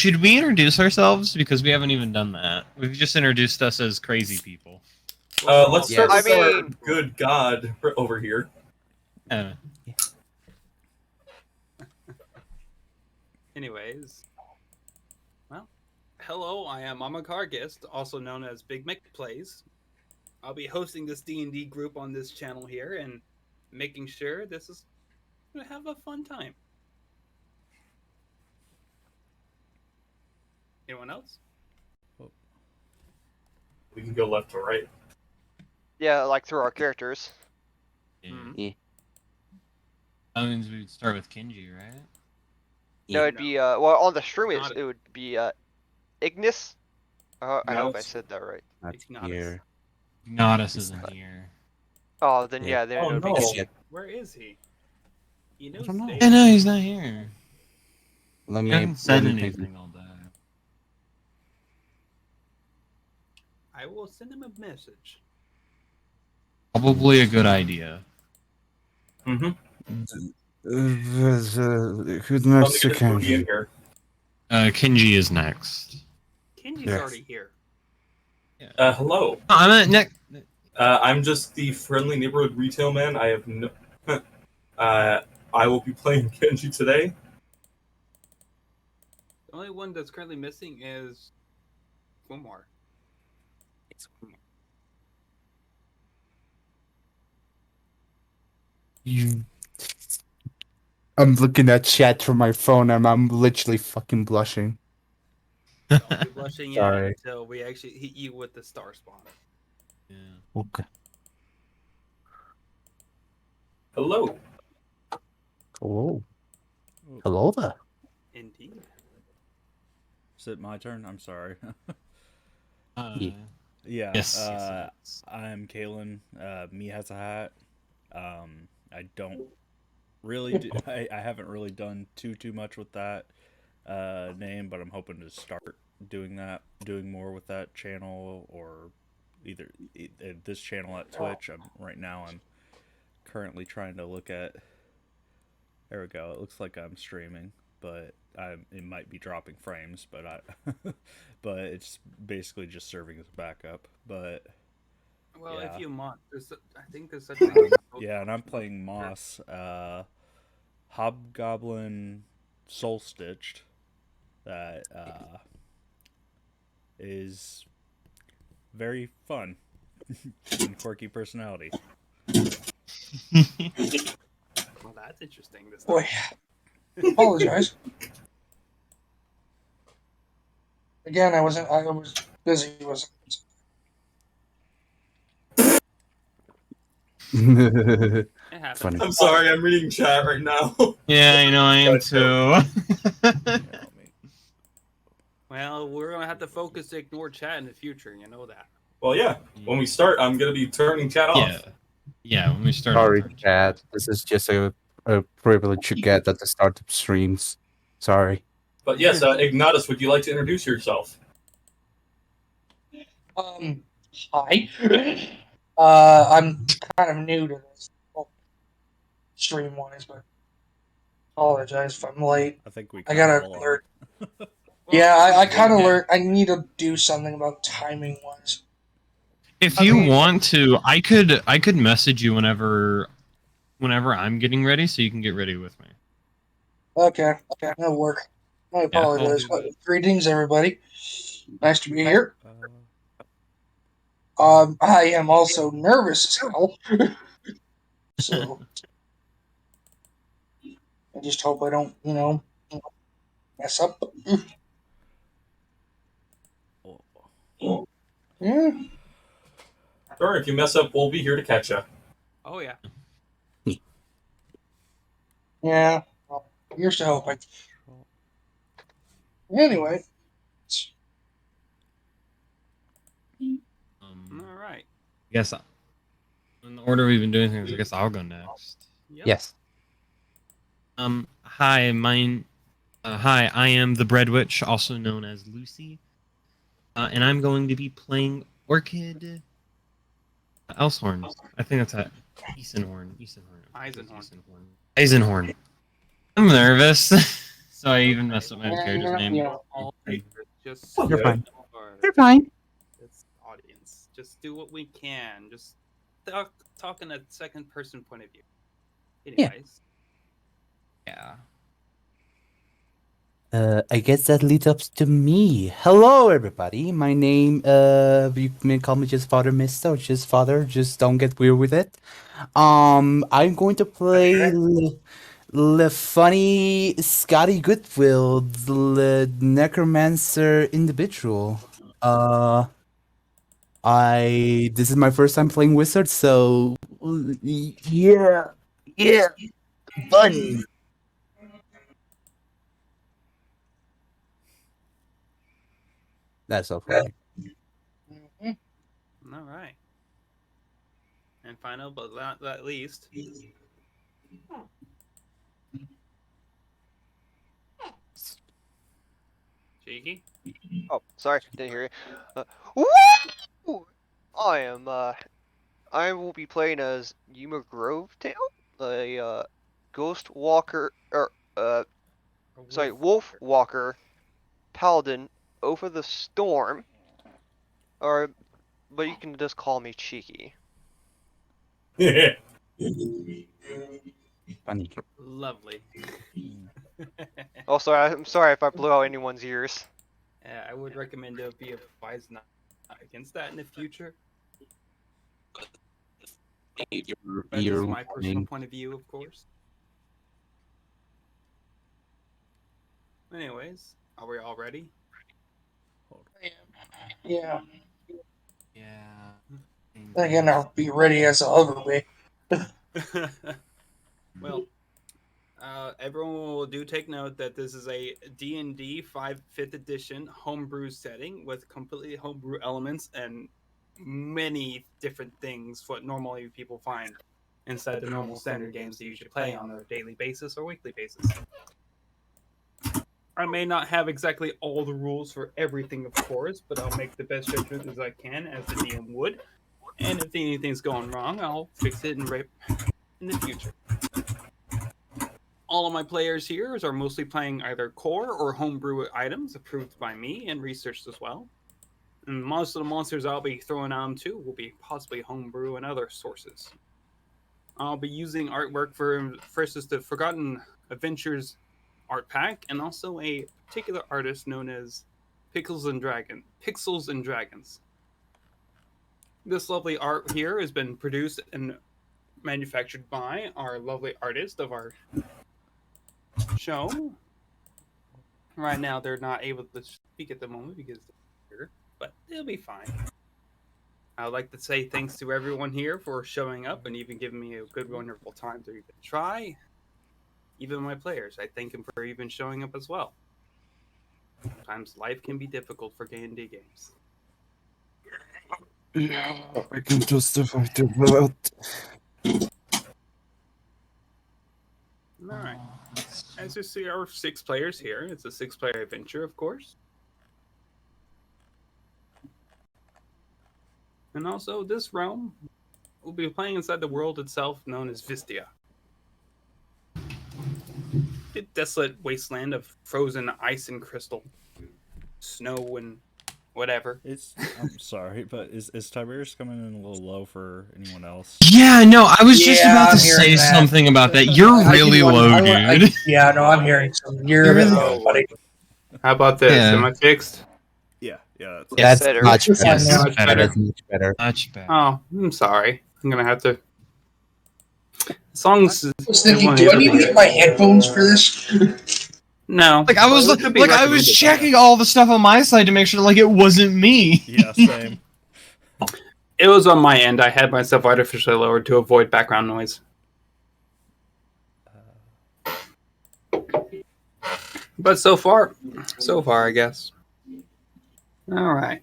Should we introduce ourselves? Because we haven't even done that. We've just introduced us as crazy people. Let's start Yes. with our good god over here. Anyways, well, hello, I am Amakar Gist, also known as Big Mick Plays. I'll be hosting this D&D group on this channel here and making sure this is going to have a fun time. Anyone else? We can go left to right. Yeah, like through our characters. Yeah. That means we'd start with Kenji, right? No, it'd be well on the stream it would be Ignitus. I hope I said that right. Ignitus. Ignitus isn't here. Oh, then yeah, then it would be Kenji. Where is he? He knows. I know he's not here. Let me. He hasn't said anything all day. I will send him a message. Probably a good idea. Who's next to Kenji? Kenji is next. Kenji's Yes. already here. Hello. I'm at next. I'm just the friendly neighborhood retail man. I have no. I will be playing Kenji today. The only one that's currently missing is Grimore. I'm looking at chat from my phone and I'm literally fucking blushing. Don't be blushing yet Sorry. until we actually hit you with the star spawn. Yeah. Okay. Hello. Hello. Hello there. Indeed. Is it my turn? I'm sorry. Yeah. Yeah. Yes. I'm Kalen. MeHasAHat. I don't really do. I haven't really done too much with that name, but I'm hoping to start doing more with that channel, or either this channel at Twitch. Right now I'm currently trying to look at. There we go. It looks like I'm streaming, but it might be dropping frames, but but it's basically just serving as a backup. But Well, yeah. if you want, I think there's such a thing as yeah, and I'm playing Moss, Hobgoblin Soul Stitched. That is very fun and quirky personality. Well, that's interesting. This Boy, apologize. Again, I was busy. It happens. Funny. I'm sorry, I'm reading chat right now. Yeah, I know I am too. Well, we're gonna have to focus to ignore chat in the future. You know that. Well, yeah. When we start, I'm gonna be turning chat off. Yeah. Yeah, when we start. Sorry, chat. This is just a privilege you get at the start of streams. Sorry. But yes, Ignitus, would you like to introduce yourself? Hi. I'm kind of new to this stream wise, but apologize if I'm late. I think we. I gotta all learn. are. Yeah, I kind of learned. I need to do something about timing wise. If you want to, I could message you whenever I'm getting ready, so you can get ready with me. Okay, that'll work. I apologize. Greetings, everybody. Nice to be here. I am also nervous as hell. So I just hope I don't, mess up. Yeah. Sure, if you mess up, we'll be here to catch you. Oh yeah. Yeah. Well, here's to hoping. Anyway. All right. I guess in the order we've been doing things, I guess I'll go next. Yep. Yes. Hi, I am the Bread Witch, also known as Lucy, and I'm going to be playing Orchid Elshorn. I think that's a Eisenhorn. Eisenhorn. I'm nervous. So I even messed up my character's name. Yeah. All just You're fine. for You're fine. this audience. Just do what we can. Just talk in a second person point of view. Anyways. Yeah. I guess that leads up to me. Hello, everybody. My name, you may call me just Father Mister or just Father. Just don't get weird with it. I'm going to play the funny Skadi Goodwill, the necromancer individual. This is my first time playing wizard, so yeah, fun. That's all for me. All right. And final, but not least. Cheeky? Oh, sorry, didn't hear you. Woo! I will be playing as Yuma Grovetail, a Ghost Walker, Wolf Walker, Paladin, over the Storm, but you can just call me Cheeky. Funny. Lovely. Oh, sorry, I'm sorry if I blew out anyone's ears. Yeah, I would recommend to be advised not against that in the future. That is my personal point of view, of course. Anyways, are we all ready? Yeah. Yeah. Again, I'll be ready as I'll ever be. Well, everyone will take note that this is a D&D 5th edition homebrew setting with completely homebrew elements and many different things what normally people find inside the normal standard games they usually play on a daily basis or weekly basis. I may not have exactly all the rules for everything, of course, but I'll make the best judgment as I can, as the DM would. And if anything's going wrong, I'll fix it in the future. All of my players here are mostly playing either core or homebrew items approved by me and researched as well. And most of the monsters I'll be throwing on too will be possibly homebrew and other sources. I'll be using artwork for first is the Forgotten Adventures art pack, and also a particular artist known as Pixels and Dragons. This lovely art here has been produced and manufactured by our lovely artist of our show. Right now, they're not able to speak at the moment because they're here, but they'll be fine. I would like to say thanks to everyone here for showing up and even giving me a good, wonderful time to even try. Even my players, I thank them for even showing up as well. Sometimes life can be difficult for D&D games. Yeah, I can justify the vote. Alright. As you see, our 6 players here. It's a 6-player adventure, of course. And also, this realm will be playing inside the world itself, known as Vistian. A desolate wasteland of frozen ice and crystal, snow and whatever. I'm sorry, but is Tiberius coming in a little low for anyone else? Yeah, no, I was just Yeah, about to I'm hearing say that. something about that. You're really low, dude. Yeah, no, I'm hearing something. You're Really? low, buddy. How about this? Yeah. Am I fixed? Yeah, that's Yes, That's better. much better. Yes, much better. That's much better. Much better. Oh, I'm sorry. I'm gonna have to. Songs. I was thinking, do I need to get my headphones for this? No. Like I was Well, it could be I was recommended, checking all the stuff on my side to make sure like it wasn't me. yeah, same. It was on my end. I had myself artificially lowered to avoid background noise. But so far, I guess. All right.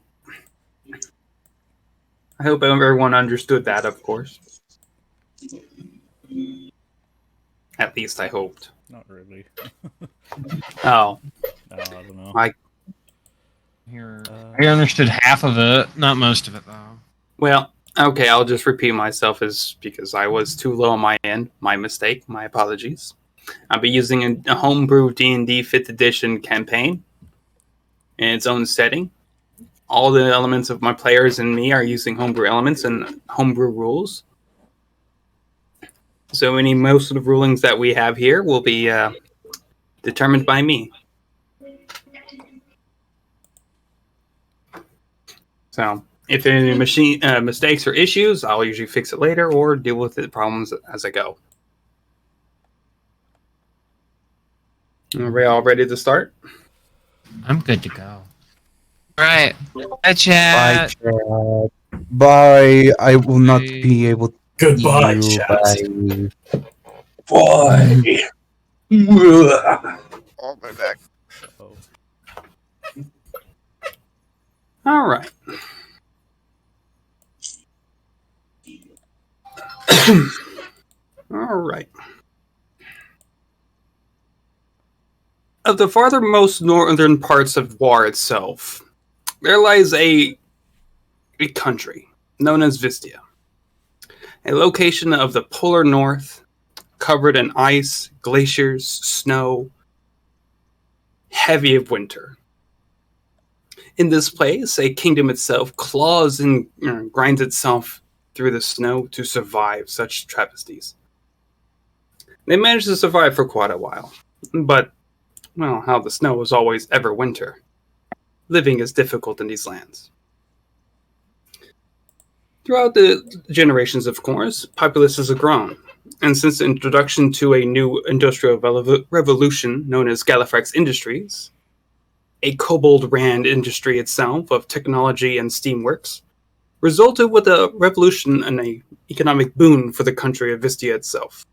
I hope everyone understood that, of course. At least I hoped. Not really. Oh, I don't know. Here, I understood half of it, not most of it though. well, okay, I'll just repeat myself because I was too low on my end. My mistake. My apologies. I'll be using a homebrew D&D 5th edition campaign in its own setting. All the elements of my players and me are using homebrew elements and homebrew rules. So most of the rulings that we have here will be determined by me. So if there are any machine mistakes or issues, I'll usually fix it later or deal with the problems as I go. Are we all ready to start? I'm good to go. All right. Bye, Bye, chat. chat. Bye. I will not be able to Goodbye, see you. chat. Bye. Boy. I'll be back. Oh. All right. All right. Of the farthermost northern parts of War itself, there lies a country known as Vistian, a location of the polar north, covered in ice, glaciers, snow, heavy of winter. In this place, a kingdom itself claws and grinds itself through the snow to survive such travesties. They managed to survive for quite a while, but, well, how the snow is always ever winter. Living is difficult in these lands. Throughout the generations, of course, populaces have grown, and since the introduction to a new industrial revolution known as Gallifrex Industries, a kobold-ran industry itself of technology and steamworks, resulted with a revolution and an economic boon for the country of Vistia itself,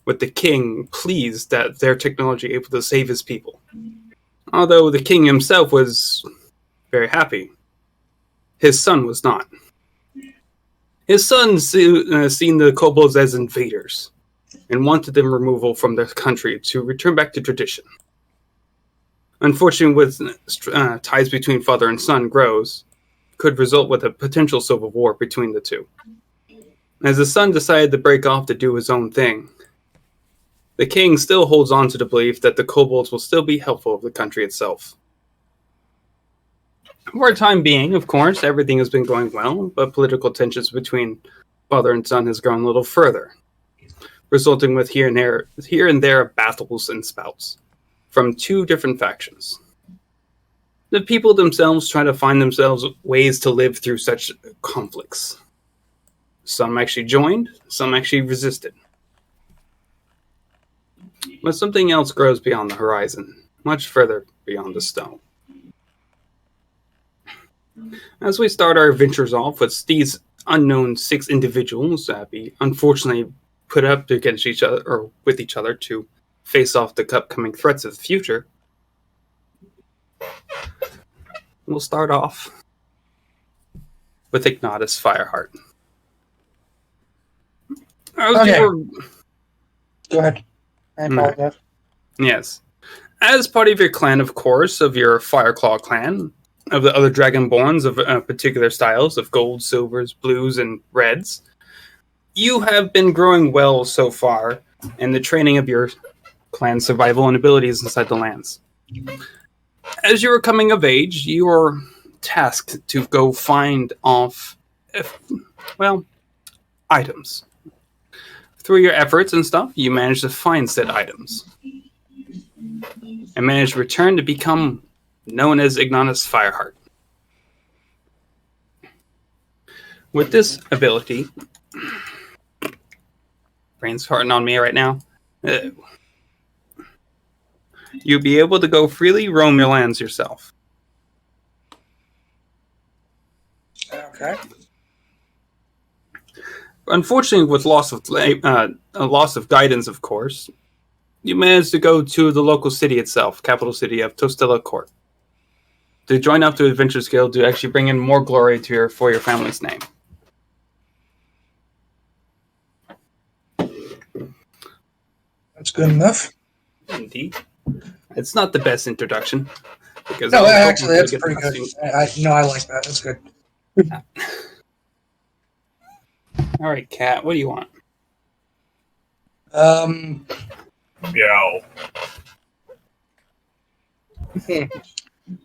with the king pleased that their technology able to save his people. Although the king himself was very happy, his son was not. His son seen the kobolds as invaders and wanted them removal from their country to return back to tradition. Unfortunately, with ties between father and son grows, could result with a potential civil war between the two. As the son decided to break off to do his own thing, the king still holds on to the belief that the kobolds will still be helpful of the country itself. For a time being, of course, everything has been going well, but political tensions between father and son has grown a little further, resulting with here and there battles and spouts from two different factions. The people themselves try to find themselves ways to live through such conflicts. Some actually joined, some actually resisted. But something else grows beyond the horizon, much further beyond the stone. As we start our adventures off with these unknown 6 individuals that be unfortunately put up against each other or with each other to face off the upcoming threats of the future, we'll start off with Ignitus Fireheart. Okay. Go ahead. I apologize. Yes. As part of your clan, of course, of your Fireclaw clan, of the other Dragonborns of particular styles of gold, silvers, blues, and reds, you have been growing well so far in the training of your clan's survival and abilities inside the lands. As you are coming of age, you are tasked to go find off, items. Through your efforts and stuff, you manage to find said items. And manage to return to become known as Ignitus Fireheart. With this ability, brain's farting on me right now, you'll be able to go freely roam your lands yourself. Okay. Unfortunately, with loss of guidance, of course, you managed to go to the local city itself, capital city of Tostilla Court, to join up to Adventures Guild to actually bring in more glory to for your family's name. That's good enough. Indeed. It's not the best introduction. Because No, actually, that's pretty good. I like that. That's good. All right, Kat, what do you want? Meow.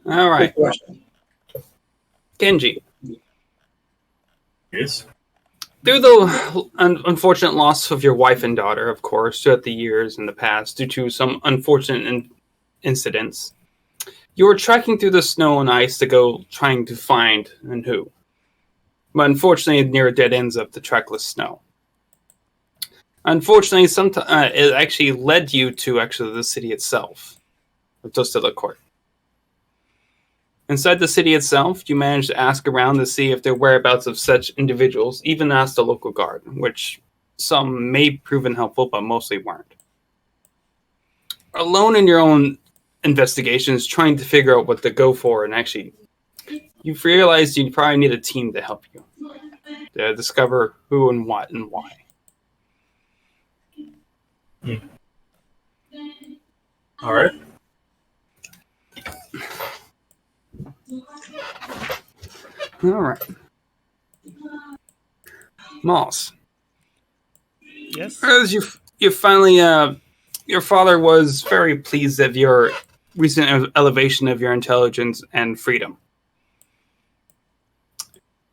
All right, Good question. Kenji. Yes. Through the unfortunate loss of your wife and daughter, of course, throughout the years in the past, due to some unfortunate incidents, you were trekking through the snow and ice to go trying to find and who. But unfortunately, near dead ends of the trackless snow. Unfortunately, it actually led you to the city itself, or Tostilla Court. Inside the city itself, you managed to ask around to see if there were whereabouts of such individuals, even asked the local guard, which some may proven helpful, but mostly weren't. Alone in your own investigations, trying to figure out what to go for, and actually, you've realized you probably need a team to help you to discover who and what and why. All right. All right. Moss. Yes. As you finally, your father was very pleased of your recent elevation of your intelligence and freedom.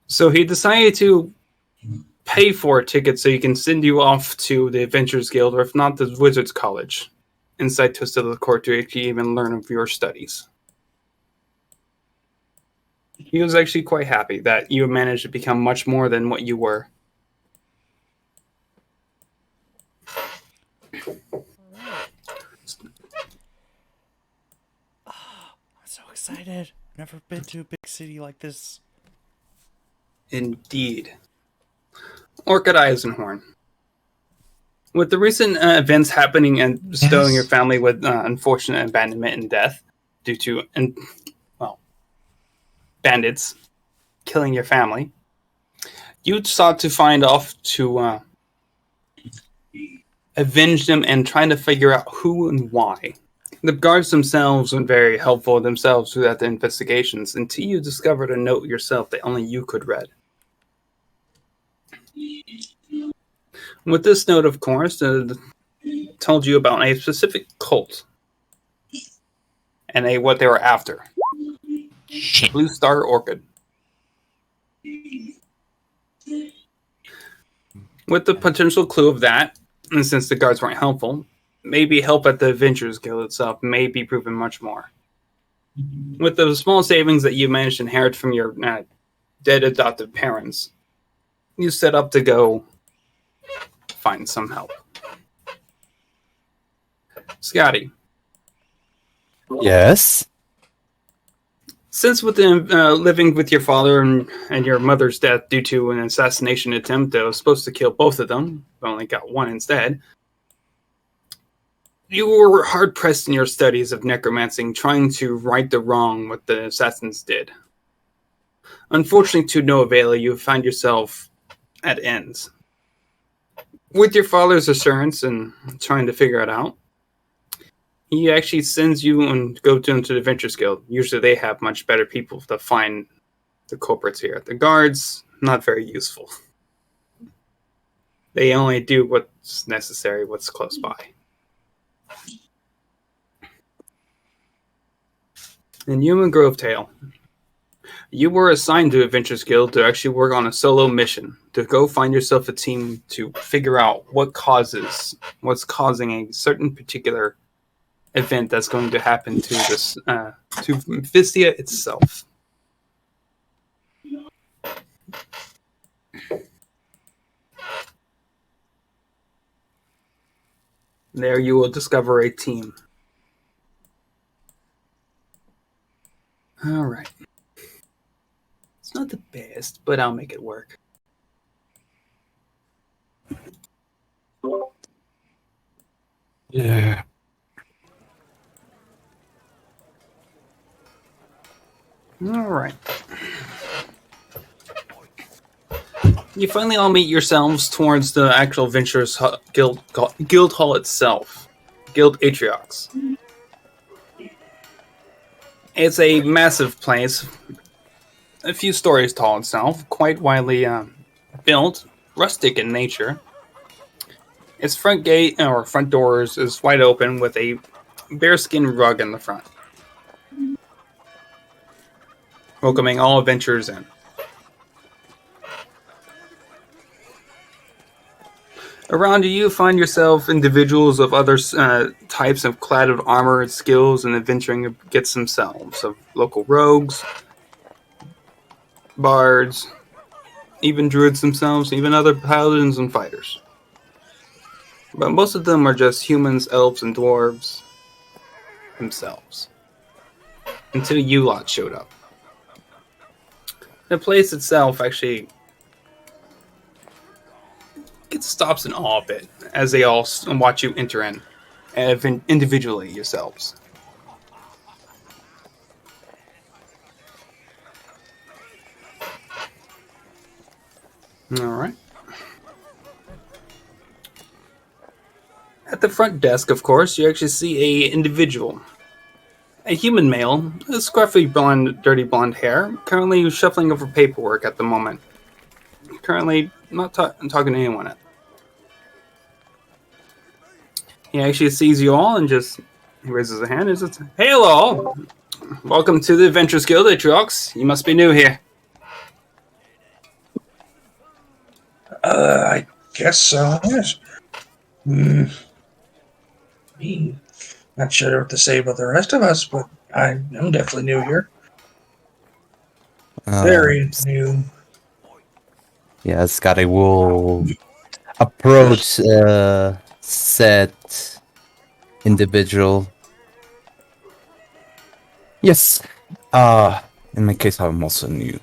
So he decided to pay for a ticket so he can send you off to the Adventurers Guild, or if not, the Wizards College, inside Tostilla Court to actually even learn of your studies. He was actually quite happy that you managed to become much more than what you were. I'm so excited. Never been to a big city like this. Indeed. Orchid Eisenhorn. With the recent events happening and bestowing your family with unfortunate abandonment and death due to, bandits killing your family, you sought to find off to avenge them and trying to figure out who and why. The guards themselves were very helpful themselves throughout the investigations until you discovered a note yourself that only you could read. With this note, of course, told you about a specific cult and what they were after. Shit. Blue Star Orchid. With the potential clue of that, and since the guards weren't helpful, maybe help at the Adventurers Guild itself may be proven much more. With the small savings that you managed to inherit from your dead adoptive parents, you set up to go find some help. Skadi. Yes. Since with the living with your father and your mother's death due to an assassination attempt that was supposed to kill both of them, but only got one instead, you were hard-pressed in your studies of necromancy, trying to right the wrong what the assassins did. Unfortunately, to no avail, you find yourself at ends. With your father's assurance and trying to figure it out, he actually sends you and go into the Adventurers Guild. Usually they have much better people to find the culprits here. The guards, not very useful. They only do what's necessary, what's close by. And Yuma Grovetail. You were assigned to Adventurers Guild to actually work on a solo mission, to go find yourself a team to figure out what's causing a certain particular event that's going to happen to this to Vistia itself. There you will discover a team. All right. It's not the best, but I'll make it work. Yeah. All right. You finally all meet yourselves towards the actual Adventurers Guild Hall itself. Guild Atriox. It's a massive place, a few stories tall itself, quite widely built, rustic in nature. Its front gate or front doors is wide open with a bearskin rug in the front, welcoming all adventurers in. Around you find yourself individuals of other types of clad of armor and skills and adventuring gets themselves, of local rogues, bards, even druids themselves, even other paladins and fighters. But most of them are just humans, elves, and dwarves themselves. Until you lot showed up. The place itself actually stops in awe a bit as they all watch you enter in individually yourselves. All right. At the front desk, of course, you actually see a individual. A human male, a scruffy blonde, dirty blonde hair, currently shuffling over paperwork at the moment. Currently not talking to anyone yet. He actually sees you all and just raises a hand and says, "Hey, all! Welcome to the Adventurers Guild, Atriox. You must be new here." I guess so. Yes. Not sure what to say about the rest of us, but I'm definitely new here. Very new. Yeah, Skadi will approach said individual. Yes. In my case, I'm also new.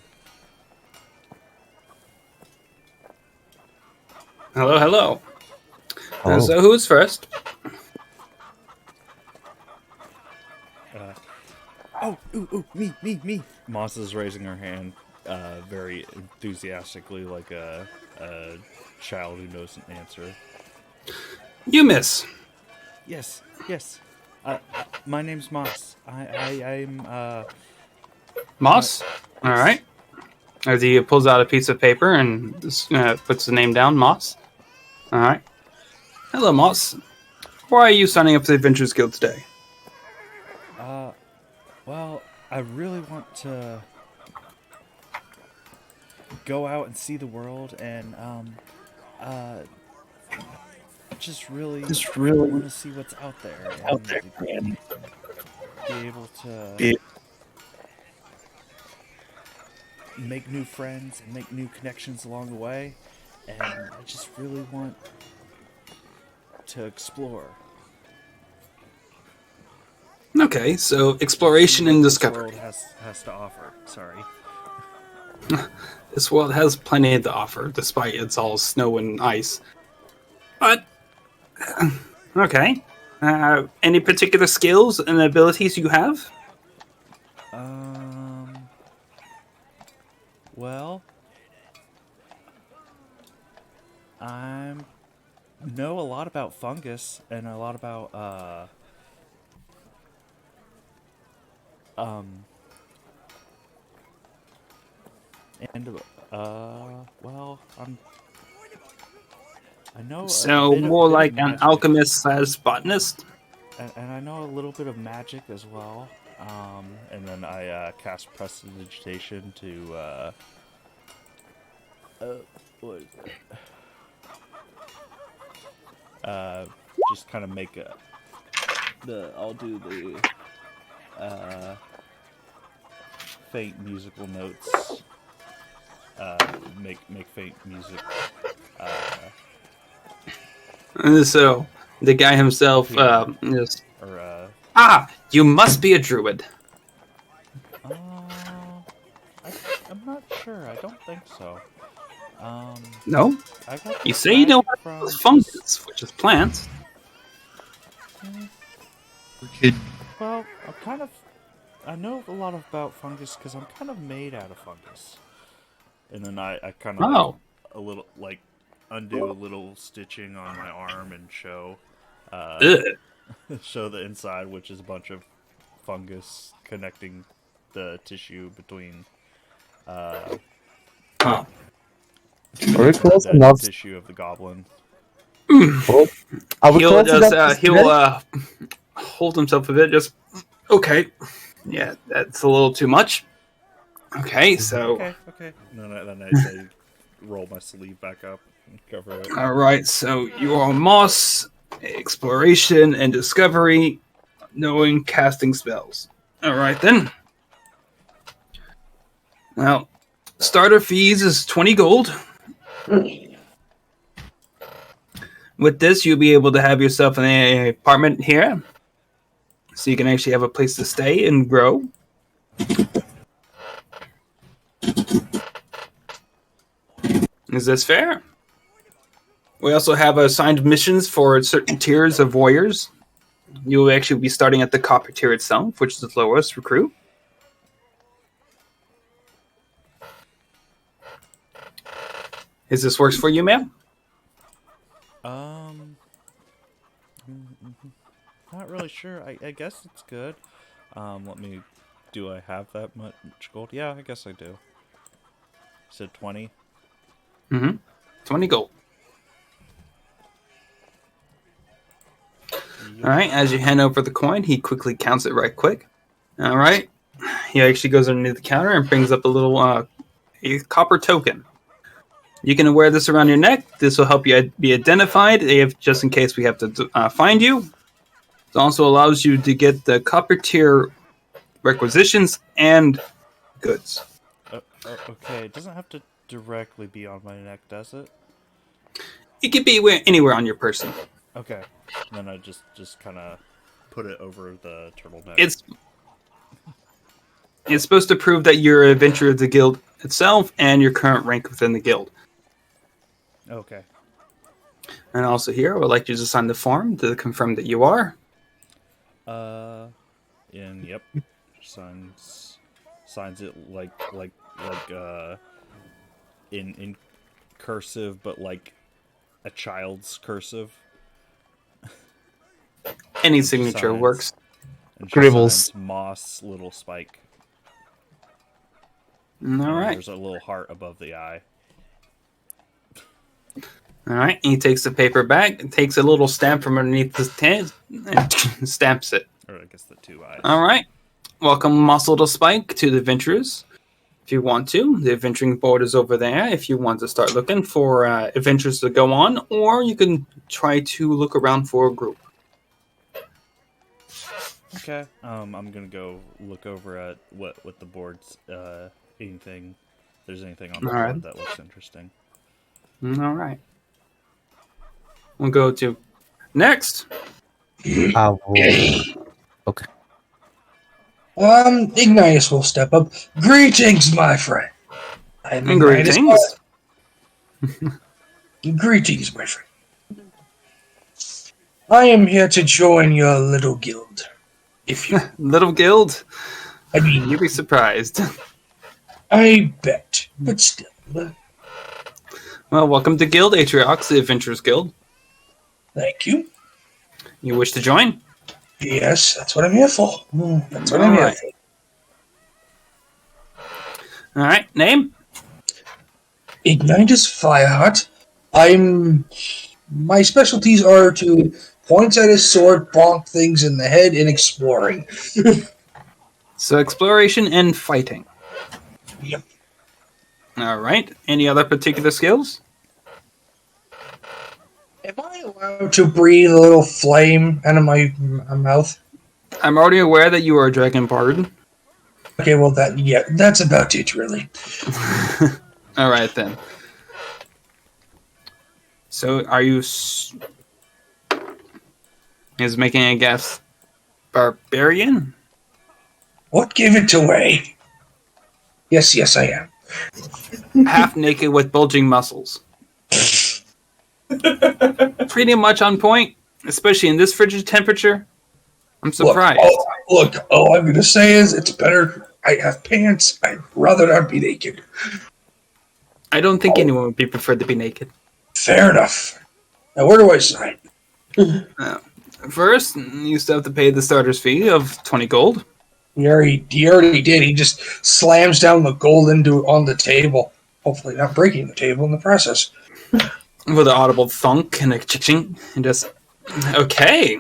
Hello, hello. Oh. So who's first? Me. Moss is raising her hand very enthusiastically, like a child who knows an answer. You, miss. Yes. My name's Moss. I'm Moss? All right. As he pulls out a piece of paper and puts the name down, Moss. All right. Hello, Moss. Why are you signing up for the Adventurers Guild today? Well, I really want to go out and see the world and just really want to see what's out there and be able to make new friends and make new connections along the way, and I just really want to explore. Okay, so exploration and discovery. This world has to offer. Sorry. This world has plenty to offer, despite it's all snow and ice. But, okay. Any particular skills and abilities you have? Well, I know a lot about fungus and a lot about well, I know. So more like an alchemist as botanist. And I know a little bit of magic as well. And then I cast Prestidigitation to what is it? Just kind of make I'll do the faint musical notes. Make faint music. So the guy himself is. You must be a druid. I'm not sure. I don't think so. No? I got You say you know fungus, which is plants. Orchid. Well, I know a lot about fungus because I'm kind of made out of fungus. And then I kind of a little undo a little stitching on my arm and show show the inside, which is a bunch of fungus connecting the tissue between Very close enough. tissue of the goblin. Are we He'll close enough to he'll spread? hold himself a bit. Just okay. Yeah, that's a little too much. Okay, so Okay. Then I roll my sleeve back up and cover it. all right. So you are Moss, exploration and discovery, knowing casting spells. All right then. Now, starter fees is 20 gold. With this, you'll be able to have yourself an apartment here, so you can actually have a place to stay and grow. Is this fair? We also have assigned missions for certain tiers of warriors. You will actually be starting at the copper tier itself, which is the lowest recruit. Is this works for you, ma'am? Not really sure. I guess it's good. Do I have that much gold? Yeah, I guess I do. You said 20? Mm-hmm. 20 gold. Yep. All right, as you hand over the coin, he quickly counts it right quick. All right. He actually goes underneath the counter and brings up a little a copper token. You can wear this around your neck. This will help you be identified just in case we have to find you. It also allows you to get the copper tier requisitions and goods. Okay, it doesn't have to directly be on my neck, does it? It could be anywhere on your person. Okay. Then I just kind of put it over the turtleneck. It's supposed to prove that you're an adventurer of the guild itself and your current rank within the guild. Okay. And also here, I would like you to sign the form to confirm that you are. And yep, signs it like in cursive, but like a child's cursive. Any signature Signs. works. And she Gribbles. signs Moss Little Spike. All And right. There's a little heart above the eye. All right. He takes the paper back, takes a little stamp from underneath his tent, and stamps it. Or I guess the two eyes. All right. Welcome, Muscle to Spike, to the Adventurers. If you want to, the adventuring board is over there. If you want to start looking for adventures to go on, or you can try to look around for a group. Okay. I'm gonna go look over at what the board's anything. If there's anything on the All board right. that looks interesting. All right. We'll go to next. Okay. Ignitus will step up. Greetings, my friend. I'm Ignitus. Greetings. Greetings, my friend. I am here to join your little guild. If you, Little guild. I mean, You'd be surprised. I bet, but still. Well, welcome to Guild Atriox, the Adventurers Guild. Thank you. You wish to join? Yes, that's what I'm here for. That's what All I'm here right. for. All right. Name? Ignitus Fireheart. My specialties are to point at his sword, bonk things in the head, and exploring. So exploration and fighting. Yep. All right. Any other particular skills? Am I allowed to breathe a little flame out of my mouth? I'm already aware that you are a dragon bard. Okay, well that's about it, really. All right then. So, are you? Is making a guess. Barbarian? What gave it away? Yes, I am. Half naked with bulging muscles. Pretty much on point, especially in this frigid temperature. I'm surprised. Look, all I'm gonna say is it's better. I have pants. I'd rather not be naked. I don't think anyone would be preferred to be naked. Fair enough. Now, where do I sign? First, you still have to pay the starter's fee of 20 gold. He already did. He just slams down the gold on the table. Hopefully not breaking the table in the process. with an audible thunk and a ching, and just okay,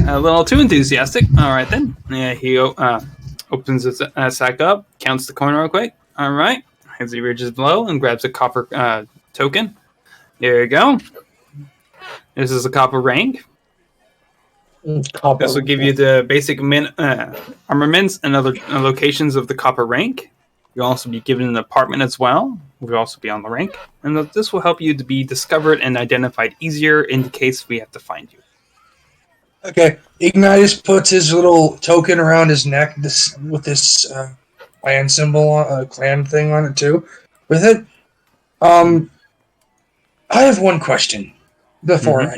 a little too enthusiastic. All right then. Yeah, he opens his sack up, counts the coin real quick. All right, as he reaches below and grabs a copper token. There you go. This is a copper ring. Copper. This will give you the basic armaments and other locations of the copper rank. You'll also be given an apartment as well. We'll also be on the rank. And this will help you to be discovered and identified easier in the case we have to find you. Okay, Ignitus puts his little token around his neck with this clan symbol, clan thing on it too. With it, I have one question before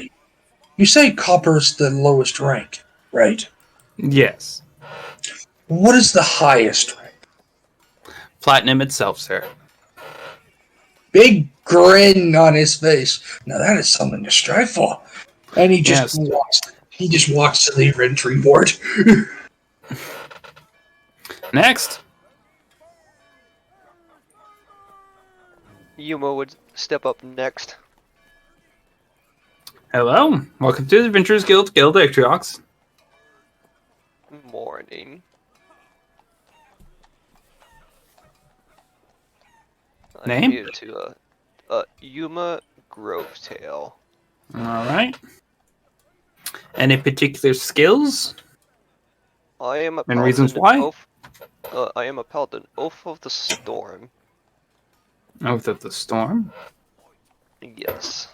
you say copper's the lowest rank, right? Yes. What is the highest rank? Platinum itself, sir. Big grin on his face. Now that is something to strive for. And he just walks. He just walks to the inventory board. Next. Yuma would step up next. Hello. Welcome to the Adventurers Guild Atriox. Morning. Name? I'm here to Yuma Grovetail. All right. Any particular skills? I am a And reasons why? I am a paladin. Oath of the Storm. Oath of the Storm. Yes.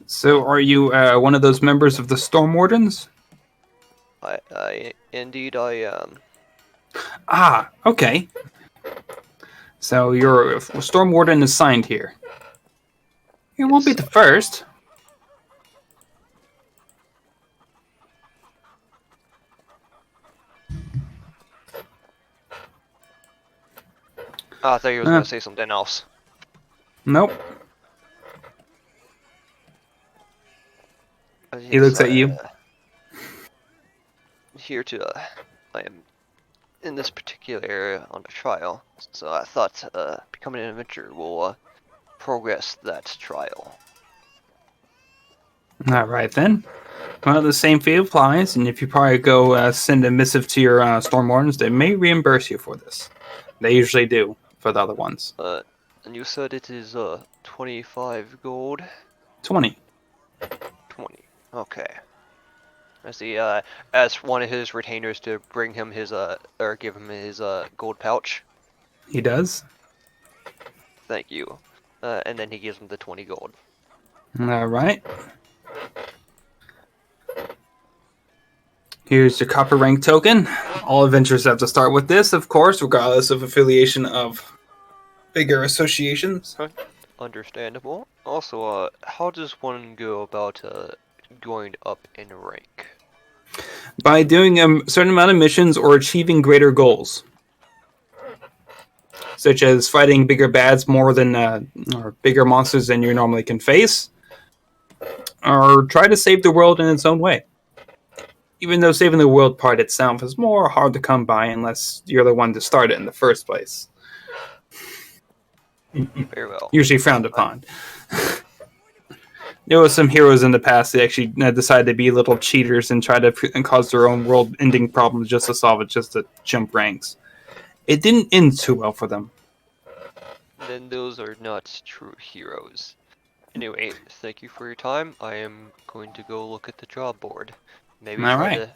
So, are you one of those members of the Storm Wardens? Indeed I am. Ah, okay. So your Storm Warden is signed here. It won't be the first. I thought you were going to say something else. Nope. He looks at you. Here to, I am in this particular area on a trial, so I thought becoming an adventurer will progress that trial. Alright then. Well, the same fee applies, and if you probably go send a missive to your Storm Wardens, they may reimburse you for this. They usually do for the other ones. And you said it is 25 gold? 20. 20. Okay. As he asks one of his retainers to bring him his or give him his gold pouch. He does. Thank you. And then he gives him the 20 gold. Alright. Here's your copper rank token. All adventurers have to start with this, of course, regardless of affiliation of bigger associations. Understandable. Also, how does one go about going up in rank? By doing a certain amount of missions or achieving greater goals. Such as fighting bigger bads more than, or bigger monsters than you normally can face. Or try to save the world in its own way. Even though saving the world part itself is more hard to come by unless you're the one to start it in the first place. Very well. Usually frowned upon. There were some heroes in the past that actually decided to be little cheaters and try to cause their own world-ending problems just to solve it, just to jump ranks. It didn't end too well for them. Then those are not true heroes. Anyway, thank you for your time. I am going to go look at the job board. Maybe try to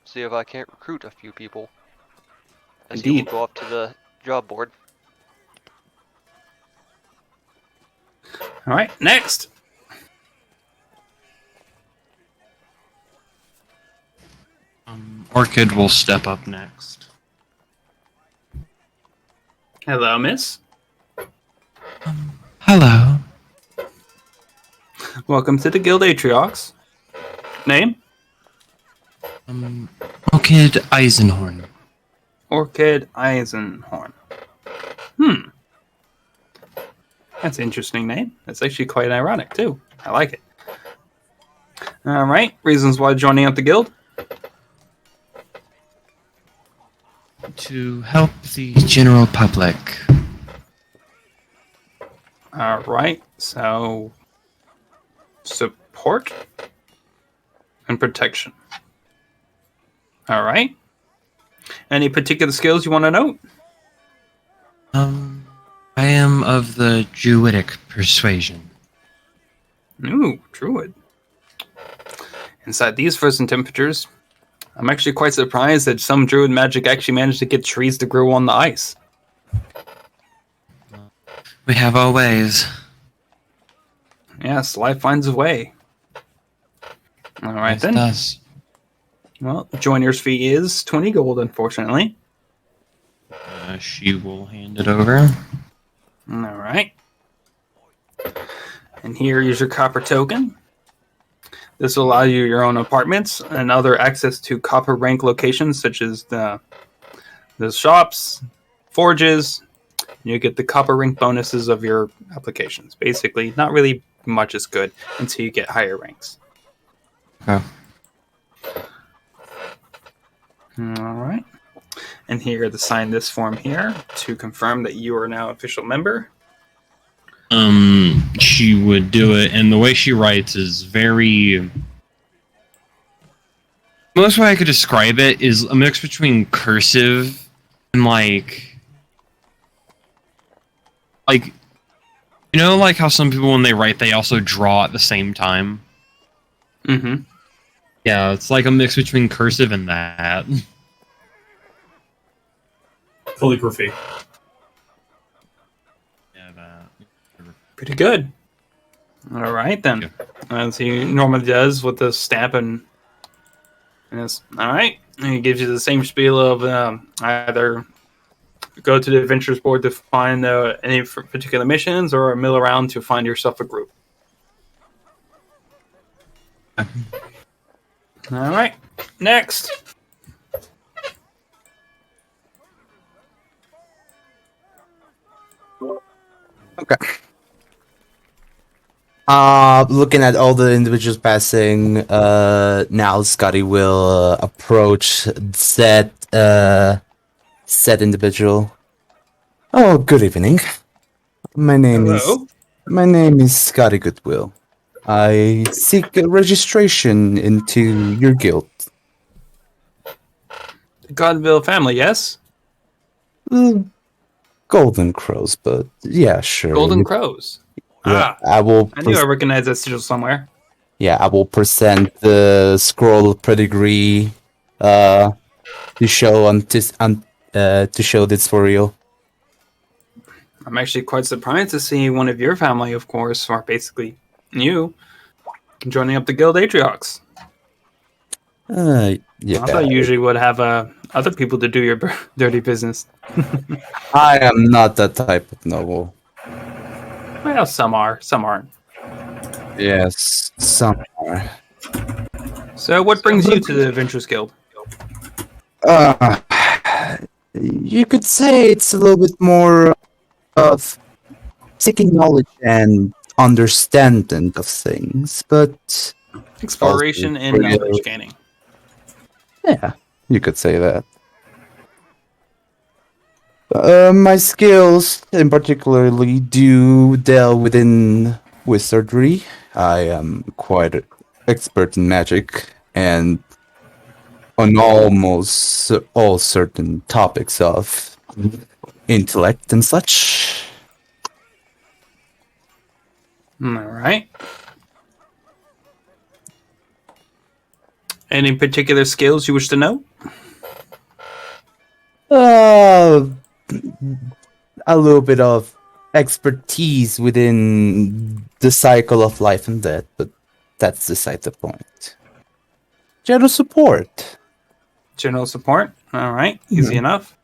see if I can't recruit a few people. As you will go up to the job board. Alright, next! Orchid will step up next. Hello, miss. Hello. Welcome to the Guild Atriox. Name? Orchid Eisenhorn. Orchid Eisenhorn. That's an interesting name. That's actually quite ironic, too. I like it. Alright, reasons why joining up the guild? To help the general public. All right. So support and protection. All right. Any particular skills you want to note? I am of the Druidic persuasion. Ooh, druid. Inside these frozen temperatures, I'm actually quite surprised that some druid magic actually managed to get trees to grow on the ice. We have our ways. Yes, life finds a way. All right, Yes, then. it does. Well, joiner's fee is 20 gold, unfortunately. She will hand it over. All right. And here is your copper token. This will allow you your own apartments and other access to copper rank locations such as the shops, forges. You get the copper rank bonuses of your applications. Basically, not really much is good until you get higher ranks. Okay. All right. And here to sign this form here to confirm that you are now an official member. She would do it, and the way she writes is very... The most way I could describe it is a mix between cursive and like, you know, like how some people when they write they also draw at the same time. Mm-hmm. Yeah, it's like a mix between cursive and that. Calligraphy. Yeah, that. Pretty good. All right, then. As he normally does with the stamp and this. All right. And he gives you the same spiel of either go to the adventures board to find any particular missions or mill around to find yourself a group. All right. Next. Okay. Looking at all the individuals passing, now Skadi will approach said individual. Oh, good evening. My name Hello. is Skadi Goodwill. I seek a registration into your guild. Godville family, yes? Golden Crows, but yeah, sure. Golden Crows. Yeah, I knew I recognized that sigil somewhere. Yeah, I will present the scroll pedigree to show to show this for real. I'm actually quite surprised to see one of your family, of course, or basically you, joining up the Guild Atriox. Yeah. I thought you usually would have other people to do your dirty business. I am not that type of noble. Well, some are, some aren't. Yes, some are. So, what brings you to the Adventurers Guild? You could say it's a little bit more of seeking knowledge and understanding of things, but Exploration and knowledge gaining. Yeah, you could say that. My skills, in particularly, do delve within wizardry. I am quite expert in magic and on almost all certain topics of intellect and such. All right. Any particular skills you wish to know? A little bit of expertise within the cycle of life and death, but that's beside the point. General support. General support. All right. Easy enough.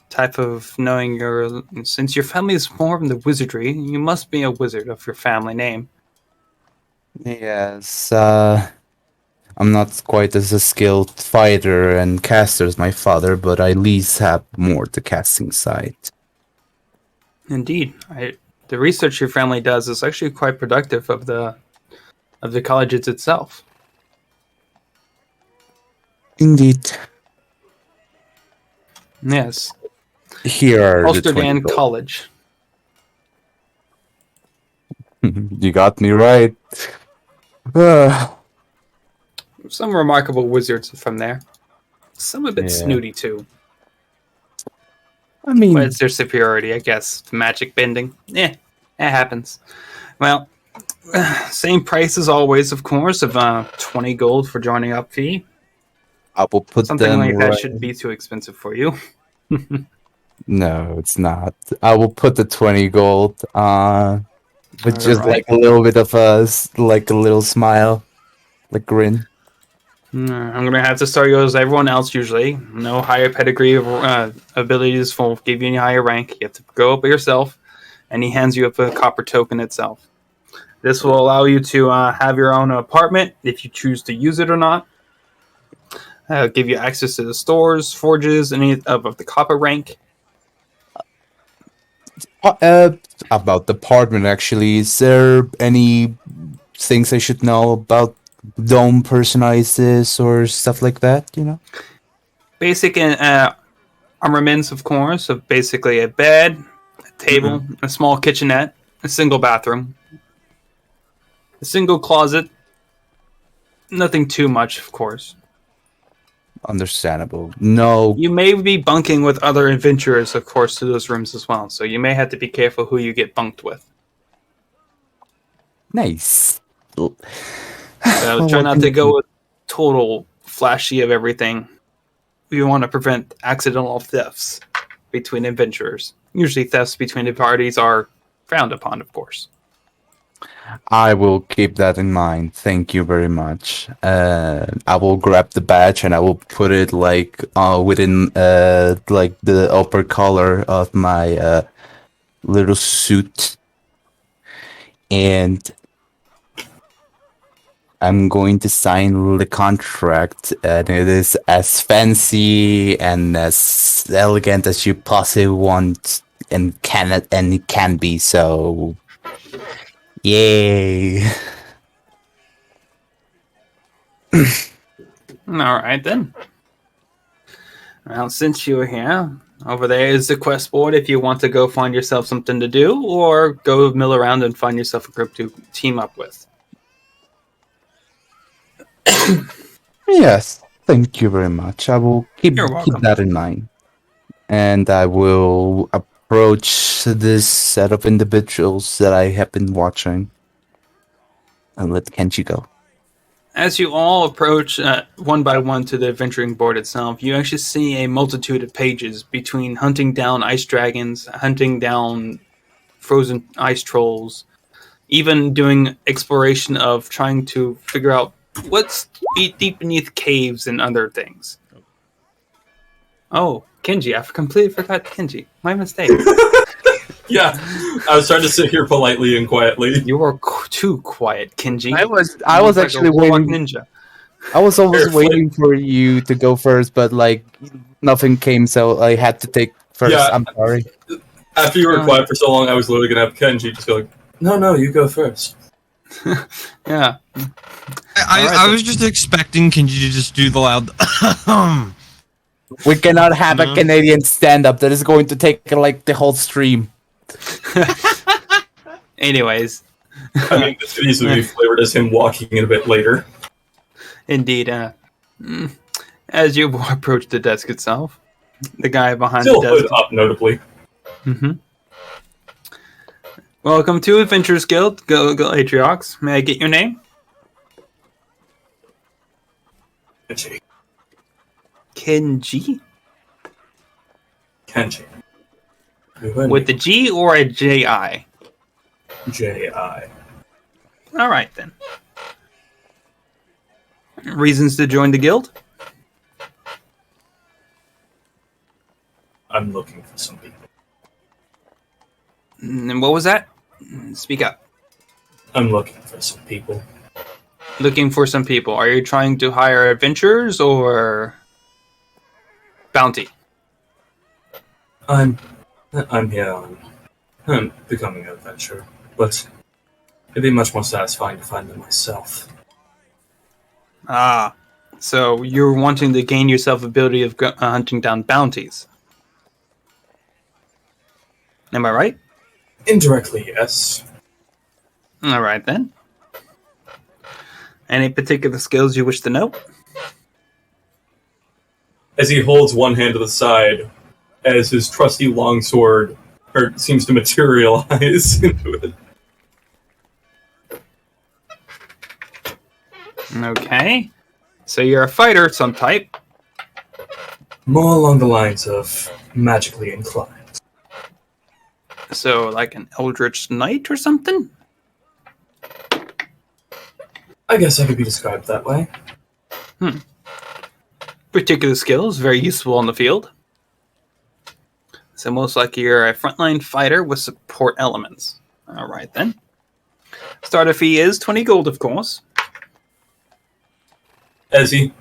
Type of knowing since your family is formed of wizardry, you must be a wizard of your family name. Yes, I'm not quite as a skilled fighter and caster as my father, but I at least have more the casting side. Indeed. The research your family does is actually quite productive of the colleges itself. Indeed. Yes. Here are the Ulsterdan 20 gold. College. You got me right. Some remarkable wizards from there. Some a bit Yeah. snooty too. I mean, But it's their superiority, I guess. Magic bending. It happens. Well, same price as always, of course, of 20 gold for joining up fee. I will put Something them like right. that shouldn't be too expensive for you. No, it's not. I will put the 20 gold, with just Alright. like a little bit of like a little smile, like grin. I'm gonna have to start you as everyone else usually. No higher pedigree of abilities will give you any higher rank. You have to go up by yourself, and he hands you up a copper token itself. This will allow you to have your own apartment if you choose to use it or not. Give you access to the stores, forges, any of the copper rank. About the apartment, actually, is there any things I should know about dome personalizes or stuff like that? Basic armaments, of course, of basically a bed, a table, a small kitchenette, a single bathroom, a single closet. Nothing too much, of course. Understandable. No. You may be bunking with other adventurers, of course, to those rooms as well. So you may have to be careful who you get bunked with. Nice. So try not to go with total flashy of everything. We want to prevent accidental thefts between adventurers. Usually thefts between the parties are frowned upon, of course. I will keep that in mind. Thank you very much. I will grab the badge and I will put it like within like the upper collar of my little suit, and I'm going to sign the contract, and it is as fancy and as elegant as you possibly want and it can be. So. Yay! All right then. Well, since you're here, over there is the quest board if you want to go find yourself something to do, or go mill around and find yourself a group to team up with. Yes, thank you very much. I will keep You're welcome. that in mind, and I will approach this set of individuals that I have been watching, and let Kenji go. As you all approach one by one to the adventuring board itself, you actually see a multitude of pages between hunting down ice dragons, hunting down frozen ice trolls, even doing exploration of trying to figure out what's deep beneath caves and other things. Oh, Kenji, I completely forgot Kenji. My mistake. Yeah, I was trying to sit here politely and quietly. You were too quiet, Kenji. I was Like actually a warlock waiting. ninja. I was always Fair play. waiting for you to go first, but like nothing came, so I had to take first. Yeah. I'm sorry. After you were quiet for so long, I was literally gonna have Kenji just go like, "No, you go first." Yeah. I was just expecting Kenji to just do the loud. We cannot have No. a Canadian stand-up that is going to take like the whole stream. Anyways, I mean, this could easily be flavored as him walking in a bit later. indeed. As you approach the desk itself, the guy behind Still the hood desk. up, notably. Mm-hmm. Welcome to Adventurers Guild, Atriox. May I get your name? Kenji. Kenji? Kenji. With the G or a J-I? J.I. Alright then. Reasons to join the guild? I'm looking for some people. And what was that? Speak up. I'm looking for some people. Looking for some people. Are you trying to hire adventurers or bounty? I'm here on becoming an adventurer, but it'd be much more satisfying to find them myself. Ah, so you're wanting to gain yourself ability of hunting down bounties. Am I right? Indirectly, yes. All right, then. Any particular skills you wish to know? As he holds one hand to the side, as his trusty longsword seems to materialize into it. Okay. So you're a fighter of some type. More along the lines of magically inclined. So like an Eldritch Knight or something? I guess I could be described that way. Particular skills, very useful on the field. So most likely you're a frontline fighter with support elements. All right, then. Starter fee is 20 gold, of course. As he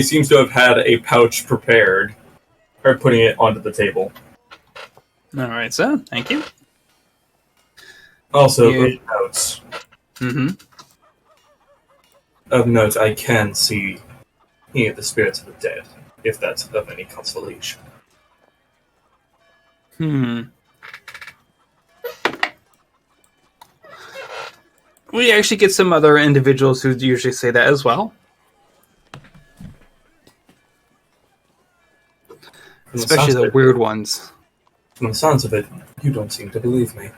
seems to have had a pouch prepared, or putting it onto the table. All right, so thank you. Also, Yeah. of notes. Mm-hmm. Of note, I can see the spirits of the dead, if that's of any consolation. We actually get some other individuals who usually say that as well. From Especially sounds of the it- weird ones. From the sounds of it, you don't seem to believe me.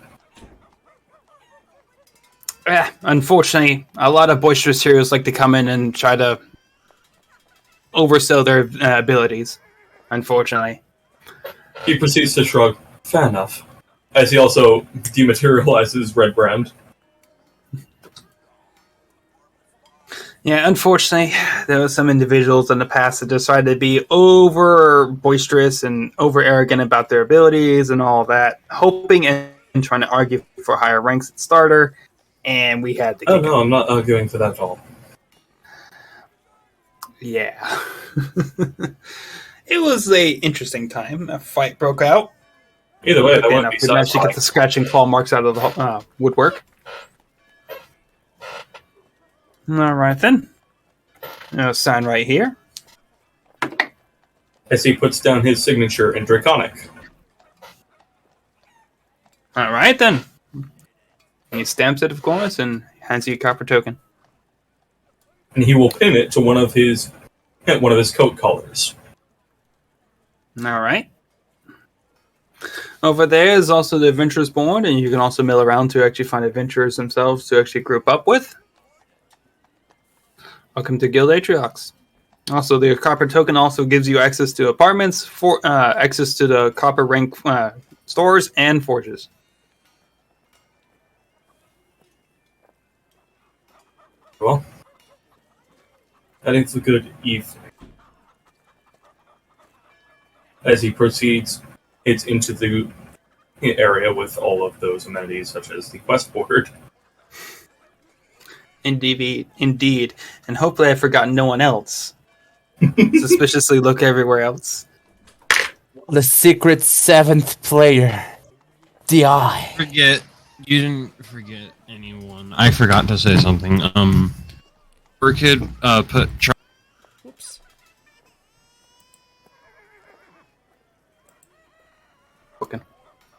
Unfortunately, a lot of boisterous heroes like to come in and try to oversell their abilities. Unfortunately. He proceeds to shrug. Fair enough. As he also dematerializes Red Brand. Yeah, unfortunately, there were some individuals in the past that decided to be over boisterous and over arrogant about their abilities and all that, hoping and trying to argue for higher ranks at starter, and we had to Oh kick no, I'm not arguing for that at all. Yeah. It was a interesting time. A fight broke out. Either way, that And wouldn't be we managed to get satisfying. the scratching claw marks out of the woodwork. All right, then. I'll sign right here. As he puts down his signature in Draconic. All right, then. And he stamps it, of course, and hands you a copper token. And he will pin it to one of his coat collars. All right. Over there is also the Adventurers board, and you can also mill around to actually find adventurers themselves to actually group up with. Welcome to Guild Atriox. Also, the copper token also gives you access to apartments, access to the copper rank stores, and forges. Well, I think it's a good evening. As he proceeds, it's into the area with all of those amenities, such as the quest board. Indeed. And hopefully I've forgotten no one else. Suspiciously look everywhere else. The secret 7th player. The Eye. You didn't forget anyone. I forgot to say something. Orchid put Whoops. Token.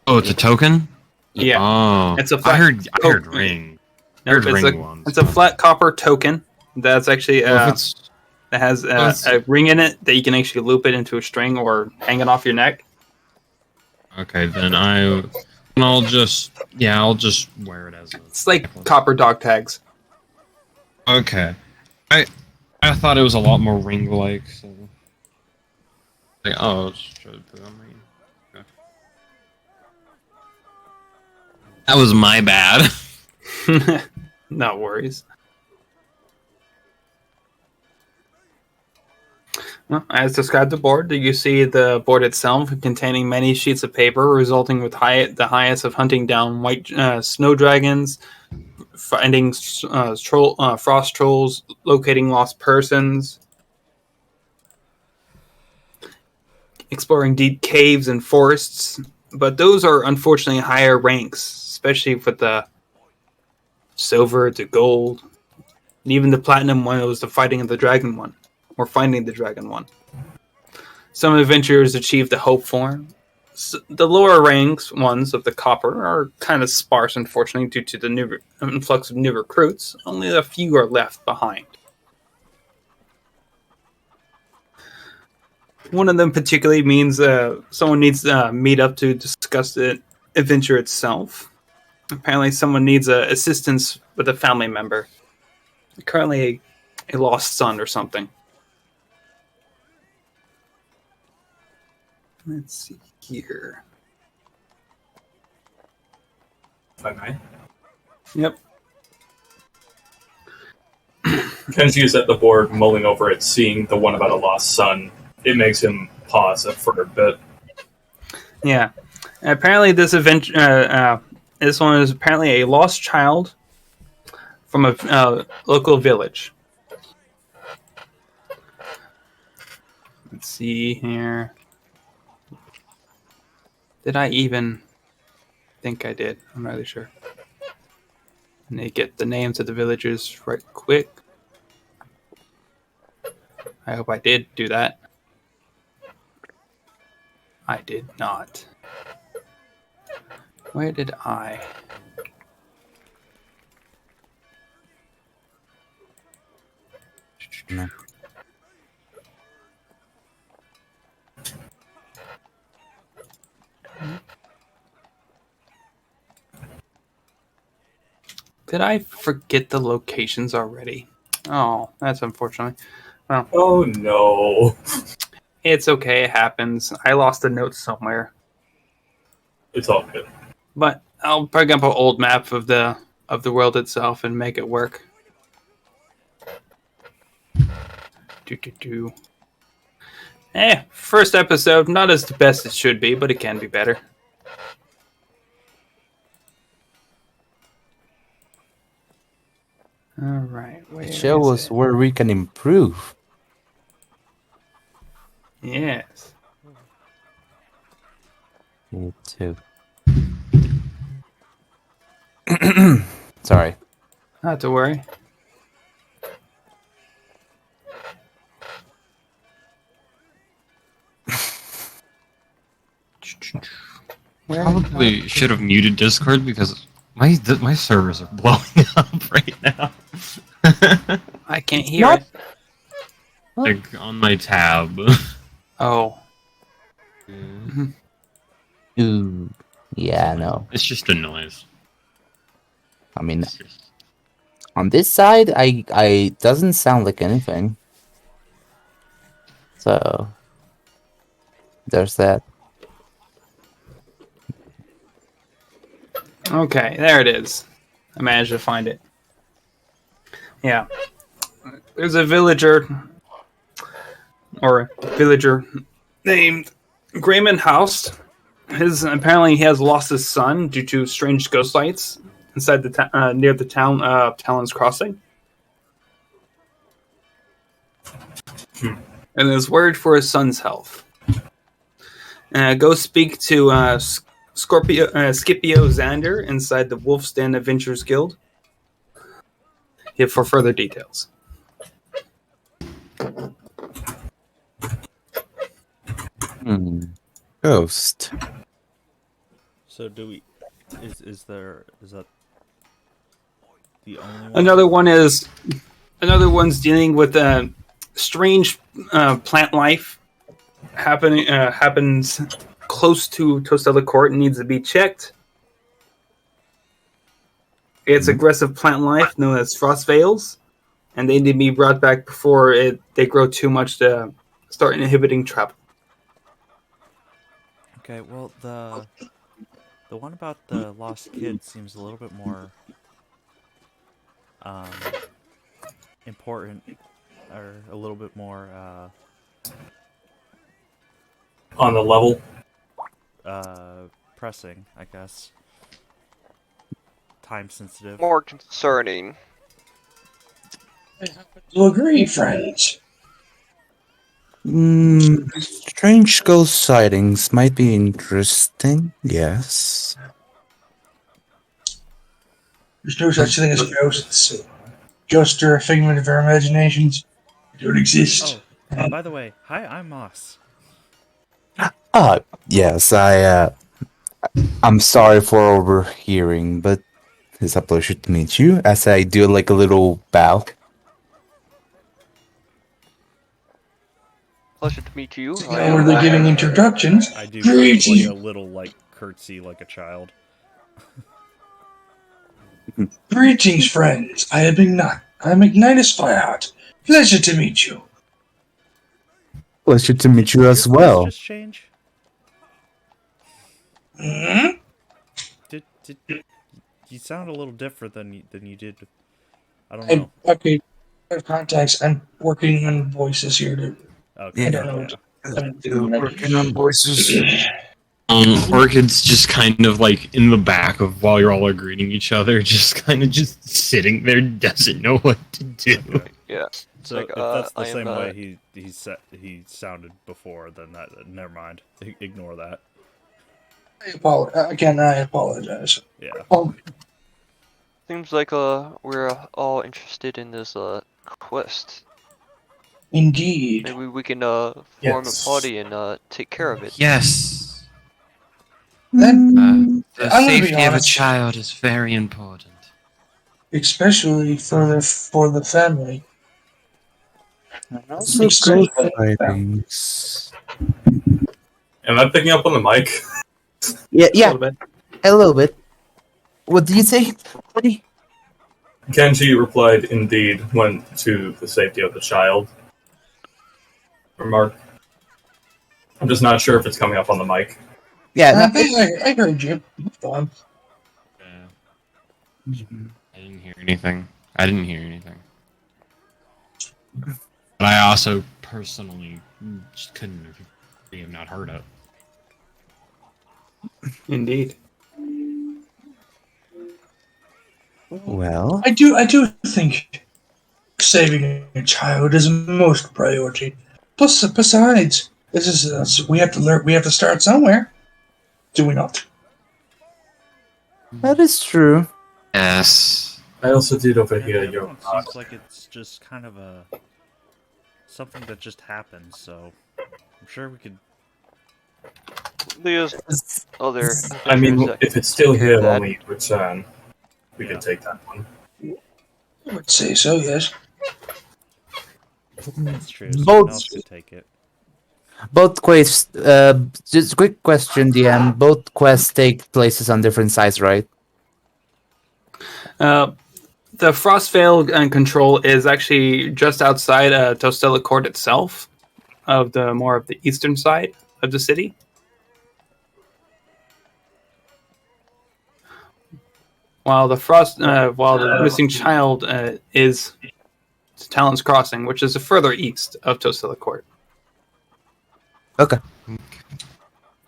Oh, it's a token? Yeah. Oh. It's a I flat heard token. ring. I Nope, heard it's, ring once. it's a flat copper token that's actually Well, if it's that has it's- a ring in it that you can actually loop it into a string or hang it off your neck. okay, then I'll just wear it as a It's like copper dog tags. Okay. I thought it was a lot more ring-like, so like, oh, let's try to put it on my okay. That was my bad. No worries. Well, as described the board, you see the board itself containing many sheets of paper, resulting with the highest of hunting down white snow dragons, finding frost trolls, locating lost persons, exploring deep caves and forests. But those are unfortunately higher ranks, especially with the silver to gold, and even the platinum one was the fighting of the dragon one, or finding the dragon one. Some adventurers achieved the hope form, the lower ranks ones of the copper are kind of sparse, unfortunately, due to the new influx of new recruits. Only a few are left behind. One of them particularly means someone needs to meet up to discuss the adventure itself. Apparently, someone needs assistance with a family member. Currently, a lost son or something. Let's see here. If I may. Yep. Kenji is at the board mulling over it, seeing the one about a lost son. It makes him pause for a bit. Yeah. Apparently, this event, this one is apparently a lost child from a local village. Let's see here. Did I even think I did? I'm not really sure. Let me get the names of the villagers right quick. I hope I did do that. I did not. Where did I? No. Did I forget the locations already? Oh, that's unfortunate. Well, Oh no. it's okay. It happens. I lost a note somewhere, It's all good. but I'll bring up an old map of the world itself and make it work. First episode, not as the best it should be, but it can be better. All right. Show us where we can improve. Yes. Me too. Sorry. Not to worry. Probably should have muted Discord because my servers are blowing up right now. I can't hear What? it. Like on my tab. Oh. Ooh. Yeah, no. It's just a noise. I mean, It's just- on this side, I doesn't sound like anything. So there's that. Okay, there it is. I managed to find it. Yeah. There's a villager named Grayman House. Apparently he has lost his son due to strange ghost lights inside the near the town Talon's Crossing. And is worried for his son's health. Go speak to Scipio Xander inside the Wolf's Den Adventures Guild for further details. Ghost. So do we? Is that the only one? Another one's dealing with strange plant life happens close to Tostella Court and needs to be checked. It's aggressive plant life known as frost veils, and they need to be brought back before they grow too much to start inhibiting travel. Okay, well the one about the lost kid seems a little bit more important, or a little bit more On the level. pressing, I guess. Time sensitive. More concerning. You agree, friends? Strange ghost sightings might be interesting. Yes. There's no such thing as ghosts. Ghosts are a figment of our imaginations. They don't exist. Oh, by the way, hi, I'm Moss. Yes, I'm sorry for overhearing, but it's a pleasure to meet you. As I do like a little bow. Pleasure to meet you. I Now am they're giving introductions. I do give like Greetings, a little like curtsy like a child. greetings, friends. I'm Ignitus Fireheart. Pleasure to meet you. Pleasure to meet you Did as your voice well. just change? Hmm? Did you sound a little different than you did? I don't know. Okay, contacts. I'm working on voices here. Okay. I don't know. Working on voices. Orchid's just kind of like in the back of while you're all are greeting each other, just kind of just sitting there, doesn't know what to do. Okay. yeah. So like, if that's the I am, same way he sounded before, then that never mind. Ignore that. I apologize. Yeah. Seems like we're all interested in this quest. Indeed. Maybe we can form Yes. a party and take care of it. Yes. Then The I'm gonna be safety of a honest. child is very important. Especially for the family. Also, Especially ghost for the family. sightings. Am I picking up on the mic? Yeah, A little bit. a little bit. What do you say, buddy? Kenji replied, indeed, went to the safety of the child. Remark. I'm just not sure if it's coming up on the mic. Yeah, I heard you. Hold on. I didn't hear anything. But I also personally just couldn't have not heard it. Indeed. well, I do think saving a child is a most priority. Plus, besides, this is we have to learn. We have to start somewhere. Do we not? that is true. Yes. I also did overhear Everyone your seems like it's just kind of something that just happens. So I'm sure we could. There's other. I mean, adventures that if it's still take care here of when that. we return, we Yeah. can take that one. I would say so. Yes. That's true. Someone Both- else could take it. Both quests. Just quick question, DM. Both quests take places on different sides, right? The Frostveil and Control is actually just outside Tostella Court itself, of the more of the eastern side of the city. While the missing child is Talon's Crossing, which is further east of Tostella Court. Okay.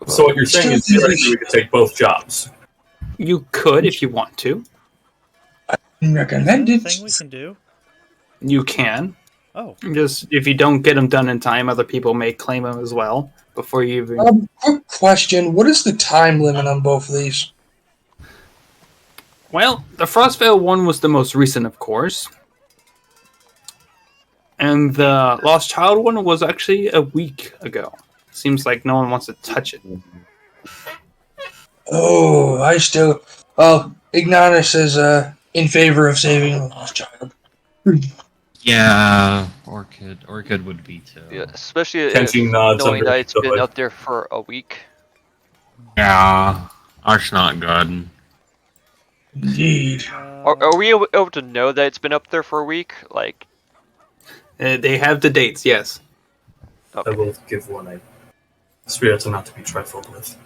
So what you're saying is theoretically we could take both jobs. You could if you want to. Recommend Is it. that a thing we can do? You can. Oh, Just if you don't get them done in time, other people may claim them as well before you even. Quick question: what is the time limit on both of these? Well, the Frostveil one was the most recent, of course. And the Lost Child one was actually a week ago. Seems like no one wants to touch it. Oh, I still. Oh, Ignitus is in favor of saving the lost child. Yeah, Orchid would be too. Yeah, especially Kenji nods knowing under that it's been the up there for a week. Yeah, that's not good. Indeed. Are we able to know that it's been up there for a week? Like, They have the dates, yes. I okay. will give one a spirit not to be trifled with.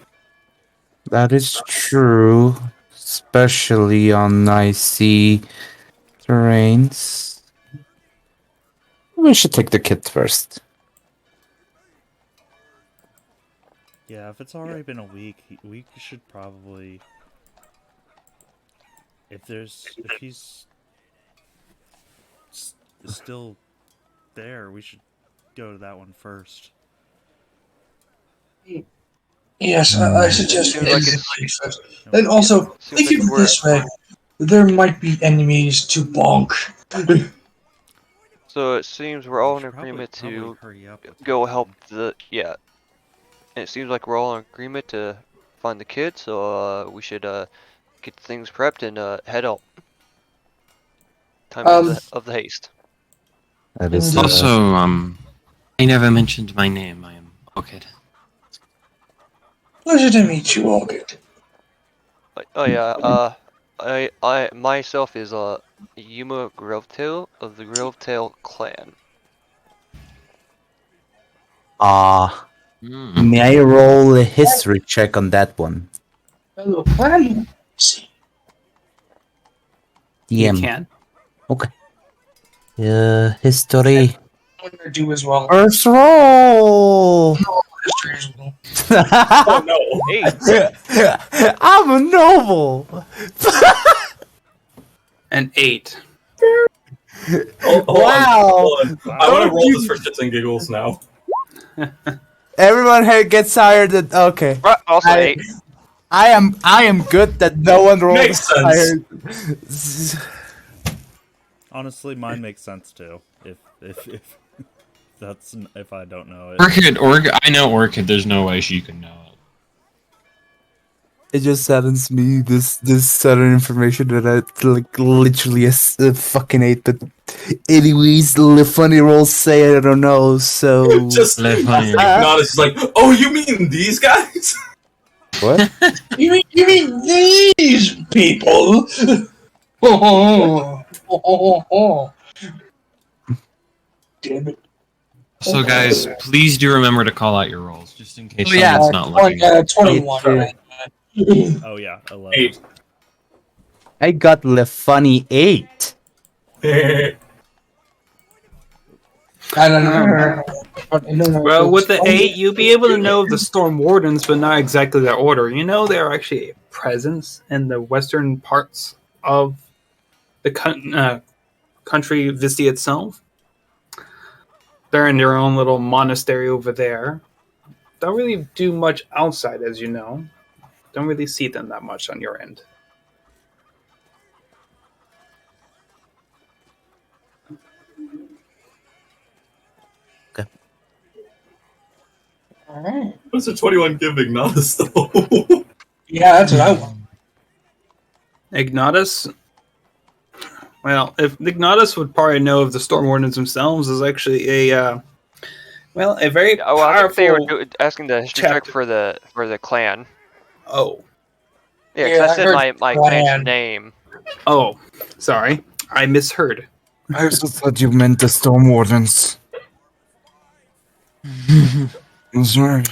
That is true, especially on icy terrains. We should take the kit first. yeah. If it's already been a week, we should probably. If he's still there, we should go to that one first. Yes, I suggest Seems like ending it's- it first. And also, Seems think like of it this way: there might be enemies to bonk. So it seems we're all We in should agreement probably to hurry up with go that help then. the it seems like we're all in agreement to find the kid, so we should get things prepped and head out. Time of the haste. That is Also, I never mentioned my name. I am Orchid. Pleasure to meet you, Orchid. Oh yeah, I myself is Yuma Grovetail of the Grovetail clan. May I roll a history check on that one? Hello, clan. See. You DM. can. Okay. History. I'm gonna do as well. First roll! Oh no! Hey, I'm a noble! An 8. Hold Wow. on. I want to roll this for shits and giggles now. Everyone here gets tired. Okay. also I- 8. I am good that no one rolled Makes sense. higher. Honestly, mine makes sense too. If that's if I don't know it. Orchid. I know Orchid. There's no way she can know it. It just saddens me this sudden information that I like literally a fucking 8. But anyways, the funny rolls say I don't know. So Just Funny. not as like, oh, you mean these guys? what? You mean these people? Damn it. So, guys, please do remember to call out your rolls, just in case Yeah, someone's not looking. 21. Oh yeah, 11. 8. I got the funny 8. I don't know. Well, with the 8, you'll be able to know the Storm Wardens, but not exactly their order. You know, they're actually a presence in the western parts of the country, Visti itself. They're in their own little monastery over there. Don't really do much outside, as you know. Don't really see them that much on your end. Alright. What's a 21 give Ignitus though? Yeah, that's what I want. Ignitus? Well, if Ignitus would probably know of the Storm Wardens themselves is actually a very Oh, well, I think they powerful. were asking the history check for the clan. Oh, Yeah, because Yeah, I I said heard my clan. clan's name. oh, sorry, I misheard. I also thought you meant the Storm Wardens. I'm sorry.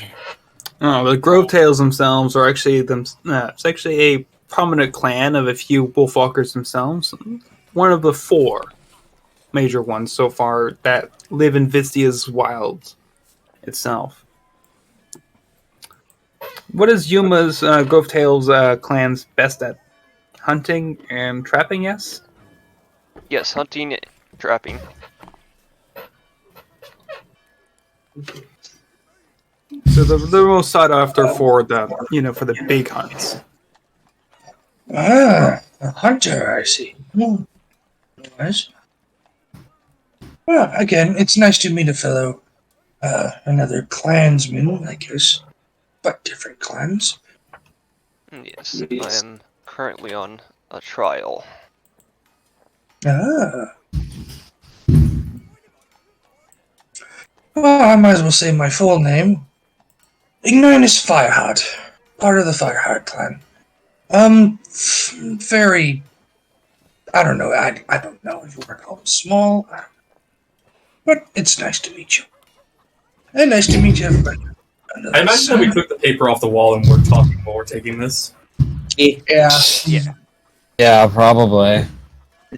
Oh, the Grovetails themselves are actually it's actually a prominent clan of a few Wolfwalkers themselves. One of the 4 major ones so far that live in Vistia's wilds itself. What is Yuma's Grovetails clan's best at? Hunting and trapping, yes? Yes, hunting, trapping. So they're most sought after for the big hunts. Ah, a hunter, I see. Nice. Well, again, it's nice to meet a fellow, another clansman, I guess, but different clans. Yes, I am currently on a trial. Ah. Well, I might as well say my full name. Ignitus Fireheart, part of the Fireheart clan. Very. I don't know. I don't know if you want to call it small, but it's nice to meet you. And nice to meet you, everybody. I imagine that we took the paper off the wall and we're talking while we're taking this. Yeah. Yeah, probably.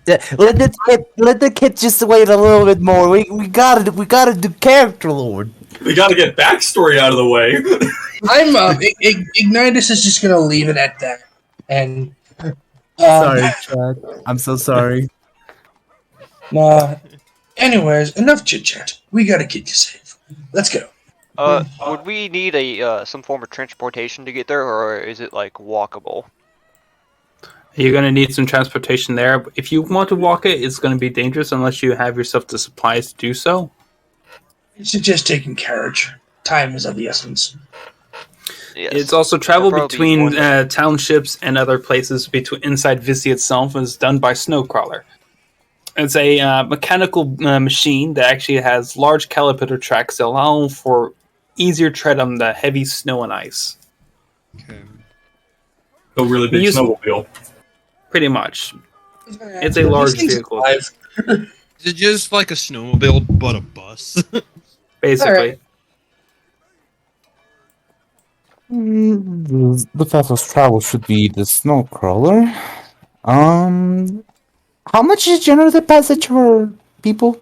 Let the kid just wait a little bit more. We gotta do character lord. We gotta get backstory out of the way. I'm Ignitus is just gonna leave it at that. And Sorry, Chad. I'm so sorry. anyways, enough chit chat. We gotta get you safe. Let's go. Would we need a some form of transportation to get there, or is it like walkable? You're going to need some transportation there. If you want to walk it, it's going to be dangerous unless you have yourself the supplies to do so. I suggest taking carriage. Time is of the essence. Yes. It's also travel That'll probably be between more townships and other places between inside Visti itself is done by Snowcrawler. It's a mechanical machine that actually has large caliper tracks that allow for easier tread on the heavy snow and ice. Okay. A really big snowmobile. Pretty much. It's a large vehicle, Is it just like a snowmobile, but a bus? basically. The fastest travel should be the snow crawler. How much is generally the passage for people?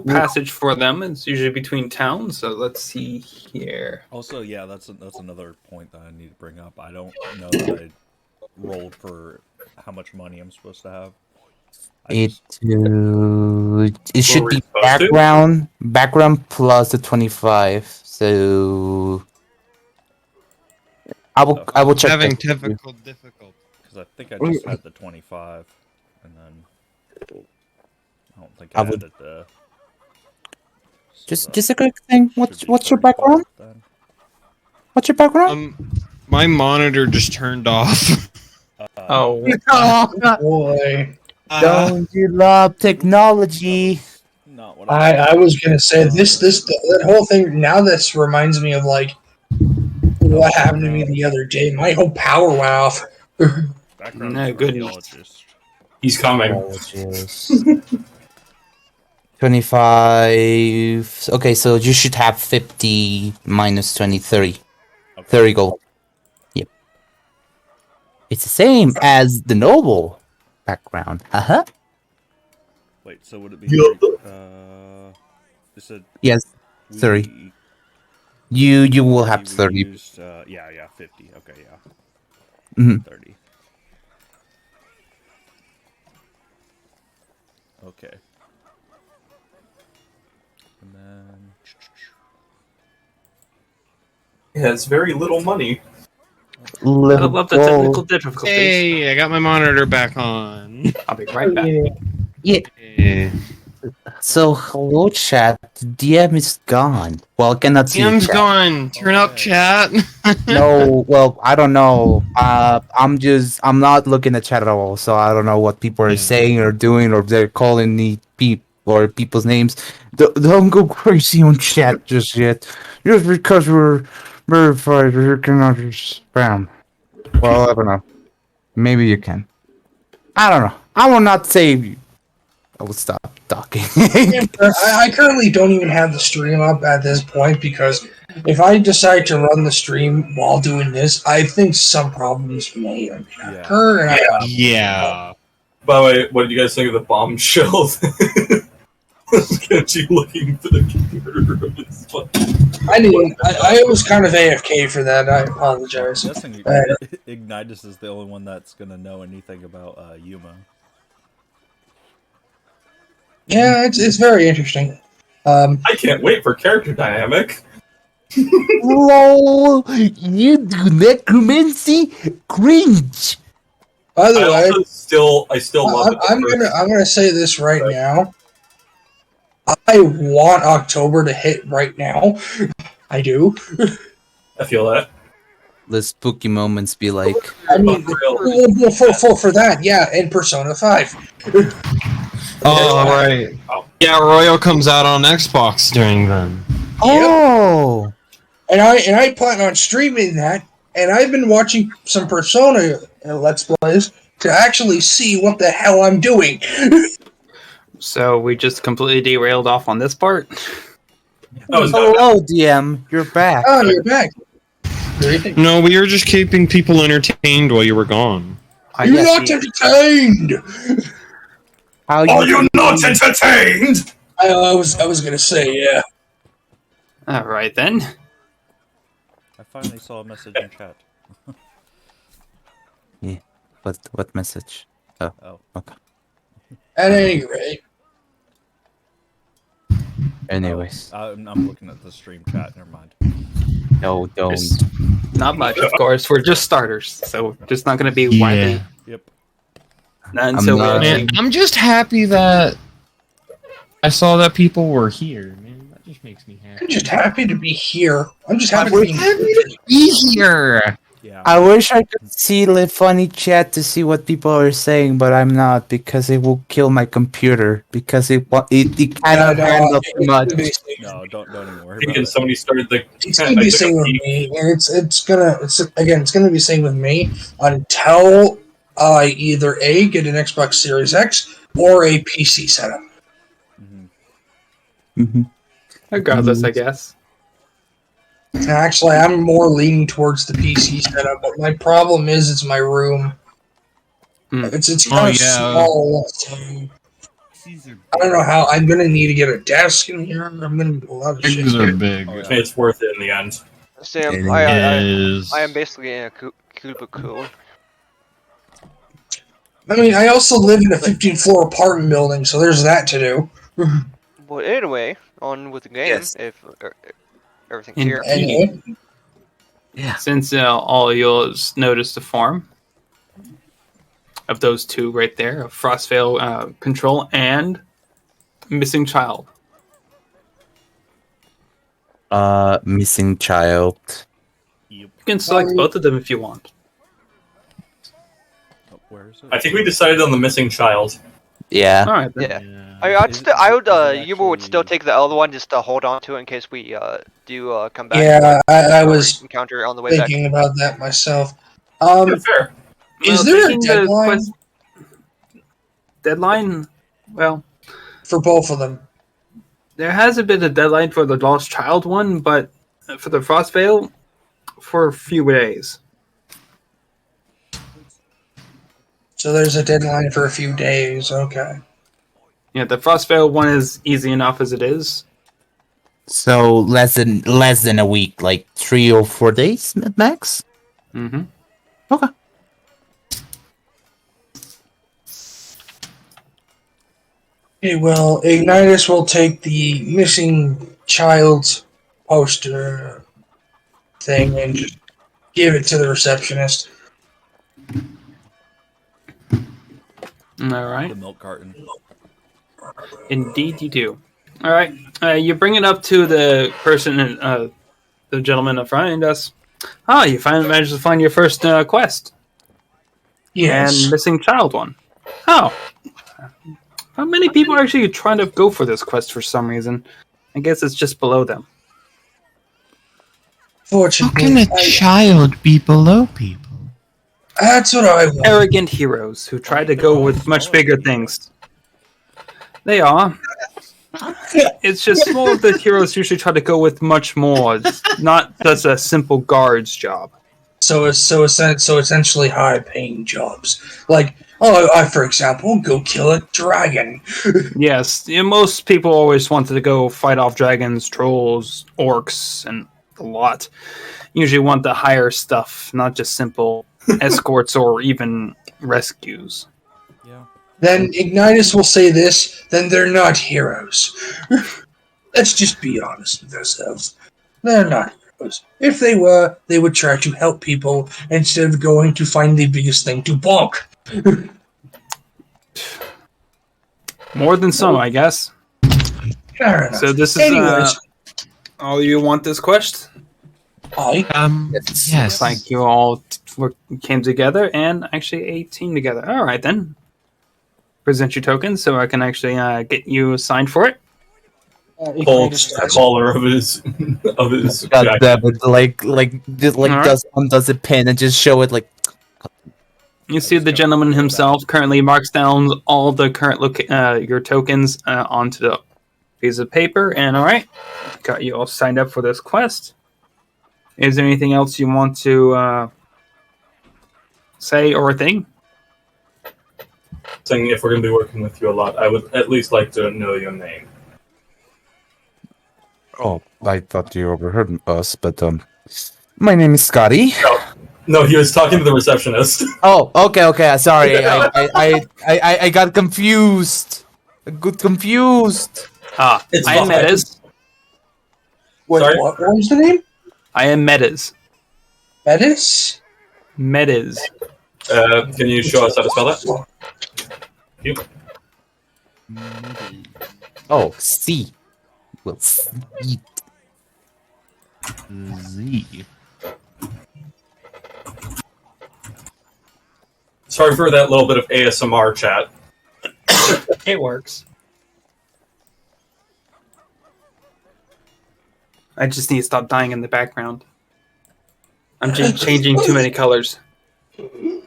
Passage for them is usually between towns. So let's see here. Also, yeah, that's another point that I need to bring up. I don't know that I rolled for how much money I'm supposed to have. It should were be we supposed to? background plus the 25. So I will check. Having that for you. difficult. Because I think I just had the 25, and then I don't think I I would- added the. Just a quick thing. should be What's your 35 background? then. What's your background? My monitor just turned off. Oh, Boy, Don't you love technology? Not what I was gonna say that whole thing. Now this reminds me of like what happened to me the other day. My whole power went off. background No, is good. archaeologist. He's coming. Apologies. 25. Okay, so you should have 50 minus 20, 30. Okay. 30 gold. Yep. It's the same as the noble background. Uh-huh. Wait, so would it be? Yeah. You said Yes, we- 30. You will have we 30. Used, yeah, 50. Okay, yeah. Mhm. 30. Okay. And then. He has very little money. I love the technical difficulties. Hey, I got my monitor back on. I'll be right back. Yeah. Hey. So, hello, chat. DM is gone. Well, I cannot see Tim's chat. gone. Turn up, chat. No, well, I don't know. I'm not looking at chat at all, so I don't know what people are Yeah. saying or doing, or if they're calling me or people's names. Don't go crazy on chat just yet. Just because we're verified, you cannot just spam. Well, I don't know. Maybe you can. I don't know. I will not save you. I will stop talking. I currently don't even have the stream up at this point because if I decide to run the stream while doing this, I think some problems may or may not Yeah. occur. And Yeah. By the way, what did you guys think of the bombshell? Kenji looking for the computer. It's fun. I was kind of AFK for that. I apologize. I'm guessing Uh, Ignitus is the only one that's gonna know anything about Yuma. Yeah, it's very interesting. I can't wait for character dynamic. Lol, you do necromancy? Cringe. By the way, I still love it. I'm gonna say this right now. I want October to hit right now. I do. I feel that. The spooky moments be like, I mean, for that, yeah, in Persona 5. Oh, right. Yeah, Royal comes out on Xbox during then. oh, And I plan on streaming that, and I've been watching some Persona Let's Plays to actually see what the hell I'm doing. So we just completely derailed off on this part. Oh, is that- hello, DM. You're back. Oh, you're back. No, we were just keeping people entertained while you were gone. You're not entertained! How Are you not entertained? I was gonna say, yeah. All right then. I finally saw a message in chat. What message? Oh. Okay. At any rate. Anyways, I'm looking at the stream chat. Never mind. no, don't. There's not much, of course. We're just starters, so just not going to be widely. Yep. Not I'm until we not- actually. Man, I'm just happy that I saw that people were here, man. That just which makes me happy. I'm just happy to be here. I'm just happy We're to be happy here. to be here. Yeah. I wish I could see the funny chat to see what people are saying, but I'm not because it will kill my computer because it cannot handle too much. No, don't even worry I think about it. somebody started the. It's gonna be the same with me, and it's gonna be the same with me until I either get an Xbox Series X or a PC setup. Regardless, I guess. Actually, I'm more leaning towards the PC setup, but my problem is it's my room. It's kind of small. So I don't know how. I'm gonna need to get a desk in here. I'm gonna do a lot of shit. Eggs are big. Oh, yeah. It's worth it in the end. Sam, It I am basically in a cubicle. I mean, I also live in a 15-floor apartment building, so there's that to do. But anyway, on with the game. Yes. If everything's here. Anyway, Since all you'll notice the form of those two right there, of Frostveil Control and Missing Child. Missing child. Yep. You can select both of them if you want. Oh, where is it? I think we decided on the missing child. Yeah. All right. Then. Yeah. I would Yuma would still take the other one just to hold on to it in case we do come back. yeah, I or was encounter on the way back. thinking about that myself. Yeah, fair. Is there a taking the deadline deadline? Well, for both of them? there hasn't been a deadline for the Lost Child one, but for the Frostveil, for a few days. So there's a deadline for a few days. Okay. Yeah, the Frostveil one is easy enough as it is. So less than a week, like 3 or 4 days max. Mm-hmm. Okay. Okay, well, Ignitus will take the missing child's poster thing and just give it to the receptionist. All right. The milk carton. Indeed, you do. All right. You bring it up to the person, the gentleman up front, and does. Ah, you finally managed to find your first quest. Yes. And missing child one. Oh. How many people are actually trying to go for this quest for some reason? I guess it's just below them. Fortunately, child be below people? that's what I want. Arrogant heroes who try to go with much bigger things. They are. It's just more of the heroes usually try to go with much more. It's not just a simple guard's job. So essentially high-paying jobs. Like, for example, go kill a dragon. Yes, most people always wanted to go fight off dragons, trolls, orcs, and a lot. Usually want the higher stuff, not just simple escorts or even rescues. Yeah. Then Ignitus will say this, then they're not heroes. Let's just be honest with ourselves. They're not heroes. If they were, they would try to help people instead of going to find the biggest thing to bonk. More than some, I guess. Fair enough. So this is Anyways, all you want this quest? Yes. Like you all came together and actually a team together. All right then. Present your tokens so I can actually get you assigned for it. Holds the collar of his God jacket. damn it! Like Alright. does a pin and just show it like. You see the gentleman himself currently marks down all the current your tokens onto the piece of paper. And all right, got you all signed up for this quest. Is there anything else you want to say or think? Saying if we're going to be working with you a lot, I would at least like to know your name. Oh, I thought you overheard us, but my name is Skadi. No, he was talking to the receptionist. Oh, okay. Sorry, I got confused. I got confused. It's I am fine. Metas. Wait, Sorry? what was the name? I am Metas. Metis? Metas. Can you show us how to spell that? You. Oh, C. will sleep. Z. Sorry for that little bit of ASMR chat. It works. I just need to stop dying in the background. I'm changing too many colors. You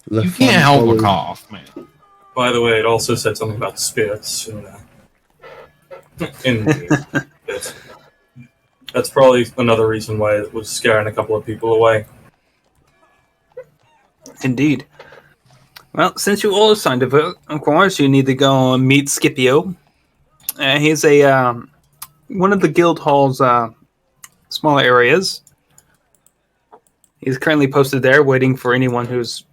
can't help a cough, man. By the way, it also said something about spirits in the bit. That's probably another reason why it was scaring a couple of people away. Indeed. Well, since you all signed to vote, of course, you need to go and meet Scipio. He's one of the guild hall's smaller areas. He's currently posted there, waiting for anyone who's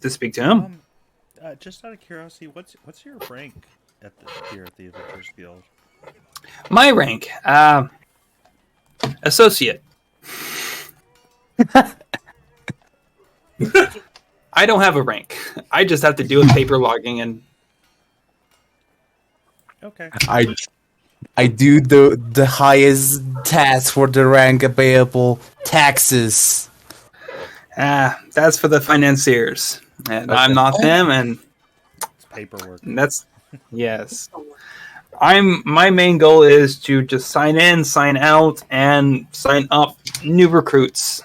to speak to him. Just out of curiosity, what's your rank here at the Adventurers Guild? My rank, associate. I don't have a rank. I just have to deal with paper logging and. Okay. I do the highest task for the rank available, taxes. That's for the financiers, and I'm not them. And It's paperwork. that's yes. My main goal is to just sign in, sign out, and sign up new recruits.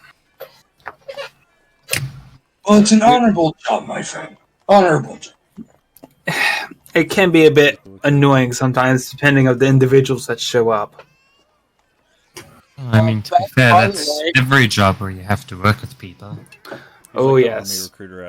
Well, it's an honorable job, my friend. Honorable job. It can be a bit annoying sometimes, depending on the individuals that show up. I mean, to be fair, that's every job where you have to work with people. Oh, He's like the yes. Army recruiter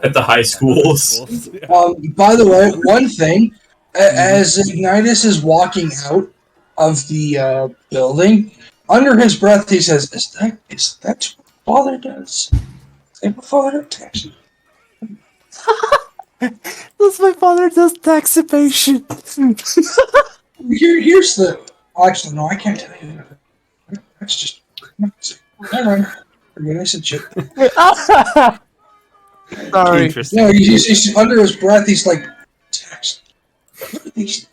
At the high schools. Yeah. By the way, one thing, as Ignitus is walking out of the building, under his breath he says, "Is that what Father does? Is that what Father does?" That's my father does tax evasion. Here's the. Actually, no, I can't tell you. That's just. Never mind. Forget I said shit. Sorry. Interesting. No, he's under his breath. He's like, "Tax. What are these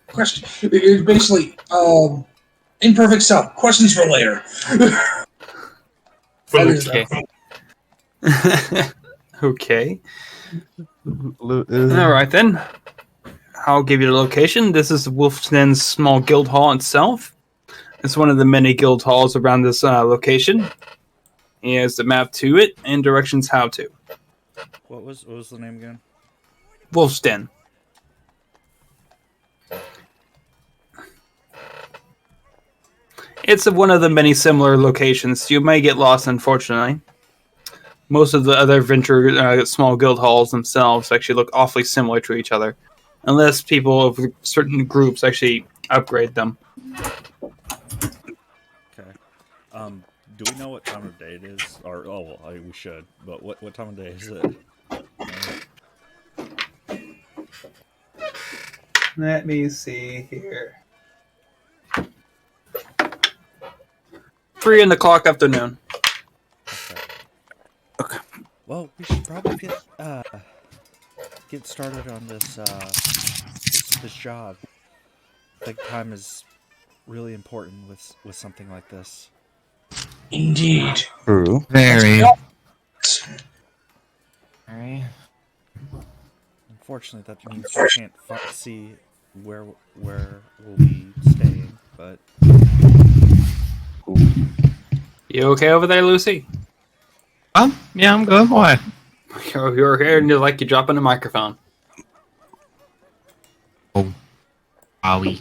questions?" It's basically imperfect stuff. Questions for later. Okay. Okay. All right then. I'll give you the location. This is Wolfden's small guild hall itself. It's one of the many guild halls around this location. He has the map to it and directions how to. What was the name again? Wolf's Den. It's one of the many similar locations. You may get lost, unfortunately. Most of the other venture small guild halls themselves actually look awfully similar to each other, unless people of certain groups actually upgrade them. Okay. Do we know what time of day it is? Or we should. But what time of day is it? Let me see here. 3:00 afternoon. Okay. Well, we should probably get started on this job. I think time is really important with something like this. Indeed. True. Very. Very. Unfortunately, that means we can't see where we'll be staying, but... You okay over there, Lucy? Yeah, I'm good. Why? You're here and you're like you're dropping a microphone. Oh. Owie.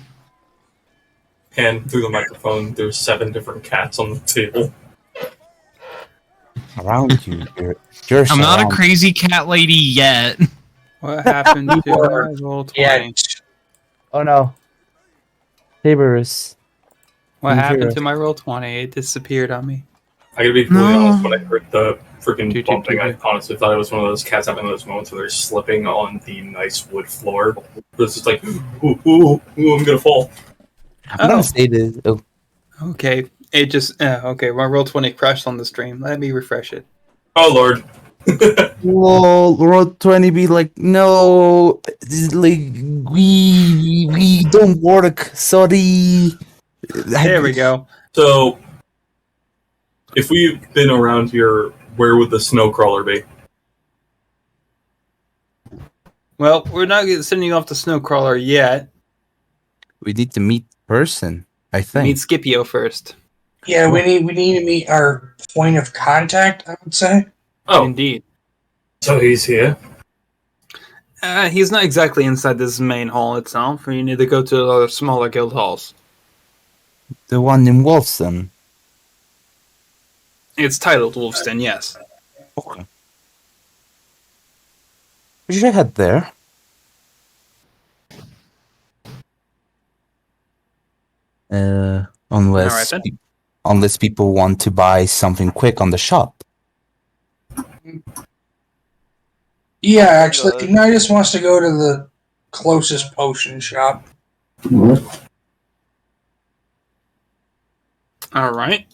Pan through the microphone. There's 7 different cats on the table. Around you. You're I'm not a surrounded. crazy cat lady yet. What happened to my roll 20? Yeah. Oh no. Saberus. What I'm happened here. to my roll 20? It disappeared on me. I gotta be completely No. honest, when I heard the freaking Doo, doo, bumping, doo, I doo. honestly thought it was one of those cats having those moments where they're slipping on the nice wood floor. It's just like, ooh, I'm gonna fall. I'm gonna say this. Oh, Okay. It just okay. My roll 20 crashed on the stream. Let me refresh it. Oh lord. Well, Roll20 be like, no, like we don't work. Sorry. There we go. So, if we've been around here, where would the snow crawler be? Well, we're not sending off the snowcrawler yet. We need to meet person, I think. Meet Scipio first. Yeah, we need to meet our point of contact, I would say. Oh, Indeed. so he's here. He's not exactly inside this main hall itself. You need to go to the smaller guild halls. The one in Wolfson. It's titled Wolfston, yes. Okay. We should head there. Unless Alright, then. unless people want to buy something quick on the shop. Yeah, actually, Ignitus wants to go to the closest potion shop. Alright.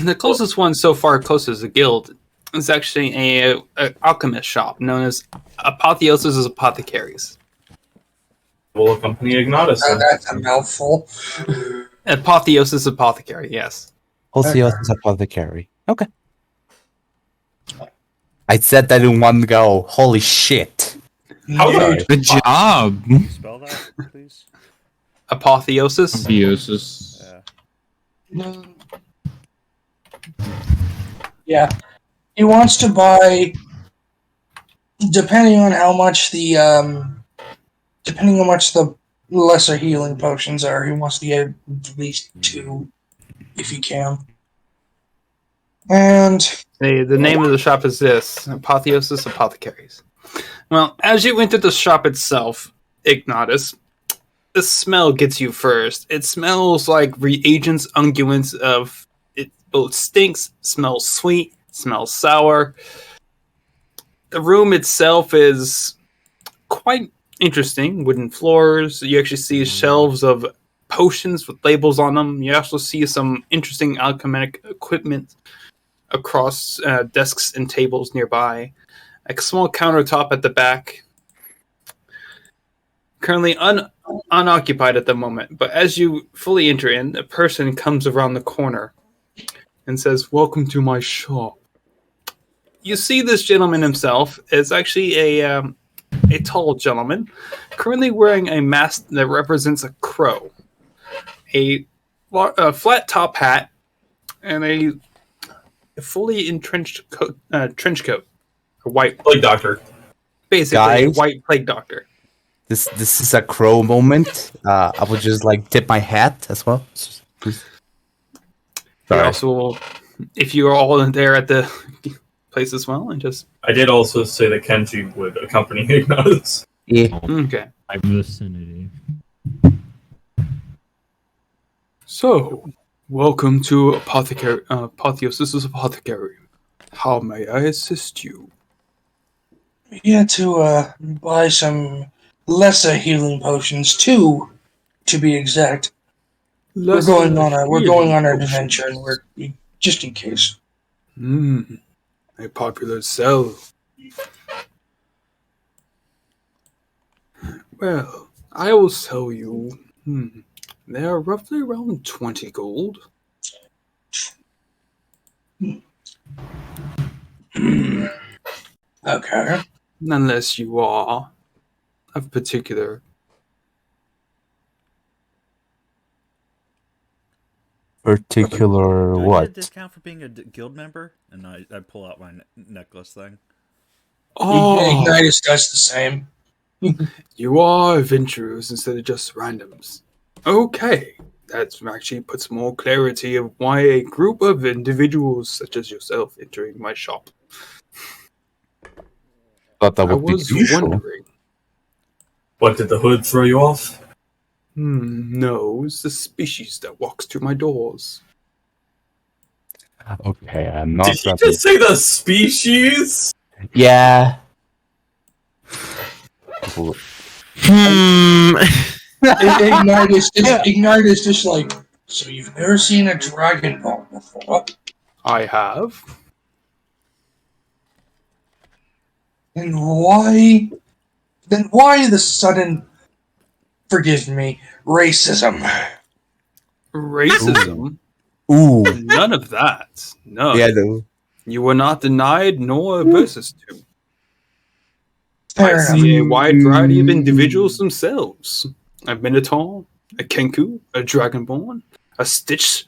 The closest one so far closest to the guild is actually a alchemist shop known as Apotheosis' Apothecaries. We'll accompany Ignitus. Oh, that's a mouthful. Apotheosis Apothecary, yes. Hosios is apothecary. Okay. I said that in one go. Holy shit. How Yeah. did Good job. Spell that, please. Apotheosis. Symbiosis. Yeah. Yeah. He wants to buy, depending on how much the lesser healing potions are, he wants to get at least 2, if he can. And The name of the shop is this, Apotheosis Apothecaries. Well, as you enter the shop itself, Ignitus, the smell gets you first. It smells like reagents, unguents of... It both stinks, smells sweet, smells sour. The room itself is quite interesting. Wooden floors. You actually see shelves of potions with labels on them. You also see some interesting alchemic equipment across desks and tables nearby. A small countertop at the back. Currently unoccupied at the moment, but as you fully enter in, a person comes around the corner and says, "Welcome to my shop." You see this gentleman himself is actually a tall gentleman, currently wearing a mask that represents a crow, a flat top hat, and a fully entrenched trench coat, a white Plague Doctor? basically a Guys? white plague doctor. This is a crow moment. I would just like tip my hat as well. Please. You Sorry. also, if you are all in there at the place as well, and just I did also say that Kenji would accompany Ignitus. Yeah. okay. My vicinity. So, welcome to Apotheosis' Apothecary. How may I assist you? yeah, to buy some lesser healing potions, 2 to be exact. We're going on an adventure, and we're just in case. A popular sell. Well, I will sell you. They are roughly around 20 gold. Okay. Unless you are of particular. Particular Do I get a what? discount for being a guild member? And I pull out my necklace thing. Oh, Ignitus does the same. you are adventurers instead of just randoms. Okay, that actually puts more clarity of why a group of individuals such as yourself entering my shop. Thought that I would be was usual. wondering. What, did the hood throw you off? No, it's the species that walks to my doors. Okay, I'm not. Did you just say the species? Yeah. Ignitus just like, so you've never seen a Dragon Ball before? before. I have. And why the sudden, forgive me, racism? Racism? Ooh. None of that. No. Yeah, though. You were not denied nor versus to. Fair I see a wide variety of individuals themselves. A Minotaur, a Kenku, a Dragonborn, a Stitch,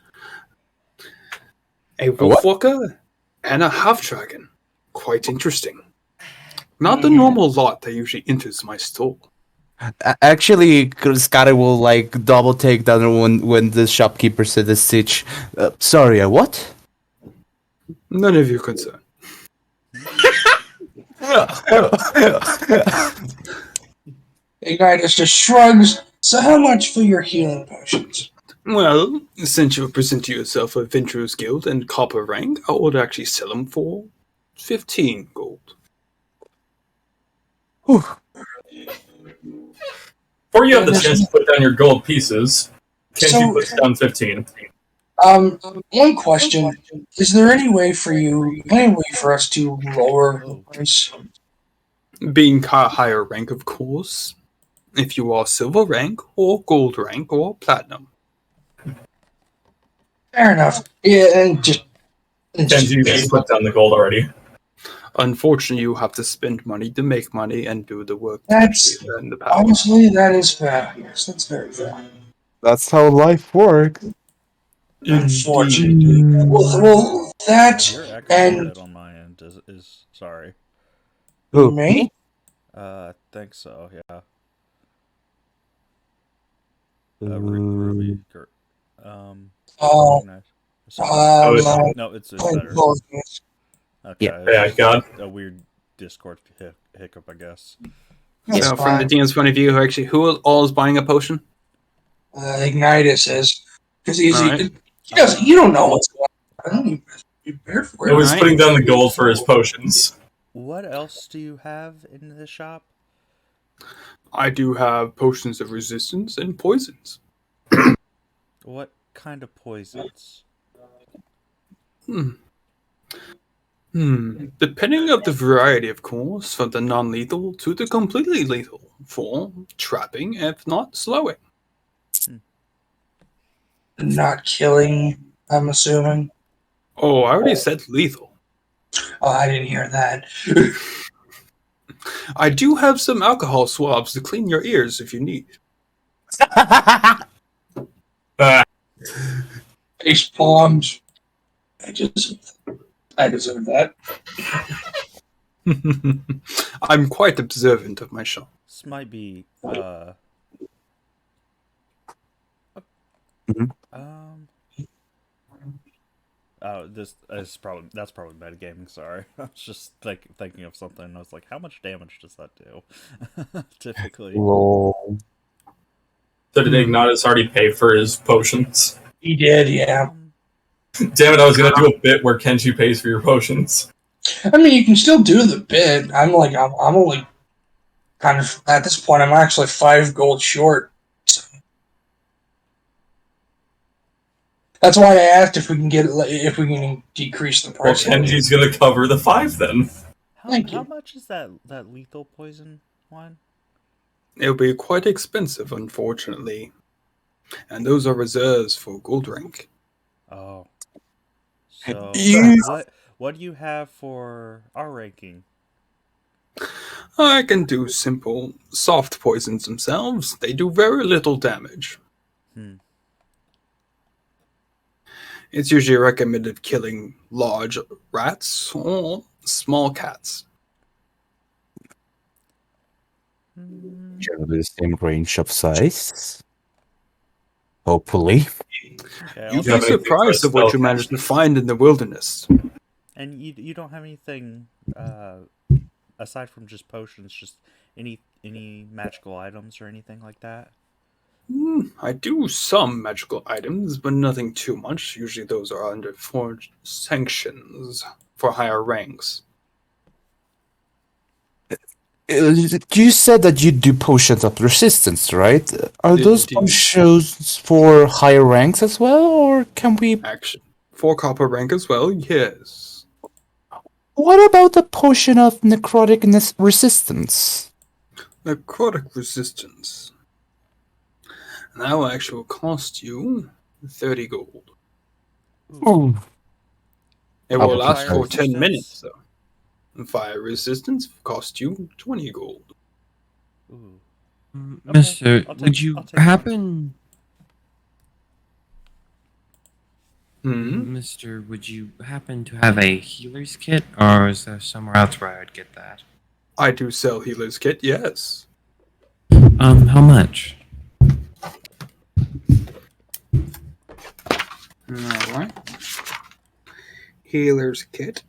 a Wolfwalker, and a Half-Dragon. Quite interesting. Not the normal lot that usually enters my store. Actually, Skadi will like double take that when the shopkeeper said the Stitch. Sorry, a what? None of your concern. Ignitus just shrugs. So how much for your healing potions? Well, since you present yourself a Venturer's Guild and copper rank, I would actually sell them for 15 gold. Before you have the chance to put down your gold pieces, Kenji puts down 15. One question. Is there any way for us to lower the price? Being higher rank, of course. If you are silver rank, or gold rank, or platinum. Fair enough. Yeah, and just Kenji, you put down the gold already. Unfortunately, you have to spend money to make money and do the work. That's and the power. honestly, that is fair. Yes, that's very fair. That's how life works. Unfortunately. Well, that Your echo and bit on my end is sorry. Who? me? I think so. Yeah. Ruby. Oh, Sorry. No, it's better. Okay. Yeah. Yeah, it's God. a weird Discord hiccup, I guess. That's So, from fine. the DM's point of view, who all is buying a potion? Ignitus is because Alright. he doesn't. You don't know what's going on. You prepared for It it. was Alright. putting down the gold for his potions. What else do you have in the shop? I do have potions of resistance and poisons. What kind of poisons? Depending on the variety, of course, from the non-lethal to the completely lethal, for trapping, if not slowing. Not killing. I'm assuming. Oh, I already said lethal. Oh, I didn't hear that. I do have some alcohol swabs to clean your ears if you need. Face palms. I deserve that. I'm quite observant of my shop. This might be Oh, that's probably metagaming. Sorry, I was just thinking of something. And I was like, how much damage does that do? Typically, Lol. So did Ignitus already pay for his potions? He did, yeah. Damn it, I was gonna do a bit where Kenji pays for your potions. I mean, you can still do the bit. I'm only kind of at this point. I'm actually 5 gold short. So. That's why I asked if we can decrease the Well, price. Kenji's gonna cover the 5 then. how much is that lethal poison one? It'll be quite expensive, unfortunately. And those are reserves for gold rank. Oh, so what do you have for our ranking? I can do simple, soft poisons themselves. They do very little damage. It's usually recommended killing large rats or small cats. Generally the same range of size. Hopefully. Okay, You'd have be anything surprised for of what you spellcasting? managed to find in the wilderness. and you don't have anything aside from just potions, just any magical items or anything like that? I do some magical items, but nothing too much. Usually those are under forged sanctions for higher ranks. You said that you do potions of resistance, right? Are those Indeed. potions for higher ranks as well, or can we? Action. 4 copper rank as well, yes. What about a potion of necrotic resistance? Necrotic resistance. That will actually cost you 30 gold. Oh. It How will about last fire for 10 resistance? minutes, though. And fire resistance cost you 20 gold. Ooh. Mister, I'll take- would you I'll take one. happen, Hmm? Mister? Would you happen to have a healer's kit, or is there somewhere else where I would get that? I do sell healer's kit, yes. How much? Alright. Healer's kit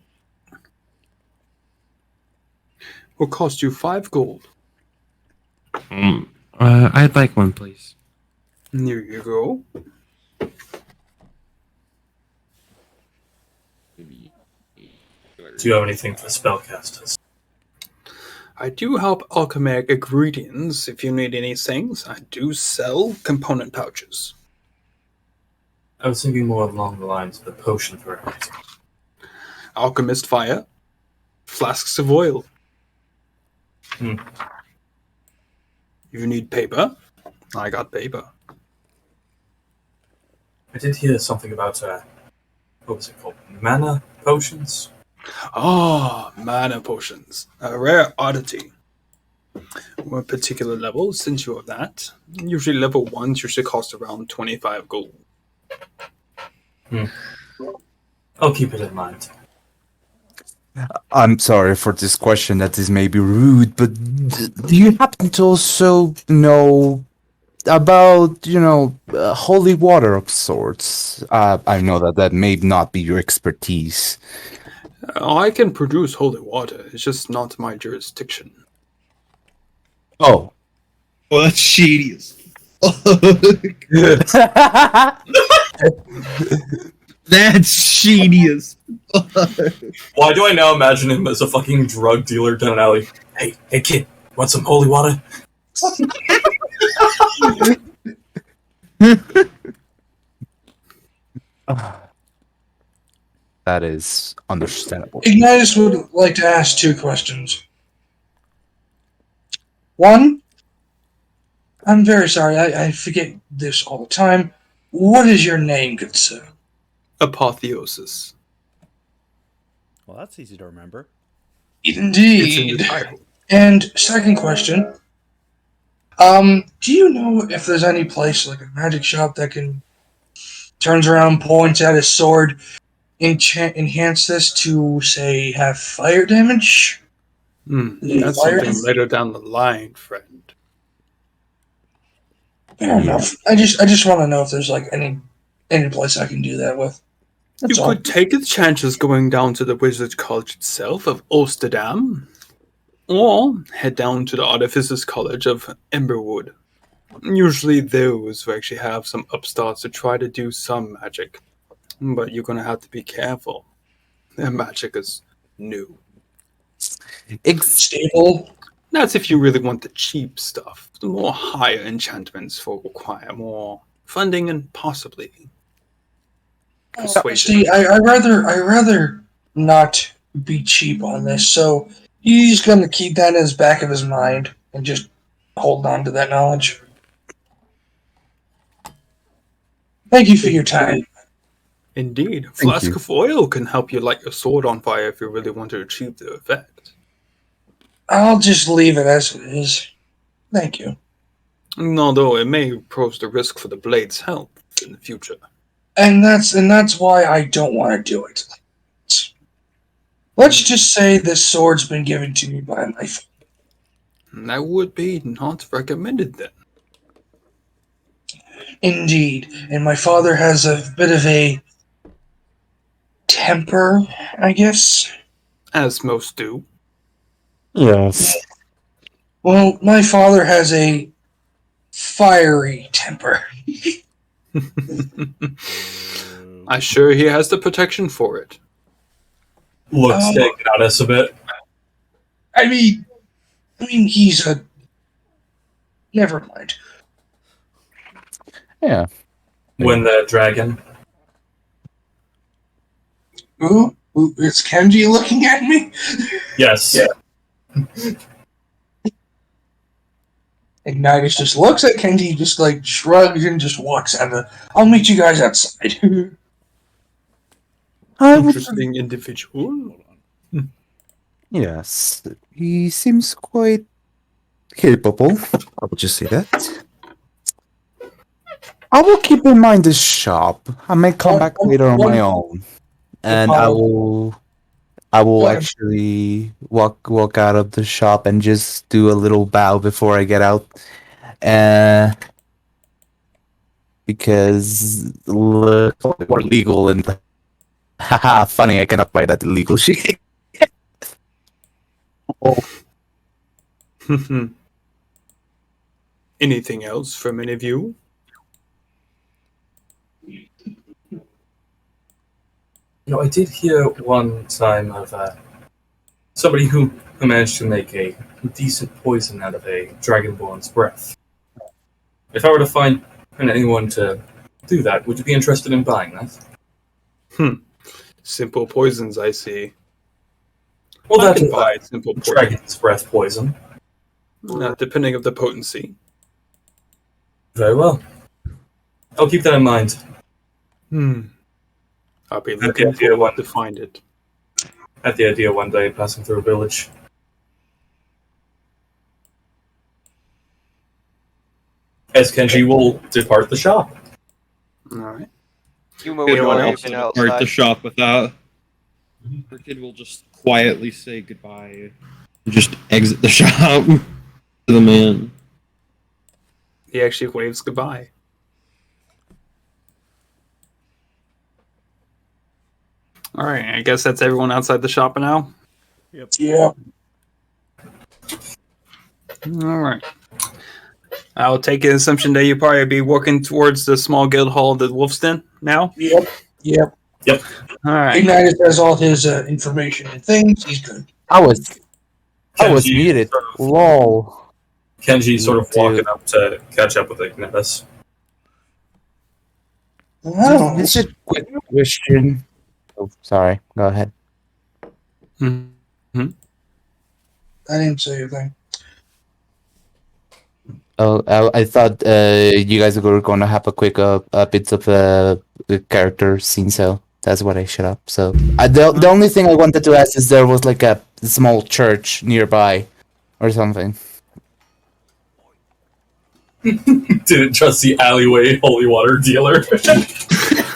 will cost you 5 gold. I'd like one, please. Here you go. Do you have anything for spellcasters? I do help alchemic ingredients if you need any things. I do sell component pouches. I was thinking more along the lines of the potion variety. Alchemist fire. Flasks of oil. Hmm. If you need paper, I got paper. I did hear something about, what was it called? Mana potions? Ah, mana potions. A rare oddity. One particular level, since you have that. Usually level 1s usually cost around 25 gold. I'll keep it in mind. I'm sorry for this question that is maybe rude, but do you happen to also know about, holy water of sorts? I know that may not be your expertise. I can produce holy water, it's just not my jurisdiction. Oh. Well, that's shady as That's shady as Why do I now imagine him as a fucking drug dealer down an alley? Hey kid, want some holy water? That is understandable. Ignitus would like to ask 2 questions. One, I'm very sorry, I forget this all the time. What is your name, good sir? Apotheosis. Well, that's easy to remember. It's in Indeed. the title. And second question, do you know if there's any place like a magic shop that can turns around, points at his sword, enhance this to say have fire damage? That's Fire? something later down the line, friend. Fair enough. I just want to know if there's like any place I can do that with. That's You all. could take the chances going down to the Wizard's College itself of Ulsterdam, or head down to the Artificers College of Emberwood. Usually those who actually have some upstarts to try to do some magic, but you're gonna have to be careful. Their magic is new. Stable. That's if you really want the cheap stuff. The more higher enchantments will require more funding and possibly persuasion. See, I rather not be cheap on this, so he's gonna keep that in his back of his mind and just hold on to that knowledge. Thank you for your time. Indeed, a Thank flask you. of oil can help you light your sword on fire if you really want to achieve the effect. I'll just leave it as it is. Thank you. And although it may pose the risk for the blade's health in the future. And that's why I don't want to do it. Let's just say this sword's been given to me by my father. And that would be not recommended then. Indeed. And my father has a bit of a temper, I guess. As most do. Yes. Well, my father has a fiery temper. I'm sure he has the protection for it. Looks taken at us a bit. I mean, he's a. Never mind. Yeah. When the dragon. Ooh, is Kenji looking at me? Yes. Ignitus just looks at Kenji, just like shrugs and just walks out. I'll meet you guys outside. I would, Interesting individual. Hold on. yes, he seems quite capable. I would just say that. I will keep in mind this shop. I may come back later on my own, and I will actually walk out of the shop and just do a little bow before I get out, because we're legal and haha, funny, I cannot buy that illegal shit. Anything else from any of you? I did hear one time of somebody who managed to make a decent poison out of a dragonborn's breath. If I were to find anyone to do that, would you be interested in buying that? Simple poisons, I see. Well, I that can is buy simple poison, dragon's breath poison. depending of the potency. Very well. I'll keep that in mind. I'll be Okay, looking yeah, forward to find it. I had the idea one day passing through a village. As Kenji will depart the shop. All right. Yuma would Anyone already else been will depart the outside. shop without. Orchid will just quietly say goodbye and just exit the shop to the man. He actually waves goodbye. All right. I guess that's everyone outside the shop now. Yeah. All right. I'll take an assumption that you probably be working towards the small guild hall of the Wolf's Den now. Yep. All right. Ignitus has all his information and things. He's good. I was Kenji muted. sort of- Lol. Kenji sort of Me too. walking up to catch up with Ignitus. Oh, This is a quick question. Oh, sorry. Go ahead. Mhm. I didn't say anything. Oh, I thought you guys were going to have a quick bits of character scene, so that's what I shut up. So the only thing I wanted to ask is there was like a small church nearby, or something. Didn't trust the alleyway holy water dealer.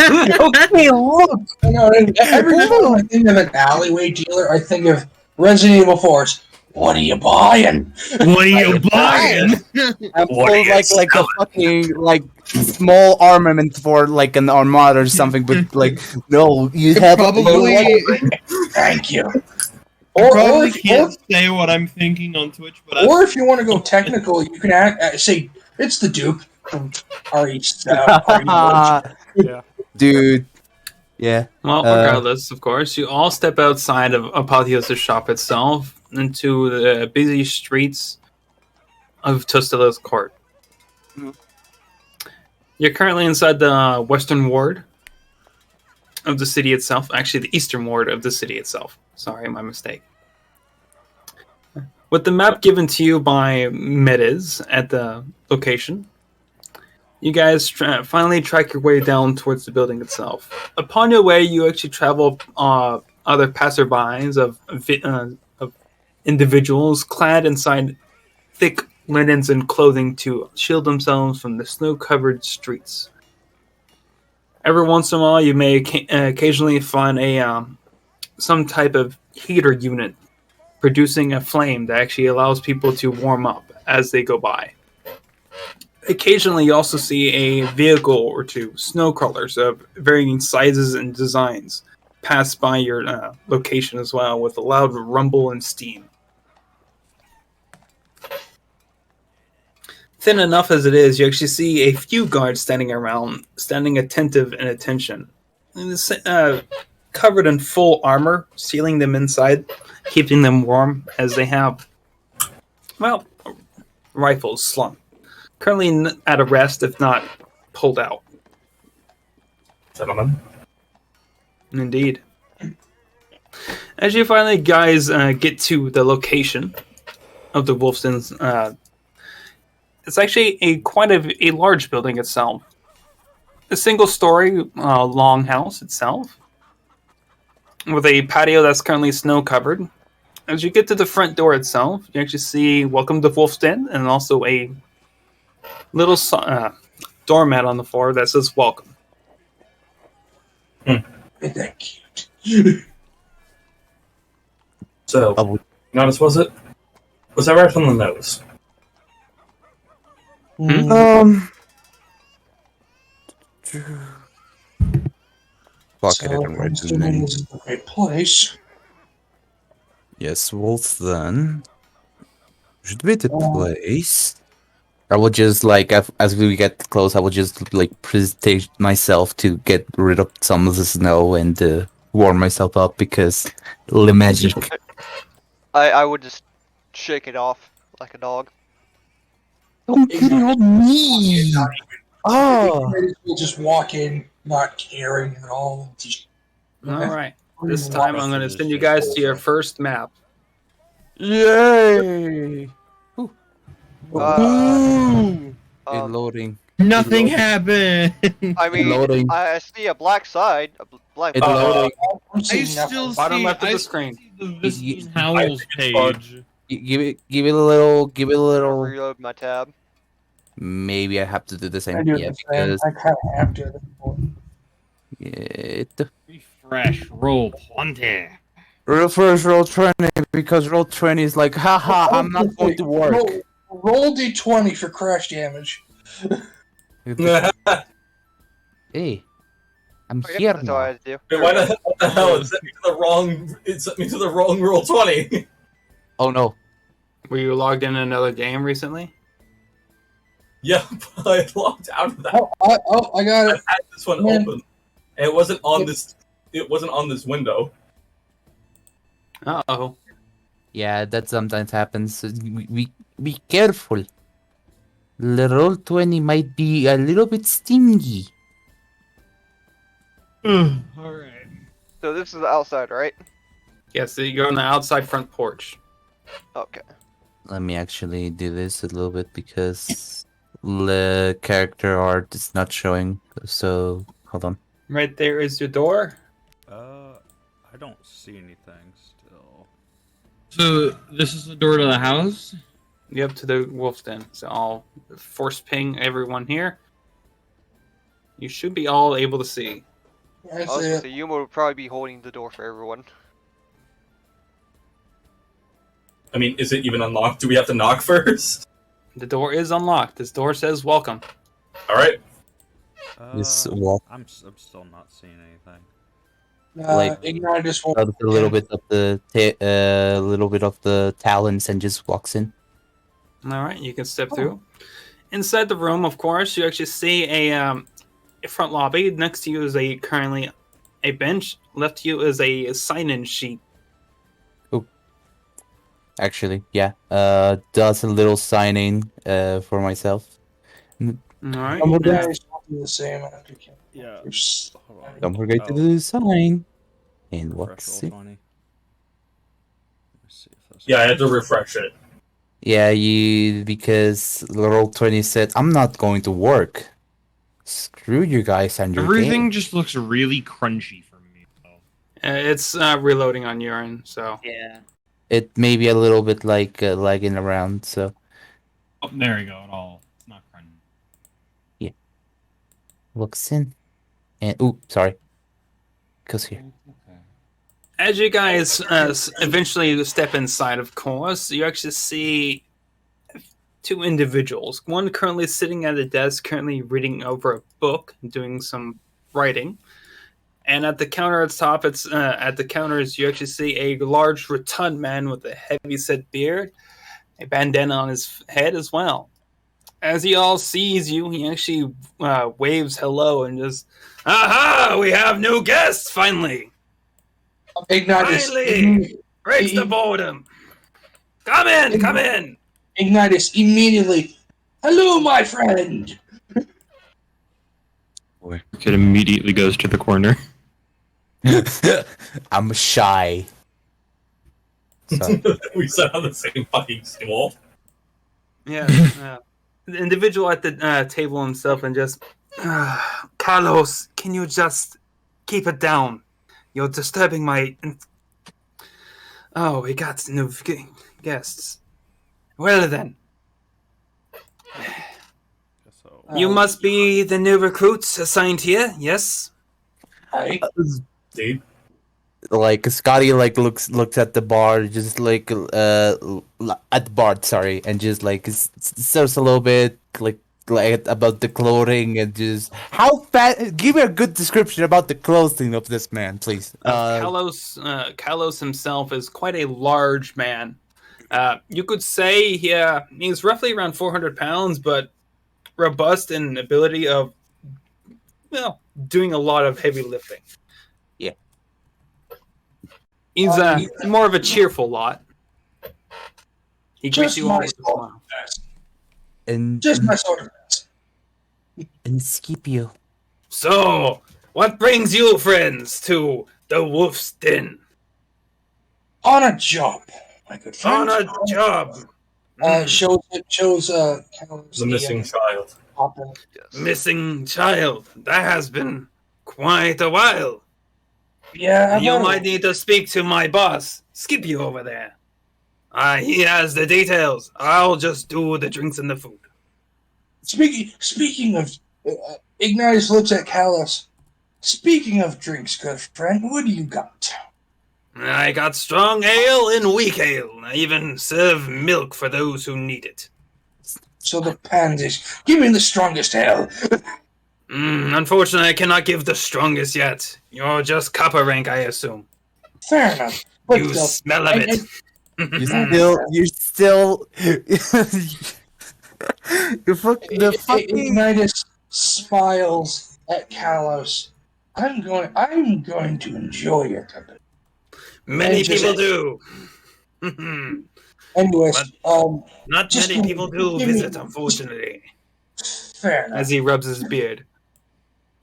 Okay, look. Every time I think of an alleyway dealer, I think of Resident Evil 4's. What are you buying? What are you buying? I'm What full are you like a fucking like small armament for like an armada or something, but like no, you have Probably, Thank you. I probably if, can't say what I'm thinking on Twitch, but or if you want to go technical, you can say it's the Duke from RE7. Yeah. dude. Yeah. Well, regardless, of course, you all step outside of Apotheosis' shop itself into the busy streets of Tustella's court. You're currently inside the western ward of the city itself. Actually, the eastern ward of the city itself. Sorry, my mistake. With the map given to you by Mediz at the location, you guys finally track your way down towards the building itself. Upon your way, you actually travel other passerbys of individuals clad inside thick linens and clothing to shield themselves from the snow-covered streets. Every once in a while, you may occasionally find some type of heater unit producing a flame that actually allows people to warm up as they go by. Occasionally, you also see a vehicle or two, snow crawlers of varying sizes and designs, pass by your location as well with a loud rumble and steam. Thin enough as it is, you actually see a few guards standing around, standing attentive and attention. And covered in full armor, sealing them inside, keeping them warm as they have, well, rifles slung. Currently at a rest, if not pulled out. Gentlemen. Indeed. As you finally guys get to the location of the Wolfson's, it's actually quite a large building itself. A single-story long house itself, with a patio that's currently snow-covered. As you get to the front door itself, you actually see "Welcome to Wolf's Den" and also a little doormat on the floor that says "Welcome." Ain't that cute? So, Ignitus, was that right on the nose? Fuck, So, I didn't write I'm the assuming name. this is the right place. Yes, Wolf then. Should be the place. I will just like as we get close, I will just like presentate myself to get rid of some of the snow and warm myself up because the magic. I would just shake it off like a dog. Don't kill me! Oh, We'll just walk in, not caring at all. Just, All right. This time I'm going to send you guys to your first map. yay! Um, Loading. Nothing happened. I mean, Loading. I see a black side. Black. It's loading. I'm I seeing still nothing. Bottom see, left of I the still screen. see the Vistian Howls page. Give it a little. Reload my tab. Maybe I have to do the I same. do Yeah, the same. because I kind of have to at this point. Refresh. Roll 20. First roll 20 because roll 20 is like, haha, I'm not going to work. Roll d20 for crash damage. Hey, I'm Oh, yeah, here that's all I now. had to do. Wait, what the hell? It sent me to the wrong. It sent me to the wrong roll 20. Oh no. Were you logged in another game recently? Yeah, but I logged out of that. I got I it. had this one Yeah. open, and it wasn't on this. It wasn't on this window. Uh-oh. Yeah, that sometimes happens. So be careful. The roll 20 might be a little bit stingy. Alright. So this is the outside, right? Yes, so you go on the outside front porch. Okay. Let me actually do this a little bit because the character art is not showing. So, hold on. Right there is your door. I don't see anything still. So, this is the door to the house? Yep, to the Wolf's Den. So I'll force ping everyone here. You should be all able to see. I was gonna say Yuma would probably be holding the door for everyone. I mean, is it even unlocked? Do we have to knock first? The door is unlocked. This door says welcome. All right. This walk I'm still not seeing anything. Like- Ignitus will. out a little bit of the talons and just walks in. All right, you can step through. Inside the room, of course, you actually see a front lobby. Next to you is currently a bench. Left to you is a sign-in sheet. Actually, yeah. Does a little signing for myself. All right. I'm gonna do the same after Yeah. Oops. Hold on. Don't forget to do the sign. And Refresh walks roll in. 20. Let's see if that's Yeah, I had to refresh it. Yeah, because roll 20 said, I'm not going to work. Screw you guys and your Everything game. just looks really crunchy for me. It's reloading on your end, so. Yeah. It may be a little bit like lagging around, so Oh, there we go. It's not crunchy. walks in. And, ooh, sorry. Goes here. As you guys eventually step inside, of course, you actually see two individuals. One currently sitting at a desk, currently reading over a book, doing some writing. And at the counter at the top, at the counters, you actually see a large, rotund man with a heavy-set beard, a bandana on his head as well. As he all sees you, he actually waves hello and just, "Aha! We have new guests finally! Ignitus. Finally! Breaks the boredom! Come in! Come in!" Ignitus immediately. Hello, my friend. Orchid immediately goes to the corner. I'm shy. So, We sat on the same fucking stool. Yeah. The individual at the table himself and just, Carlos, can you just keep it down? You're disturbing my. Oh, we got new guests. Well then, So, you must be the new recruits assigned here, yes? Hi. Dude. like Skadi looks at the bar, just like at the bar, sorry, and just like starts a little bit like about the clothing and just how fat. Give me a good description about the clothing of this man, please. Kalos himself is quite a large man. You could say he's roughly around 400 pounds, but robust in ability of, doing a lot of heavy lifting. Yeah. He's more of a cheerful lot. He greets Just you all my with a sort smile. of best. and Just my sort of best. and Scipio. So, what brings you friends to the Wolf's Den? On a job, my good friend. On a job. Shows Callus The missing child. hopper. Yes. Missing child. That has been quite a while. Yeah, You might need to speak to my boss, Scipio over there. He has the details. I'll just do the drinks and the food. Speaking of, Ignitus looks at Callus. Speaking of drinks, good friend, what do you got? I got strong ale and weak ale. I even serve milk for those who need it. So the pansies. Give me the strongest ale. Unfortunately, I cannot give the strongest yet. You're just copper rank, I assume. Fair enough. But You smell of it. You're still. The fucking. Ignitus smiles at Callus. I'm going to enjoy your company. Many Just- people do. Anyways, Not Just many people do give me- visit, unfortunately. fair enough. As he rubs his beard.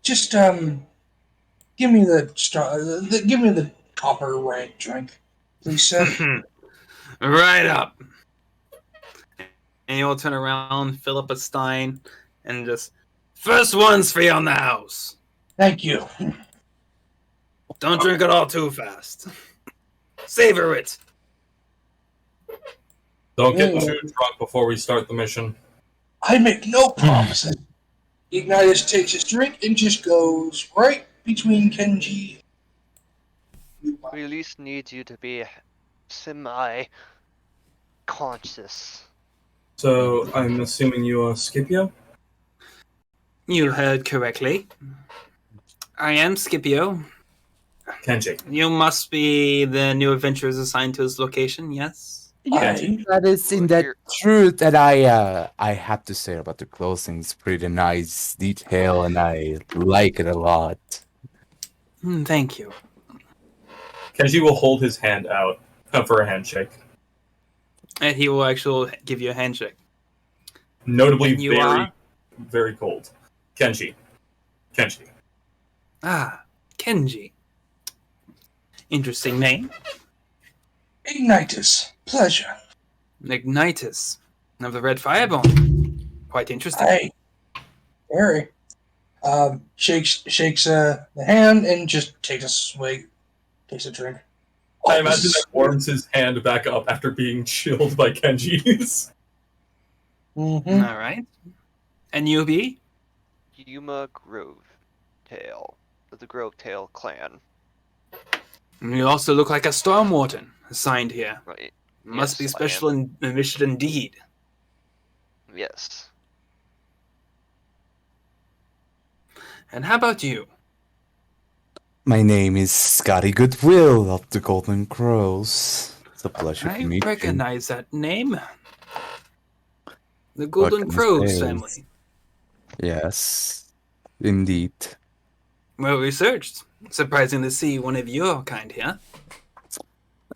Just give me the give me the copper rank drink, please, sir. Right up. And you'll turn around, fill up a stein, and just first one's for you on the house. Thank you. Don't drink it all too fast. Savor it. Don't get too drunk before we start the mission. I make no promises. Ignitus takes his drink and just goes right between Kenji. Yuma. We at least need you to be semi-conscious. So, I'm assuming you are Scipio? You heard correctly. I am Scipio. Kenji. You must be the new adventurers assigned to his location, yes? I- That is in that truth that I have to say about the clothing. It's pretty nice detail, and I like it a lot. Thank you. Kenji will hold his hand out for a handshake. And he will actually give you a handshake. Notably And you very, are? very cold. Kenji. Kenji. Interesting name. Ignitus. Pleasure. Ignitus. Of the Red Firebone. Quite interesting. I very shakes the hand and just takes a swig, takes a drink. I imagine that warms his hand back up after being chilled by Kenji's. Mm-hmm. Alright. And you be? Yuma Grovetail of the Grovetail clan. You also look like a Storm Warden assigned here. Right. Must be Yes, I special in mission indeed. Yes. And how about you? My name is Scotty Goodwill of the Golden Crows. It's a pleasure I to meet you. recognize that name. The What Golden can I Crows say? family. Yes, indeed. Well researched. Surprising to see one of your kind here.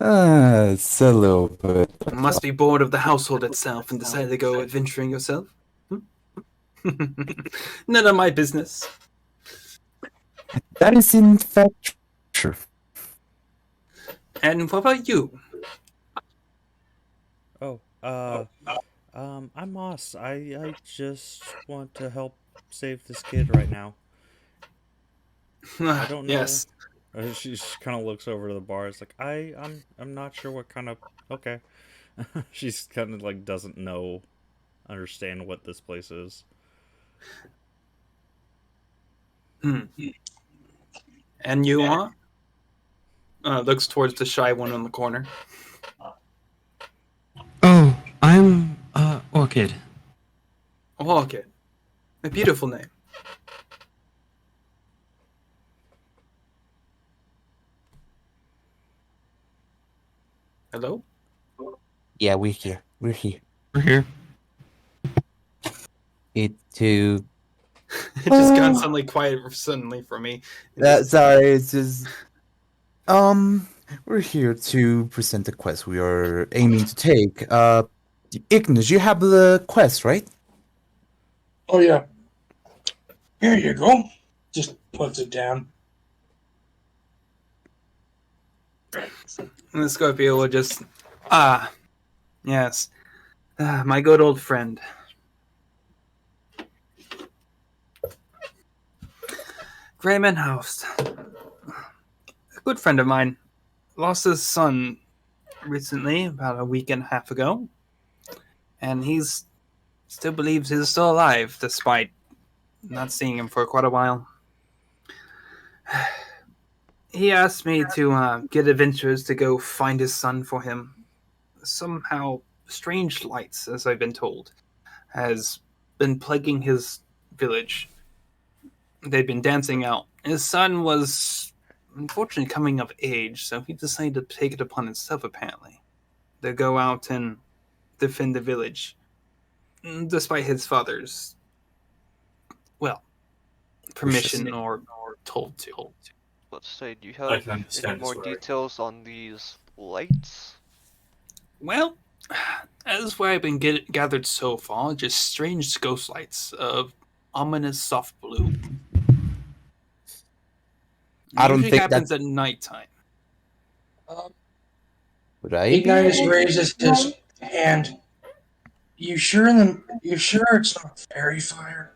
It's a little bit. Must be bored of the household itself and decided to go adventuring yourself. None of my business. That is in fact Sure. And what about you? Oh, I'm Moss. I just want to help save this kid right now. I don't know. Yes. She kind of looks over to the bar. It's like I'm not sure what kind of. Okay. She's kind of like doesn't understand what this place is. And Yuma looks towards the shy one in the corner. Oh, I'm Orchid. Oh, okay. A beautiful name. Hello? Yeah, we're here. We're here. We're here. It to. It just got suddenly quiet suddenly for me. Sorry, it's just. We're here to present the quest we are aiming to take. Ignitus, you have the quest, right? Oh yeah. Here you go. Just puts it down. And the Scorpio will just yes. My good old friend. Grayman House. A good friend of mine lost his son recently, about a week and a half ago. And he's still believes he's still alive, despite not seeing him for quite a while. He asked me to get adventurers to go find his son for him. Somehow, strange lights, as I've been told, has been plaguing his village. They've been dancing out. His son was unfortunately coming of age, so he decided to take it upon himself, apparently, to go out and defend the village, despite his father's, well, permission or told to. Let's say, do you I have can understand any more this, right? details on these lights? Well, as where I've been gathered so far, just strange ghost lights of ominous soft blue. I don't Usually think happens at nighttime. Right? Ignitus raises his hand. You sure it's not fairy fire?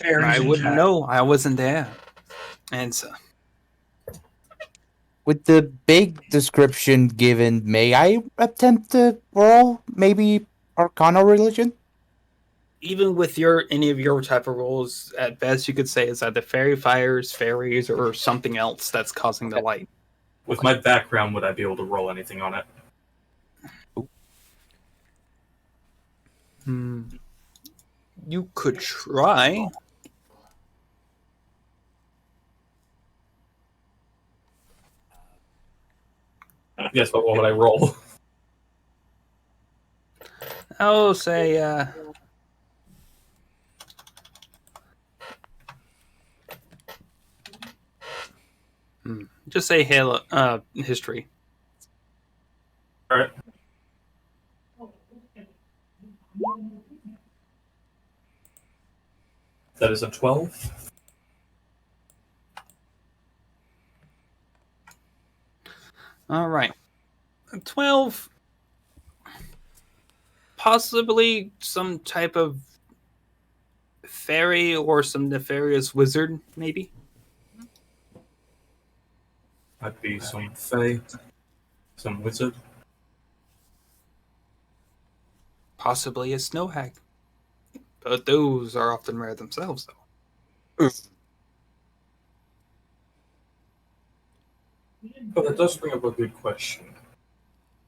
Fairies I and wouldn't cat. know. I wasn't there. And so, With the big description given, may I attempt to roll maybe Arcana religion? even with any of your type of roles, at best you could say is either fairy fires, fairies, or something else that's causing the light. With my background, would I be able to roll anything on it? You could try. Yes, but what would I roll? I'll say, just say history. Alright. That is a 12. All right. 12. Possibly some type of fairy or some nefarious wizard, maybe. Might be some fae, some wizard. Possibly a snow hag. But those are often rare themselves, though. But that does bring up a good question.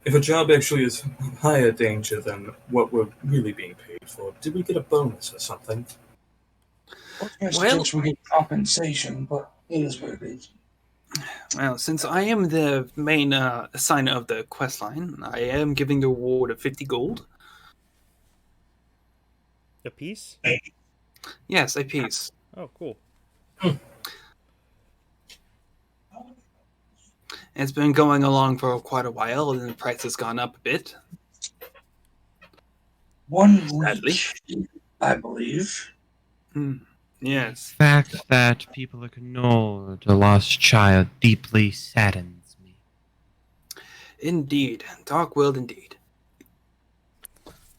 If a job actually is higher danger than what we're really being paid for, did we get a bonus or something? Well, we get compensation, but it is what it is. Well, since I am the main assigner of the quest line, I am giving the reward of 50 gold. A piece? Yes, a piece. Oh, cool. It's been going along for quite a while, and the price has gone up a bit. 1 Sadly. week, I believe. Yes. The fact that people ignored a lost child deeply saddens me. Indeed. Dark world indeed.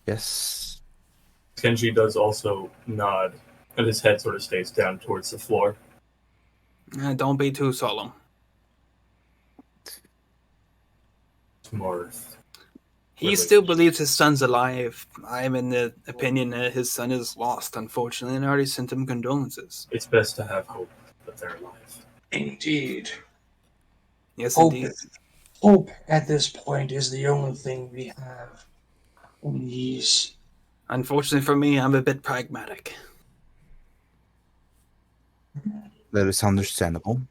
Yes. Kenji does also nod, and his head sort of stays down towards the floor. Don't be too solemn. More. He still believes his son's alive. I'm in the opinion that his son is lost, unfortunately, and I already sent him condolences. It's best to have hope that they're alive. Indeed. Yes, Hope, indeed. hope at this point is the only thing we have in these. Unfortunately for me, I'm a bit pragmatic. That is understandable.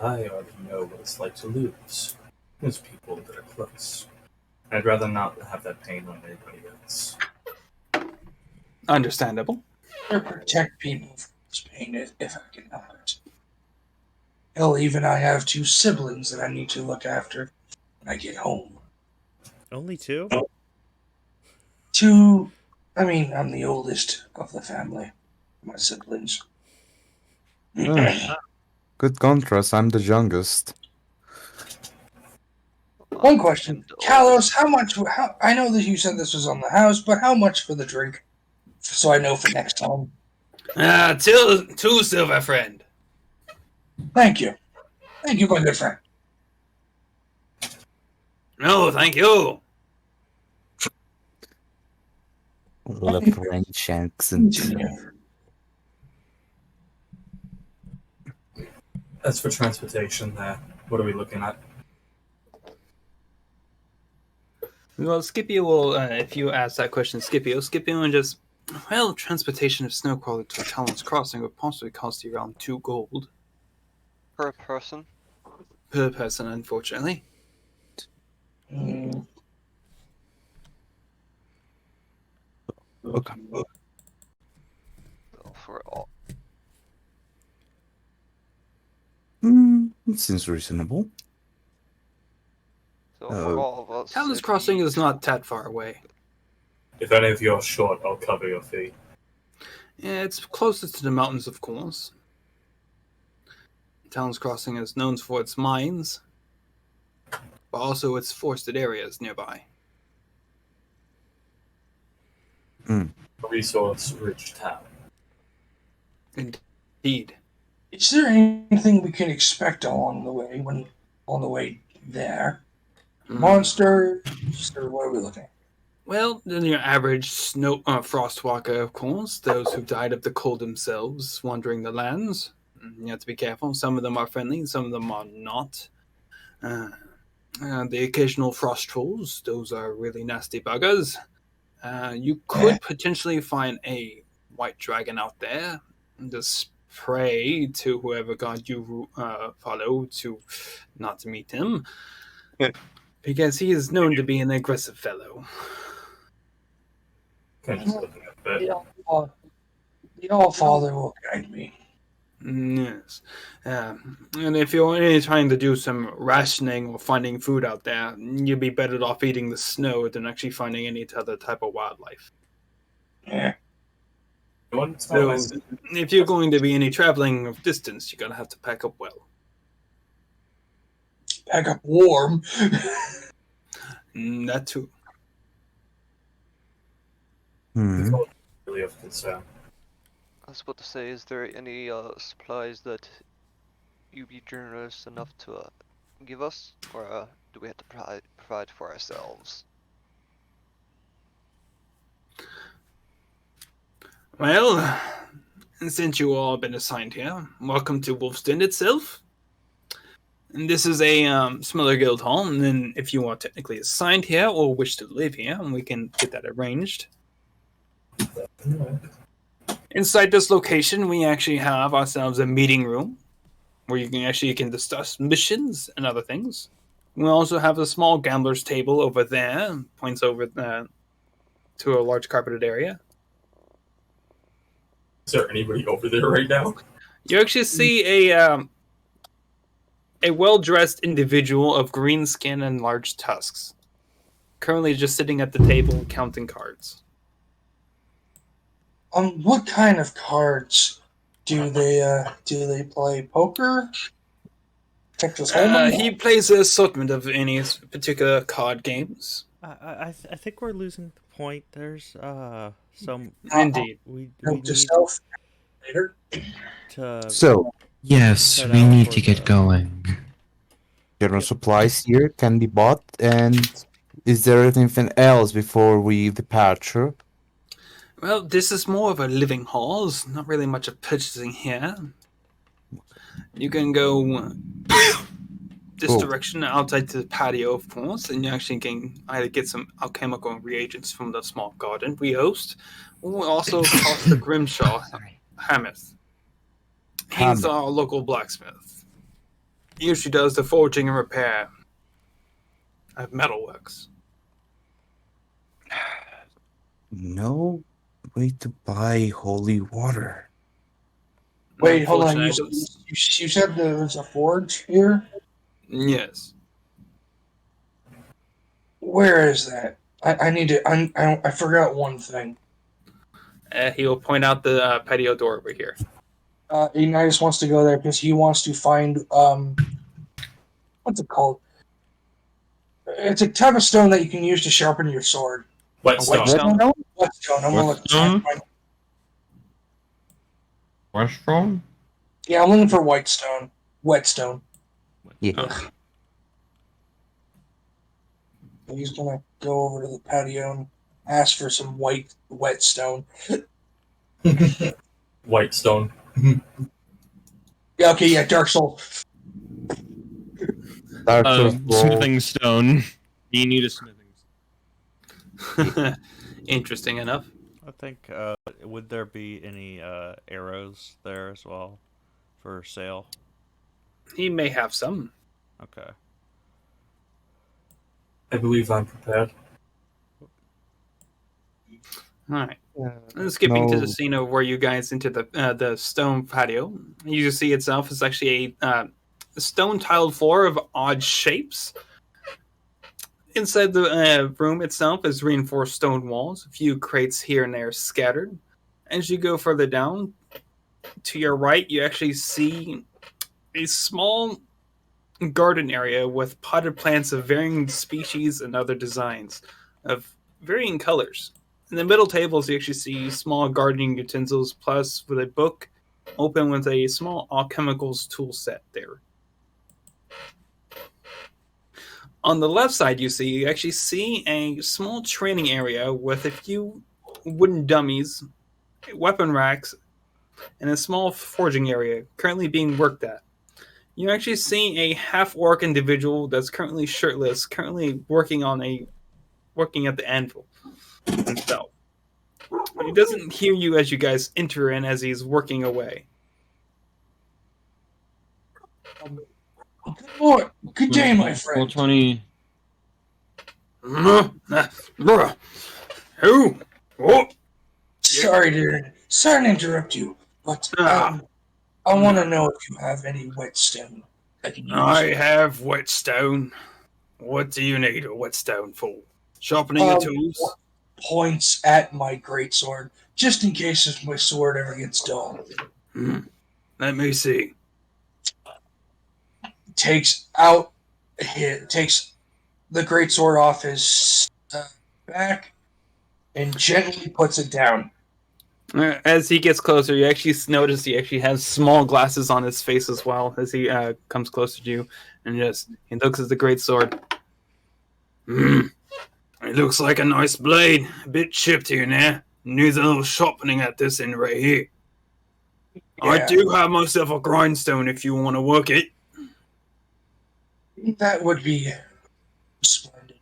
I already know what it's like to lose. There's people that are close. I'd rather not have that pain on anybody else. Understandable. Or protect people from this pain if I can help it. Hell, even I have 2 siblings that I need to look after when I get home. Only 2? 2, I mean, I'm the oldest of the family, my siblings. Good contrast. I'm the youngest. One question, Kalos, how much? I know that you said this was on the house, but how much for the drink? So I know for next time. 2 silver, friend. Thank you, my good friend. No, thank you. The French accent. As for transportation there, what are we looking at? Well, Scipio will, if you ask that question, Scipio will just, well, transportation of Snowcrawler to Talon's Crossing would possibly cost you around 2 gold. Per person? Per person, unfortunately. Okay. So for all. It seems reasonable. So for all of us. Talon's it'd Crossing be- is not that far away. If any of you are short, I'll cover your fee. Yeah, it's closest to the mountains, of course. Talon's Crossing is known for its mines, but also its forested areas nearby. A resource-rich town. Indeed. Is there anything we can expect along the way there? Monsters, or what are we looking at? Well, then your average frostwalker, of course. Those who died of the cold themselves, wandering the lands. You have to be careful. Some of them are friendly, some of them are not. The occasional frost trolls, those are really nasty buggers. You could potentially find a white dragon out there. Just pray to whoever god you follow to not to meet him. Because he is known to be an aggressive fellow. Kenji's looking at that. The All-Father will guide me. Yes. And if you're only trying to do some rationing or finding food out there, you'd be better off eating the snow than actually finding any other type of wildlife. Yeah. So, if you're going to be any traveling of distance, you're going to have to pack up well. Pack up warm. That too. Really of concern. I was about to say, is there any supplies that you'd be generous enough to give us, or do we have to provide for ourselves? Well, since you all have been assigned here, welcome to Wolfsden itself. And this is a smaller guild hall, and then if you are technically assigned here or wish to live here, we can get that arranged. Inside this location, we actually have ourselves a meeting room where you can discuss missions and other things. We also have a small gambler's table over there, points over to a large carpeted area. Is there anybody over there right now? You actually see a well-dressed individual of green skin and large tusks, currently just sitting at the table counting cards. What kind of cards Do they play poker? Texas Hold'em? He plays an assortment of any particular card games. I think we're losing the point. There's some Indeed. we Note to need self later. to So, Yes, Head we out need for to get the- going. general supplies here can be bought, and is there anything else before we departure? Well, this is more of a living hall. There's not really much of purchasing here. You can go this Cool. direction outside to the patio, of course, and you actually can either get some alchemical reagents from the small garden we host, or also across the Grimshaw Hammoth. He's Hammoth. our local blacksmith. He usually does the forging and repair of metalworks. No way to buy holy water. Wait, hold on. You Unfortunately, said there was a forge here? Yes. Where is that? I need to. I forgot one thing. He'll point out the patio door over here. Ignitus wants to go there because he wants to find what's it called? It's a type of stone that you can use to sharpen your sword. Whetstone. Whetstone. Whetstone. I'm gonna look. Whetstone? Westron? Yeah, I'm looking for whitestone. Whetstone. Yeah. He's gonna go over to the patio and ask for some whetstone. Whitestone. Yeah. Okay. Yeah. Dark Soul. Dark Souls roll. Smithing stone. You need a smithing stone. Interesting enough. I think would there be any arrows there as well for sale? He may have some. Okay. I believe I'm prepared. All right. Skipping to No. the scene of where you guys into the stone patio. You see itself is actually a stone tiled floor of odd shapes. Inside the room itself is reinforced stone walls, a few crates here and there scattered. As you go further down, to your right, you actually see a small garden area with potted plants of varying species and other designs of varying colors. In the middle tables, you actually see small gardening utensils, plus with a book open with a small alchemicals tool set there. On the left side, you actually see a small training area with a few wooden dummies, weapon racks, and a small forging area currently being worked at. You actually see a half-orc individual that's currently shirtless, currently working at the anvil himself. He doesn't hear you as you guys enter in as he's working away. Good day, my friend. 420. Who? Oh, Sorry to interrupt you, but I want to know if you have any whetstone I can use. I have whetstone. What do you need a whetstone for? Sharpening your tools? Points at my greatsword, just in case if my sword ever gets dull. Let me see. Takes the greatsword off his back and gently puts it down. As he gets closer, you actually notice he actually has small glasses on his face as well as he comes closer to you, and he looks at the greatsword. It looks like a nice blade, a bit chipped here now. Needs a little sharpening at this end right here. I Yeah. do have myself a grindstone if you want to work it. That would be splendid.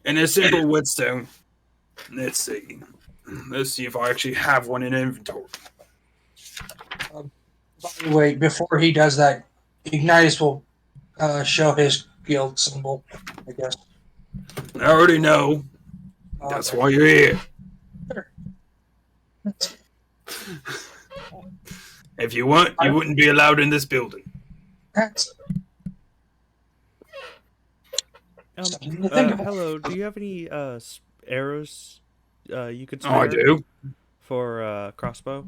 And a simple whetstone. Let's see. Let's see if I actually have one in inventory. By the way, before he does that, Ignitus will show his guild symbol, I guess. I already know. That's why you're here. If you weren't, you wouldn't be allowed in this building. That's something to think about. Hello. Do you have any arrows you could Oh, I spare do. for crossbow?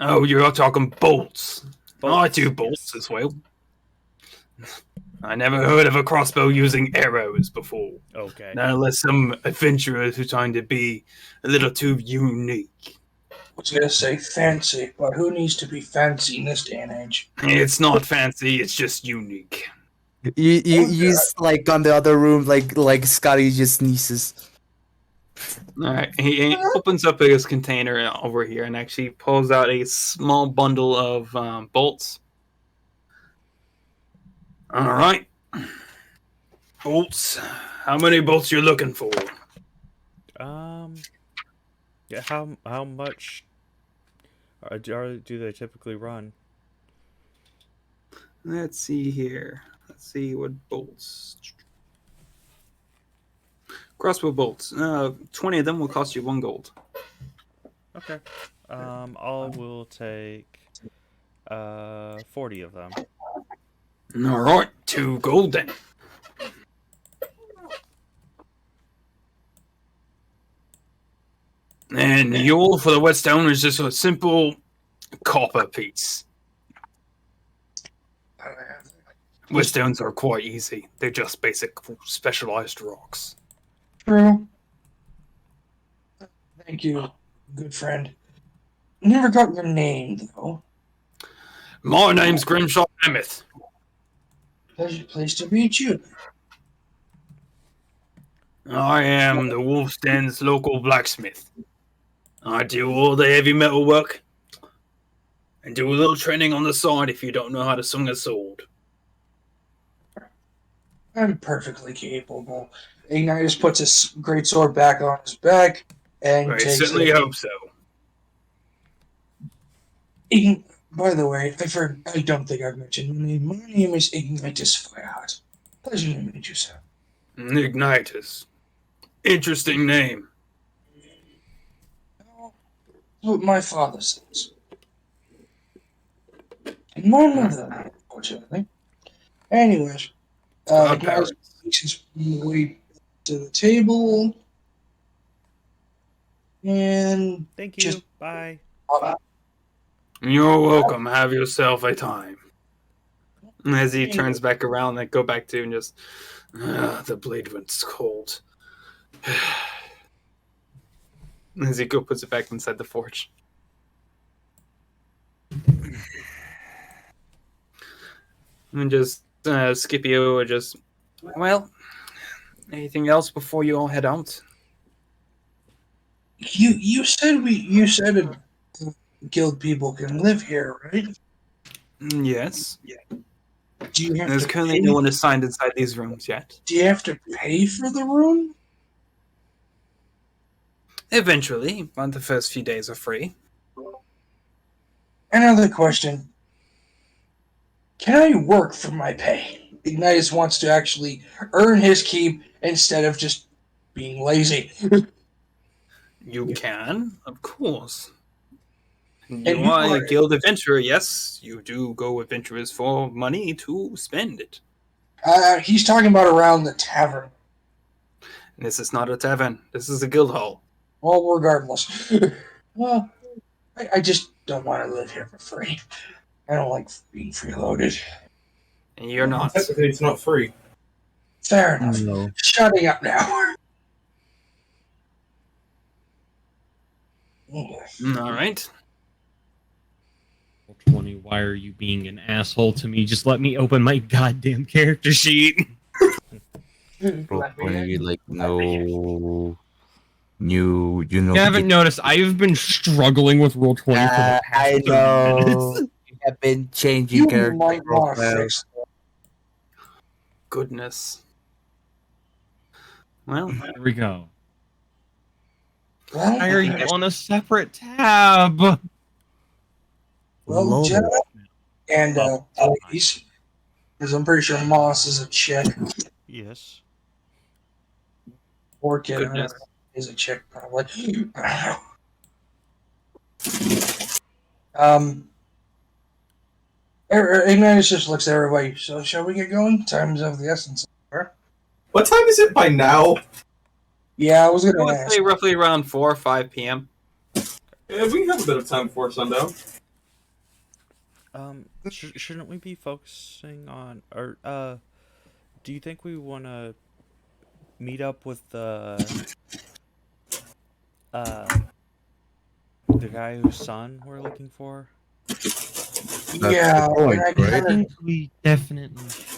Oh, you're talking bolts. I Bolts, do yes. bolts as well. I never heard of a crossbow using arrows before. Okay. Not unless some adventurers who are trying to be a little too unique. I was gonna say fancy, but who needs to be fancy in this day and age? It's not fancy, it's just unique. You like on the other room, like Skadi just sneezes. Alright, he opens up his container over here and actually pulls out a small bundle of bolts. Alright. Bolts. How many bolts you looking for? Yeah. How much do they typically run? Let's see here. Let's see what bolts. Crossbow bolts. 20 of them will cost you 1 gold. Okay. I will take 40 of them. Alright, 2 gold then. And Yule for the whetstone is just a simple copper piece. Whetstones are quite easy. They're just basic specialized rocks. True. Thank you, good friend. Never got your name, though. My name's Grimshot Emmett. Pleased to meet you. I am the Wolf's Den's local blacksmith. I do all the heavy metal work and do a little training on the side if you don't know how to swing a sword. I'm perfectly capable. Ignitus puts his greatsword back on his back and I takes certainly it. hope so. By the way, I don't think I've mentioned my name. My name is Ignitus Fireheart. Pleasure to meet you, sir. Ignitus. Interesting name. That's what my father says. And my mother, unfortunately. Anyways, Ignitus makes his way to the table. And Thank you. Just- Bye. You're welcome. Have yourself a time. As he turns back around and go back to and just, the blade went's cold. As he puts it back inside the forge. And just Scipio just, well, anything else before you all head out? you said guild people can live here, right? Yes. Do you have There's to currently pay? no one assigned inside these rooms yet. Do you have to pay for the room? Eventually, but the first few days are free. Another question. Can I work for my pay? Ignitus wants to actually earn his keep instead of just being lazy. You can, of course. And You you are are- a guild adventurer, yes. You do go adventurers for money to spend it. He's talking about around the tavern. This is not a tavern. This is a guild hall. Well, regardless. Well, I just don't want to live here for free. I don't like being freeloaded. And you're not. Technically, it's not free. Fair enough. No. Shutting up now. Alright. 20, why are you being an asshole to me? Just let me open my goddamn character sheet. Probably like no new, you know. You haven't noticed, I've been struggling with Roll 20 for the past I 30 know. minutes. You have been changing You character might want to profiles. fix Goodness. Well, Here we go. Well, Why are you on a separate tab? Well, Lol. Jenna and ladies, because I'm pretty sure Moss is a chick. Yes. Orchid Goodness. is a chick, probably. Ignitus just looks at everybody. So, shall we get going? Time's of the essence. What time is it by now? Yeah, I was gonna I would ask. say roughly around 4 or 5 p.m. Yeah, we have a bit of time before sundown. Shouldn't we be focusing on, or do you think we want to meet up with the guy whose son we're looking for? Yeah, the point, and I right? I kind of think we definitely should.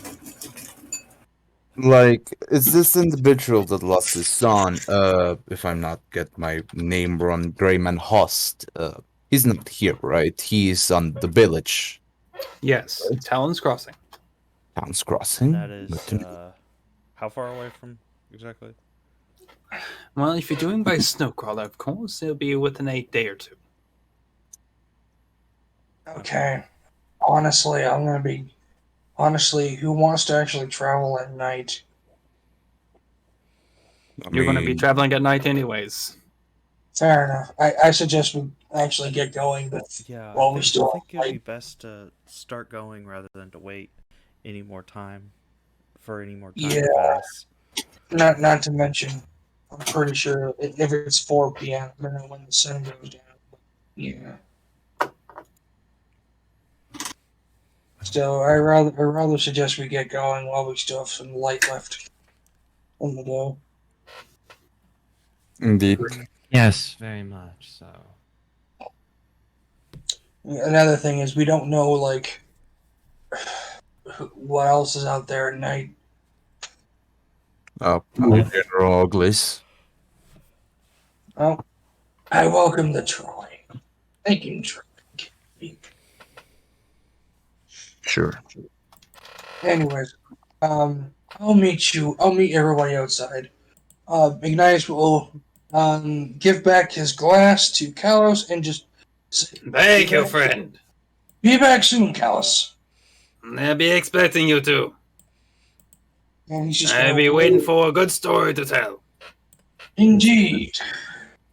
Like, is this individual that lost his son, if I'm not get my name wrong, Greyman Host, he's not here, right? He's on the village. Yes, Talon's Crossing. Town's Crossing. That is, how far away from exactly? Well, if you're doing by Snowcrawler, of course, it'll be within a day or two. okay. Honestly, I'm gonna be. Honestly, who wants to actually travel at night? You're going to be traveling at night anyways. Fair enough. I suggest we actually get going. Yeah, While I we think, still I think it'd be like- best to start going rather than to wait any more time for any more time Yeah. to pass. Not to mention, I'm pretty sure if it's 4 p.m., I don't know when the sun goes down. Yeah. So I rather suggest we get going while we still have some light left on the day. Indeed. Yes, very much so. Another thing is we don't know like what else is out there at night. General Uglies. Well, I welcome the try. Thank you, Troy. Sure. Anyways, I'll meet you. I'll meet everybody outside. Ignitus will give back his glass to Kalos and just say, Thank you, friend. be back soon, Kalos. I'll be expecting you to. And he's just I'll gonna be waiting for a good story to tell. Indeed.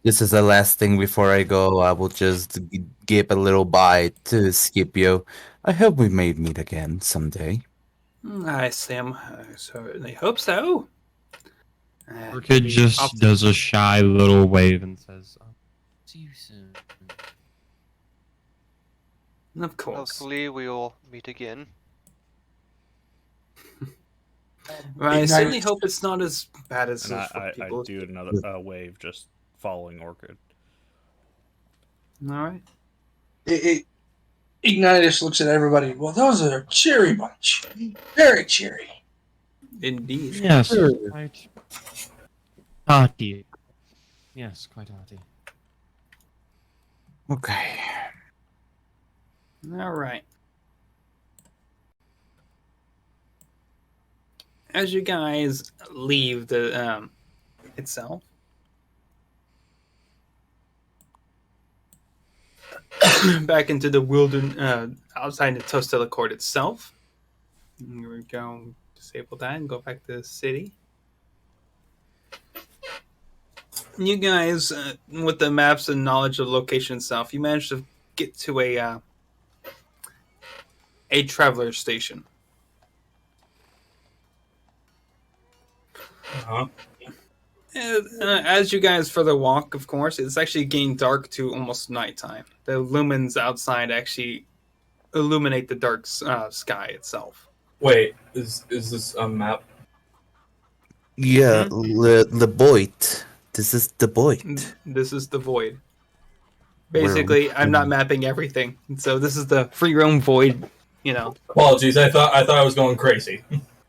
This is the last thing before I go. I will just give a little bye to Scipio. I hope we may meet again someday. I certainly hope so. Orchid just does a shy little wave and says, "See you soon." Of course. Hopefully we'll meet again. Well, I Ignitus- certainly hope it's not as bad as And what I people. do another wave just following Orchid. All right. Ignitus looks at everybody. Well, those are a cheery bunch. Very cheery. Indeed. Yes, Sure. quite hearty. Yes, quite hearty. Okay. All right. As you guys leave the itself, back into the wilderness, outside the Tostella Court itself, we're going to disable that and go back to the city. You guys, with the maps and knowledge of the location itself, you managed to get to a traveler station. Uh-huh. As you guys further walk, of course, it's actually getting dark to almost nighttime. The lumens outside actually illuminate the dark sky itself. Wait, is this a map? Yeah, the void. This is the void. This is the void. Basically, I'm not mapping everything, so this is the free roam void. You know. Apologies, I thought I was going crazy.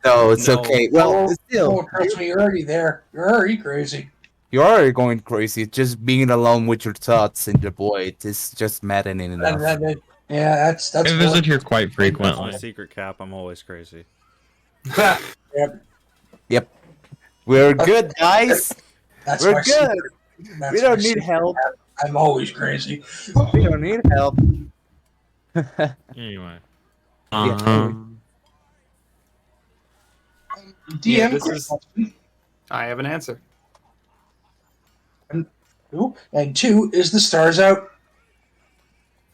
No, it's No. okay. Well, Oh, still, trust me, you're already there. You're already crazy. you are going crazy. Just being alone with your thoughts in the void is just maddening enough. Yeah, that's I visit here quite That's my frequently. secret cap. I'm always crazy. We're good, guys. That's We're my good. secret. That's We my don't need secret. help. I'm always crazy. We don't need help. Anyway. Yeah. DM Yeah, this is- question. I have an answer. Ooh, and 2, is the stars out?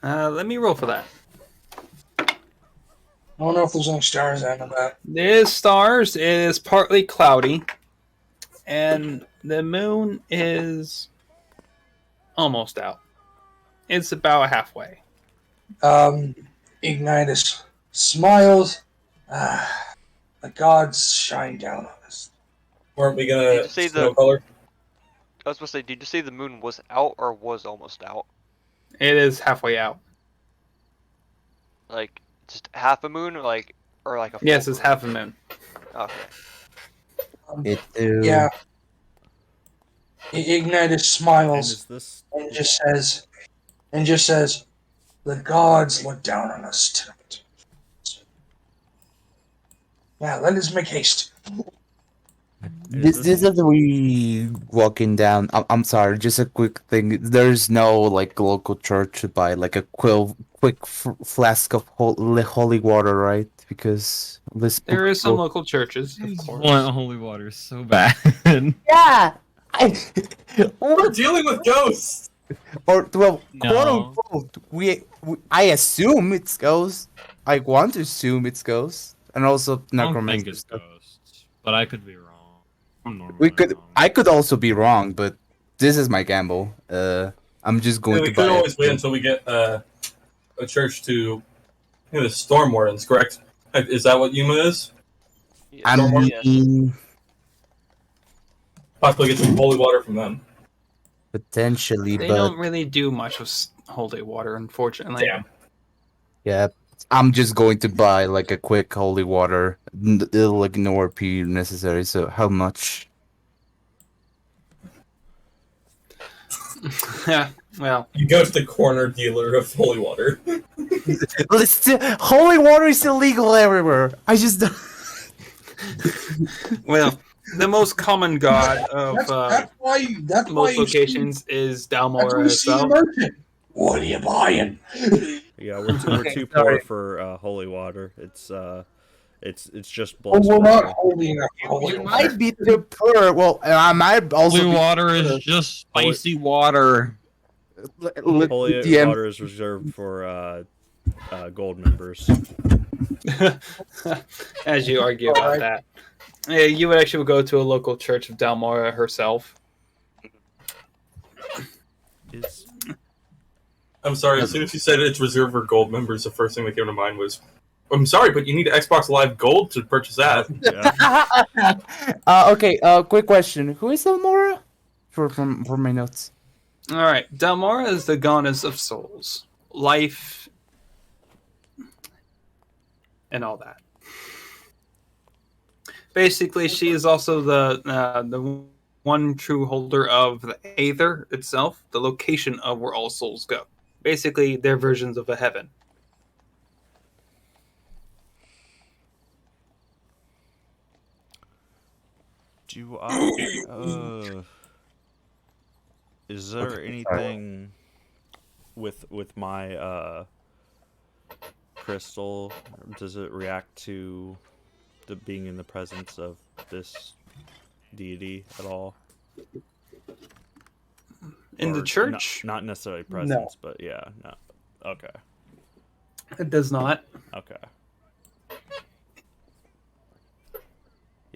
Let me roll for that. I don't know if there's any stars out of that. There's stars. It is partly cloudy, and the moon is almost out. It's about halfway. Ignitus smiles. Ah, the gods shine down on us. Weren't we Did gonna you say snow color? I was supposed to say, did you say the moon was out or was almost out? It is halfway out. Like just half a moon, or like a full Yes, it's moon? half a moon. Okay. It do. Yeah. Ignitus And smiles is this and just says, the gods look down on us tonight. Now let us make haste. This is we walking down. I'm sorry, just a quick thing. There's no like local church to buy like a quick flask of holy water, right? Because this There is some local churches, I of just course. want holy water so bad. Yeah. We're dealing with ghosts. Or well, No. quote unquote. I assume it's ghosts. I want to assume it's ghosts, and also I don't think necromancy it's stuff. ghosts, but I could be wrong. I'm normally We could. wrong. I could also be wrong, but this is my gamble. I'm just going Yeah, we to buy could always it. wait until we get a church to the Storm Wardens, correct? Is that what Yuma is? Yes, I yes. mean, Possibly get some holy water from them. potentially, They but don't really do much with holy water, unfortunately. Damn. yeah, I'm just going to buy like a quick holy water. It'll like no RP necessary. So how much? Yeah, well, You go to the corner dealer of holy water. Holy water is illegal everywhere. I just. well, the most common god of That's why. That's why most you see. locations is That's Dalmora why you see the herself. merchant. What are you buying? Yeah, we're Okay, too sorry. poor for holy water. It's just Well, blood we're not splatter. holy enough for holy You water. might be too poor. Well, I might also Holy be water is just spicy water. Holy DM. water is reserved for gold members. As you argue about Alright. that. Yeah, you would actually go to a local church of Dalmora herself. Is I'm sorry, as soon as you said it's reserved for gold members, the first thing that came to mind was, I'm sorry, but you need Xbox Live Gold to purchase that. yeah. Okay. Quick question. Who is Elmora? For my notes. Alright, Dalmora is the goddess of souls, life, and all that. Basically, she is also the one true holder of the Aether itself, the location of where all souls go. Basically, their versions of a heaven. Do I? Is there anything with my crystal? Does it react to the being in the presence of this deity at all? In the Or church, not necessarily presence, but yeah, no. Okay, it does not. okay.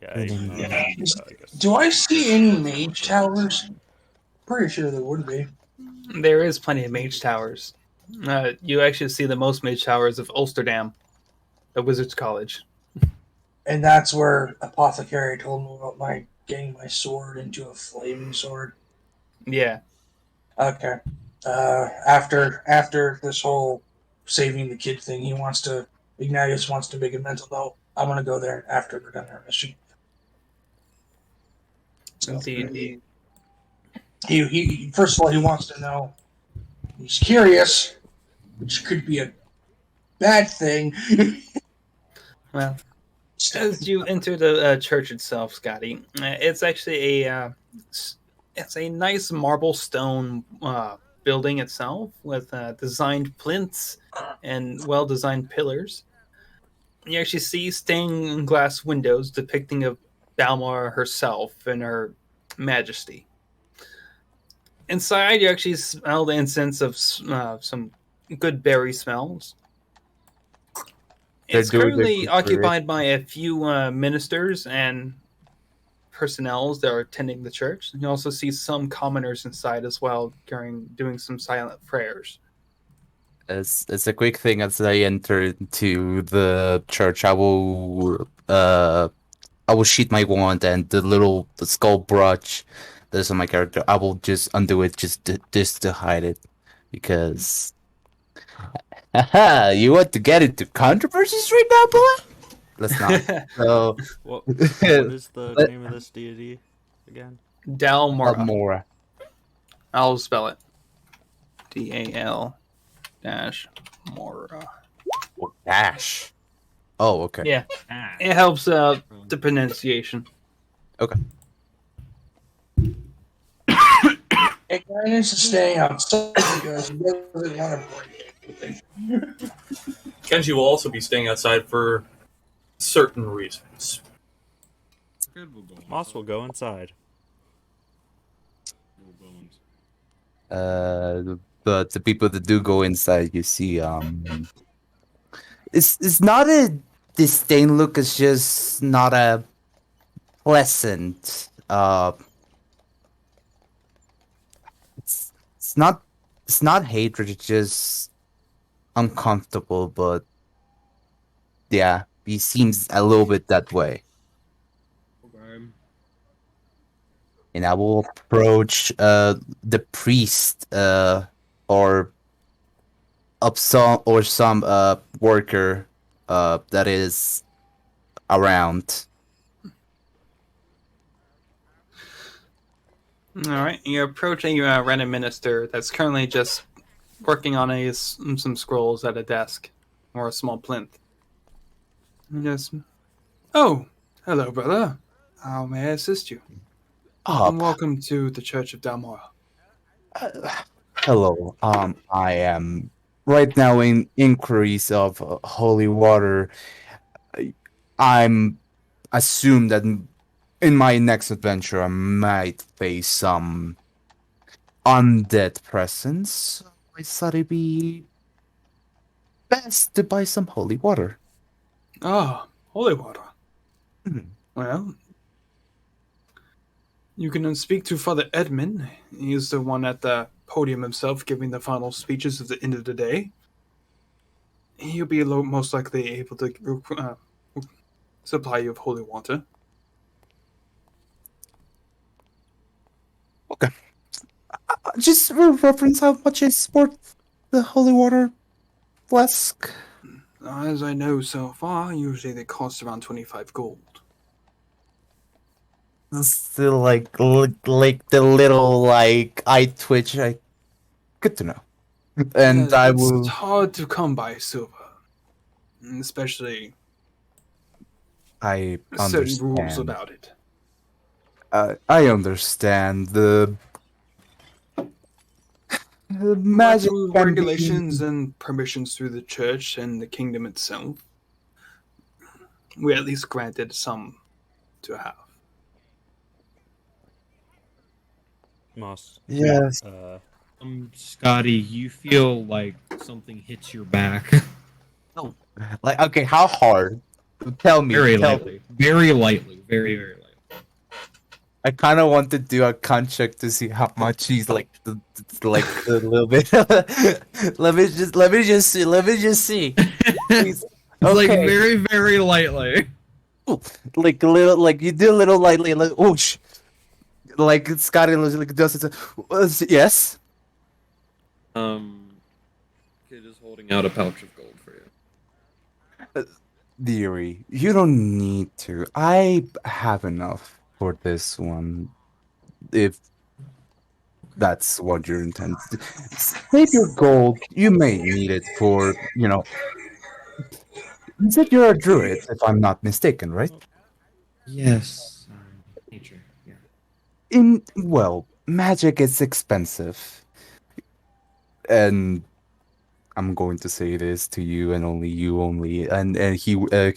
Yeah, even though, I guess. Do I see any mage towers? Pretty sure there would be. There is plenty of mage towers. You actually see the most mage towers of Ulsterdam, the Wizards College. And that's where Apothecary told me about my getting my sword into a flaming sword. Yeah. Okay. After this whole saving the kid thing, Ignitus wants to make a mental note. I'm gonna go there after we're done our mission. So, Indeed. he first of all he wants to know. He's curious, which could be a bad thing. Well, as you enter the church itself, Skadi, it's actually it's a nice marble stone building itself with designed plinths and well-designed pillars. You actually see stained glass windows depicting of Balmor herself and her majesty. Inside, you actually smell the incense of some good berry smells. It's They're doing currently the good occupied by a few ministers and personnel that are attending the church. You also see some commoners inside as well doing some silent prayers. As a quick thing, as I enter into the church, I will sheath my wand and the skull brooch that is on my character. I will just undo it just to hide it, because haha, you want to get into controversies right now, boy? Let's not. So What is the Let- name of this deity again? Dalmora. Mora. I'll spell it. DAL dash Mora. Dash. Oh, okay. Yeah, it helps out the pronunciation. Ignitus is staying outside because he doesn't want to break anything. Kenji will also be staying outside for certain reasons. Moss will go inside. But the people that do go inside, you see, it's not a disdain look. It's just not a pleasant. It's not hatred. It's just uncomfortable. But yeah, he seems a little bit that way. And I will approach the priest or some worker that is around. All right, you're approaching a random minister that's currently just working on some scrolls at a desk or a small plinth. And just, oh, hello, brother. How may I assist you? And welcome to the Church of Dalmora. Hello. I am right now in inquiries of holy water. I'm assume that in my next adventure I might face some undead presence. I thought it'd be best to buy some holy water. Ah, holy water. Mhm. Well, you can speak to Father Edmund. He's the one at the podium himself giving the final speeches at the end of the day. He'll be most likely able to supply you of holy water. Okay. Just for reference, how much is worth the holy water flask? As I know so far, usually they cost around 25 gold. Still like the little eye twitch. Good to know. And Yeah, I it's will. hard to come by silver, especially I certain rules understand. about it. I understand the But magic through can regulations be. and permissions through the church and the kingdom itself, we at least granted some to have. Moss. Yes. Skadi, you feel like something hits your back. Like, okay, how hard? Tell me. Very tell lightly. Very lightly. Very, very lightly. I kind of want to do a con check to see how much he's like a little bit. let me just see. Please. It's like Okay. very, very lightly. Like a little, like you do a little lightly, like oosh. Like Scotty like does it. Yes. Kid is holding out a pouch of gold for you. Deary, you don't need to. I have enough for this one. If that's what your intent. Save your gold. You may need it for, You said you're a druid, if I'm not mistaken, right? Yes. Nature. Yeah. Well, magic is expensive. And I'm going to say this to you and only you only. And he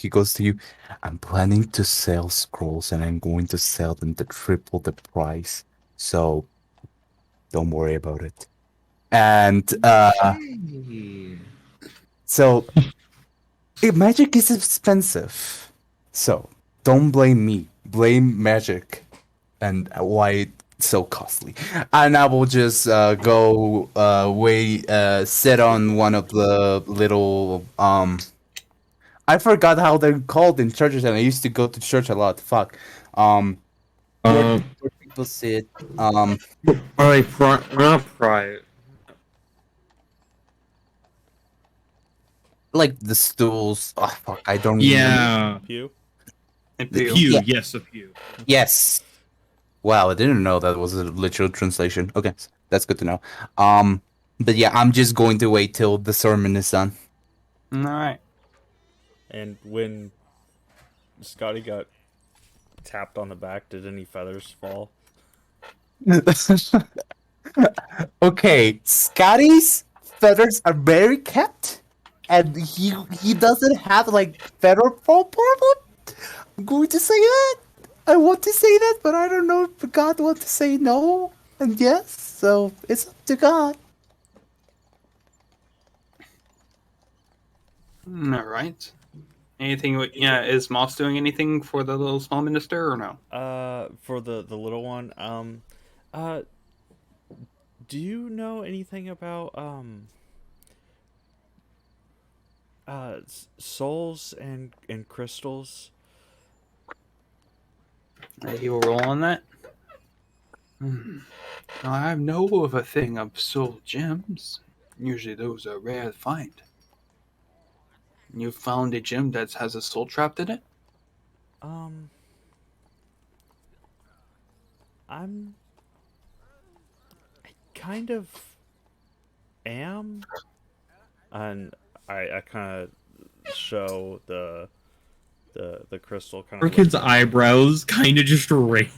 goes to you. I'm planning to sell scrolls and I'm going to sell them to triple the price. So don't worry about it. And so magic is expensive. So don't blame me. Blame magic and why it so costly. And I will just go sit on one of the little I forgot how they're called in churches, and I used to go to church a lot. Fuck. Where people sit. Alright, not pride. Like the stools. Oh fuck, I don't remember. Yeah. Pew. And The Pew. pew, Yeah. yes, a pew. Yes. Wow, I didn't know that was a literal translation. Okay, that's good to know. But yeah, I'm just going to wait till the sermon is done. All right. And when Skadi got tapped on the back, did any feathers fall? Okay, Scotty's feathers are very kept, and he doesn't have like feather fall problem. I'm going to say that. I want to say that, but I don't know if God wants to say no and yes. So it's up to God. All right. Anything? Yeah, is Moss doing anything for the little small minister or no? For the little one, do you know anything about souls and crystals? You will roll on that. I know of a thing of soul gems. Usually those are rare to find. You found a gem that has a soul trapped in it? I kind of am, and I kind of show the crystal kind of. Orchid's eyebrows kind of just raise.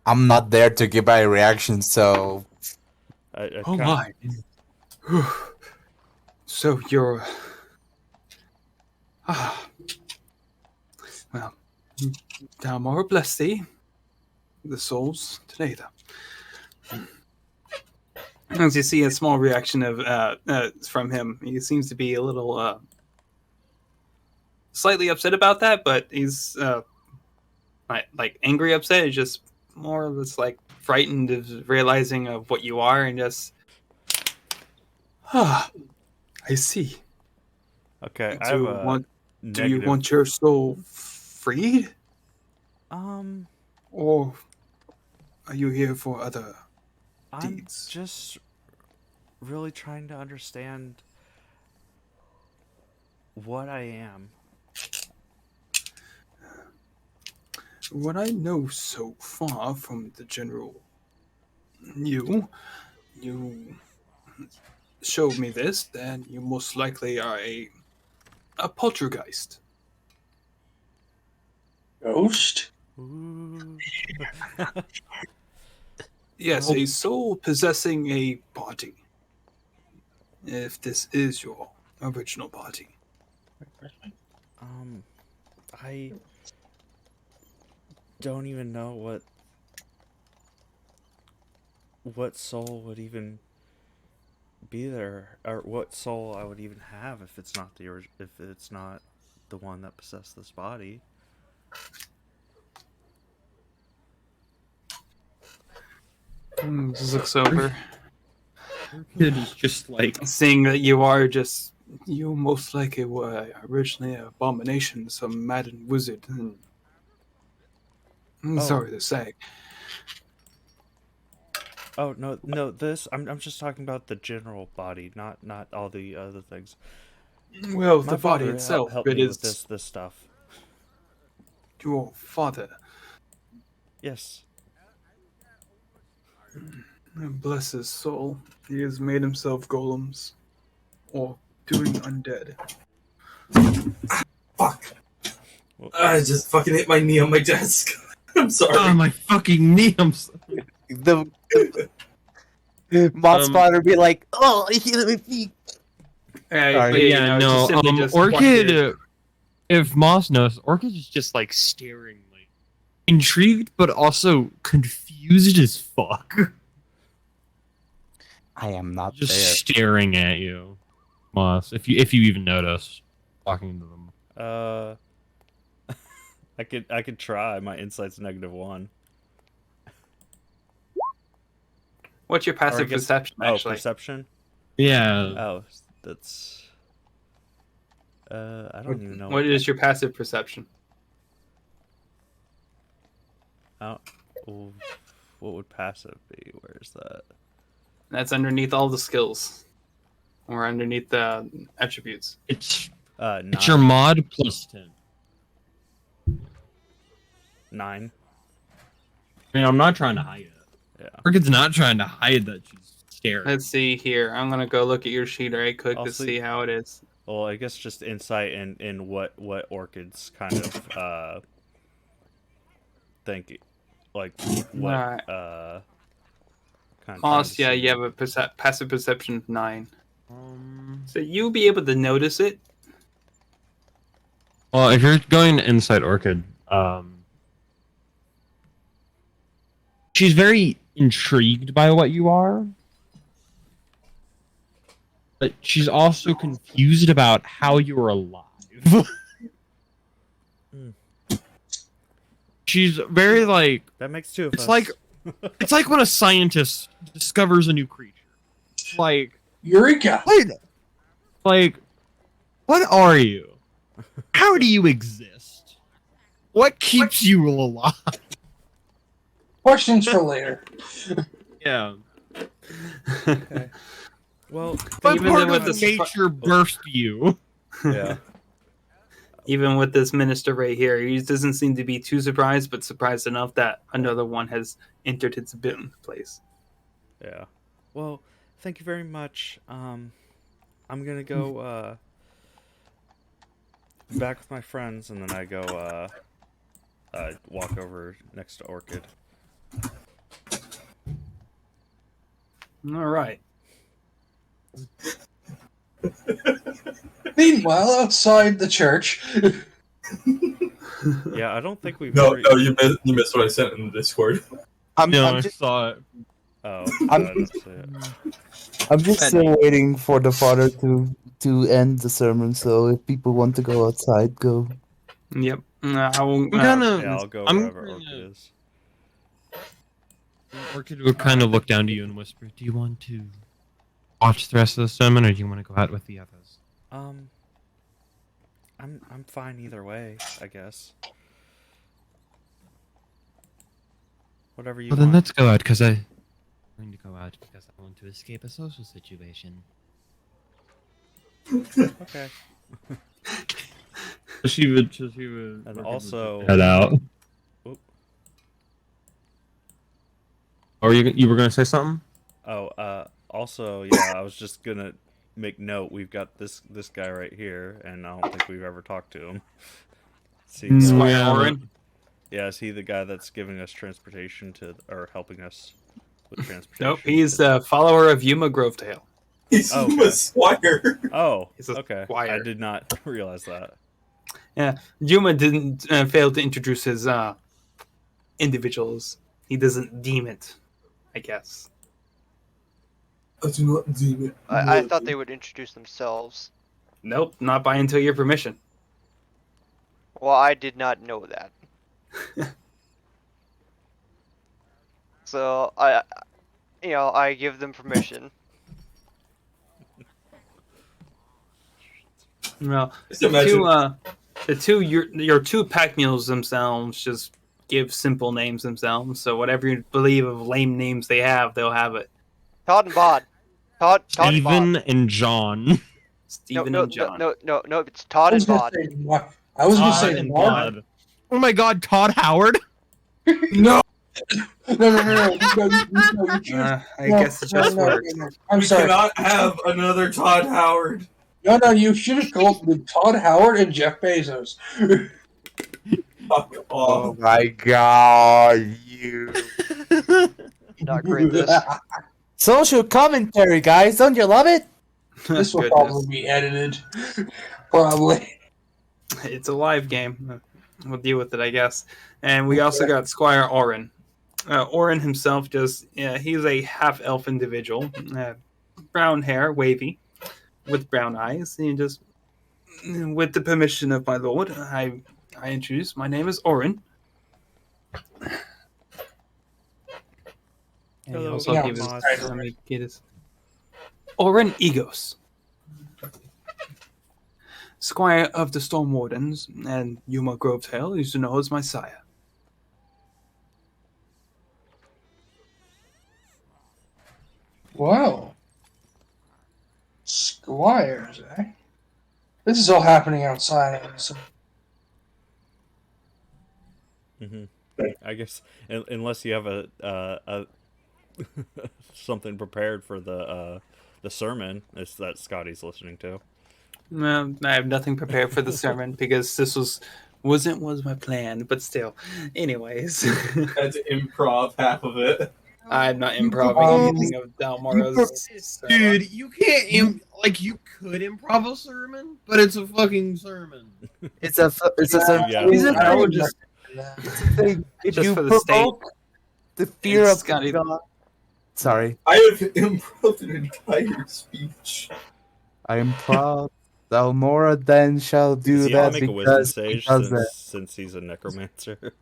I'm not there to give my reaction, so Oh my. So you're... Well, thou more bless thee. The souls today, though. As you see a small reaction of from him, he seems to be a little slightly upset about that, but he's like angry upset. It's just more of this like frightened of realizing of what you are, and just I see. Okay, I Do have a do you want your soul freed, or are you here for other deeds? I'm just really trying to understand what I am. What I know so far from the general, you showed me this, and you most likely are a poltergeist. Ghost? Ooh. Yes, a soul possessing a body. If this is your original body. I don't even know what soul would even be there, or what soul I would even have if it's not if it's not the one that possessed this body. Just looks over. Orchid is just like... Seeing that you are just... You most likely were originally an abomination, some maddened wizard. I'm sorry to say. Oh no! I'm just talking about the general body, not all the other things. Well, My the body father itself, helped it me is with this stuff. your father. Yes. Bless his soul. He has made himself golems, or doing undead. Fuck. I just fucking hit my knee on my desk. I'm sorry. Oh, my fucking knee. I'm sorry. the Mod Spotter be like, "Oh, I hit my feet." Sorry. Yeah, no. Orchid. If Moss knows, Orchid is just like staring, like intrigued, but also confused as fuck. I am not Just there. staring at you, Moss. If you even notice, talking to them. I could try. My insight's -1. What's your passive perception, actually? Oh, perception? Yeah. Oh, that's... I don't even know. What is your passive perception? Oh, what would passive be? Where is that? That's underneath all the skills. Or underneath the attributes. It's 9. it's your mod plus 10. 9. I mean, I'm not trying to hide it. Yeah. Orchid's not trying to hide that she's scared. Let's see here. I'm gonna go look at your sheet right quick to see how it is. Well, I guess just insight in what Orchid's kind of thinking, like what Right. kind of. Moss, yeah, you have a passive perception of 9. Um, So you'll be able to notice it. well, if you're going to Insight Orchid, she's very intrigued by what you are, but she's also confused about how you're alive. She's very like That makes 2 of it's us. like it's like when a scientist discovers a new creature. It's like Eureka! wait, like what are you? How do you exist? What keeps you alive? Questions for later. Yeah. Okay. Well, What Even part with of the nature burst you? yeah. Even with this minister right here, he doesn't seem to be too surprised, but surprised enough that another one has entered its place. Yeah. Well, thank you very much. I'm gonna go back with my friends, and then I go walk over next to Orchid. All right. Meanwhile, outside the church. Yeah, I don't think we've. No, ever... no, you missed what I sent in the Discord. I'm I just, saw it. Oh, I'm- I didn't see it. I'm just still waiting for the father to end the sermon. So if people want to go outside, go. Yep. I won't. I'm gonna. Yeah, I'll go I'm wherever gonna- Orchid is. Orchid will kind of look down to you and whisper, "Do you want to watch the rest of the sermon, or do you want to go out with the others?" I'm fine either way, I guess. Whatever you Well, want. then let's go out because I'm going to go out because I want to escape a social situation. Okay. She would. And also, head out. Oop. Or you were going to say something? also, yeah, I was just gonna make note. We've got this guy right here, and I don't think we've ever talked to him. See, Squire Yeah. Orin. yeah, is he the guy that's giving us transportation or helping us with transportation? Nope, he's a follower of Yuma Grovetail. He's Oh, a squire. Oh, He's a okay. squire. I did not realize that. Yeah, Yuma didn't fail to introduce his individuals. He doesn't deem it, I guess. I do not deem it. I thought they would introduce themselves. Nope, not by until your permission. Well, I did not know that. So I give them permission. Well, Just imagine. your two pack mules themselves just give simple names themselves. So whatever you believe of lame names they have, they'll have it. Todd and Bod. Todd and Stephen Bod. and John. Stephen No, and John. no, it's Todd and Bod. I was gonna Todd say and Mark. Todd. Oh my God, Todd Howard. No. No. You choose. I guess it just works. No. I'm We sorry. cannot have another Todd Howard. No, you should have called me Todd Howard and Jeff Bezos. Fuck off. my God, you. Not great. This. Social commentary, guys. Don't you love it? This will Goodness. probably be edited. Probably. It's a live game. We'll deal with it, I guess. And we also got Squire Orin. Orin himself he's a half-elf individual. Brown hair, wavy, with brown eyes. And just, with the permission of my lord, I introduce, my name is Orin. And he Hello, also Yeah, gave his Moss. title. Let me get his. Oren Egos, Squire of the Storm Wardens, and Yuma Grovetail used to know as my sire. Whoa. Squires, eh? This is all happening outside. So Hmm. I guess unless you have a something prepared for the sermon that Scotty's listening to. I have nothing prepared for the sermon because this wasn't my plan, but still. Anyways, Had to improv half of it. I'm not improving anything of Dalmara's. Dude, you can't you could improv a sermon, but it's a fucking sermon. It's a Yeah. He's a I would just recommend that. it's a thing. If Just you for the state. provoke the fear It's of gotta- God. Sorry, I have improved an entire speech. I am proud. Dalmora then shall Does do he have that to make a wisdom because he sage does that. since he's a necromancer?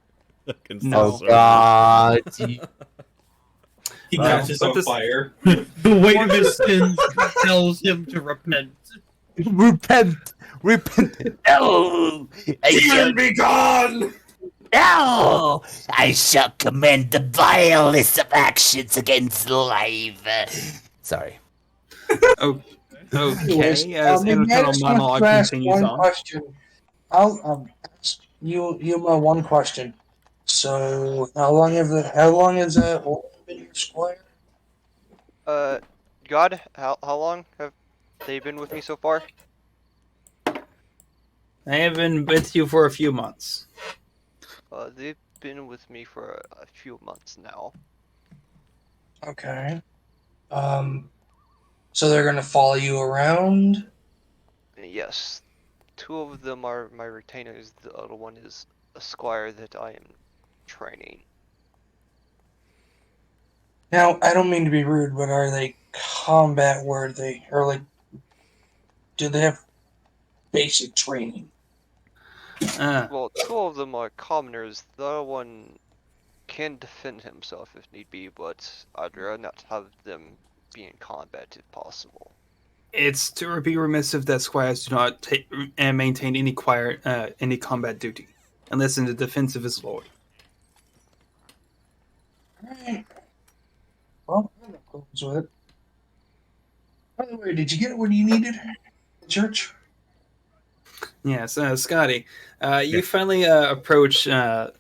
No. Oh God! He Wow. catches But on this- fire. The weight of his sins compels him to repent. Repent! Repent! No! I shall, Be gone! no! I shall commend the vilest of actions against life. Sorry. Okay, as Ignitus internal wants monologue to ask continues one on. question. I'll ask Yuma one question. So, how long has Orchid been your squire? God, how long have they been with me so far? I have been with you for a few months. They've been with me for a few months now. Okay. So they're gonna follow you around. Yes, two of them are my retainers. The other one is a squire that I am training. Now, I don't mean to be rude, but are they combat worthy, or do they have basic training? Well, two of them are commoners. The other one can defend himself if need be, but I'd rather not have them be in combat if possible. It's to be remiss if that squires do not take and maintain any combat duty, unless in the defense of his lord. Alright. Well, I'm not close with it. By the way, did you get what you needed? Church? Yes, Skadi, you finally approach the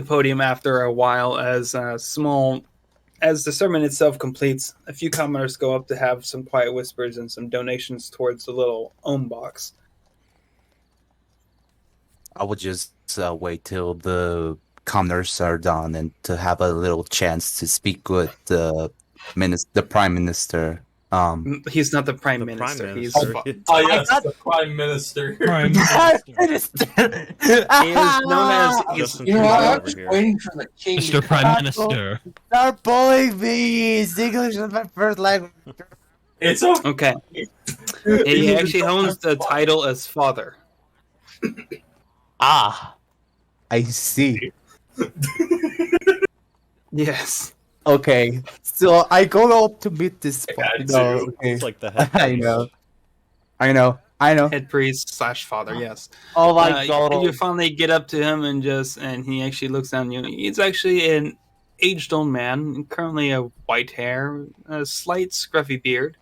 podium after a while as the sermon itself completes. A few commoners go up to have some quiet whispers and some donations towards the little ohm box. I would just wait till the commoners are done and to have a little chance to speak with the prime minister. He's not the prime The minister. prime He's minister. Oh yes, the Prime Minister. Prime Minister. he is known as Justin You know what? Trudeau I'm over just here. waiting for the king. Mr. Prime Minister. Start bullying me. English is my first language. It's a okay. He actually owns the title as father. Ah, I see. Yes. Okay, so I go up to meet this. had No, to. okay. It's like the head. I know. Head priest / father. Yes. Oh my god! You finally get up to him and he actually looks down at you. He's actually an aged old man, currently a white hair, a slight scruffy beard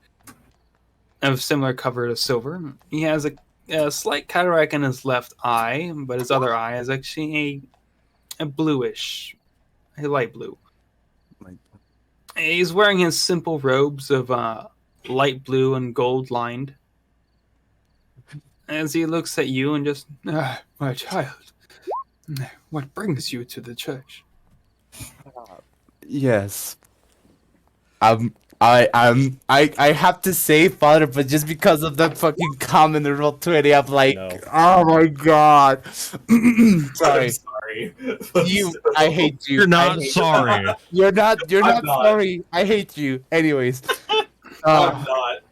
of similar color to silver. He has a slight cataract in his left eye, but his other eye is actually a bluish, a light blue. He's wearing his simple robes of light blue and gold lined. As he looks at you and just, my child, what brings you to the church? Yes. I have to say father, but just because of that fucking comment in roll 20, I'm like, No. oh my god. Sorry. I'm sorry. I hate you. You're I not hate sorry. you. You're not I'm not. sorry. I hate you. Anyways. I'm not.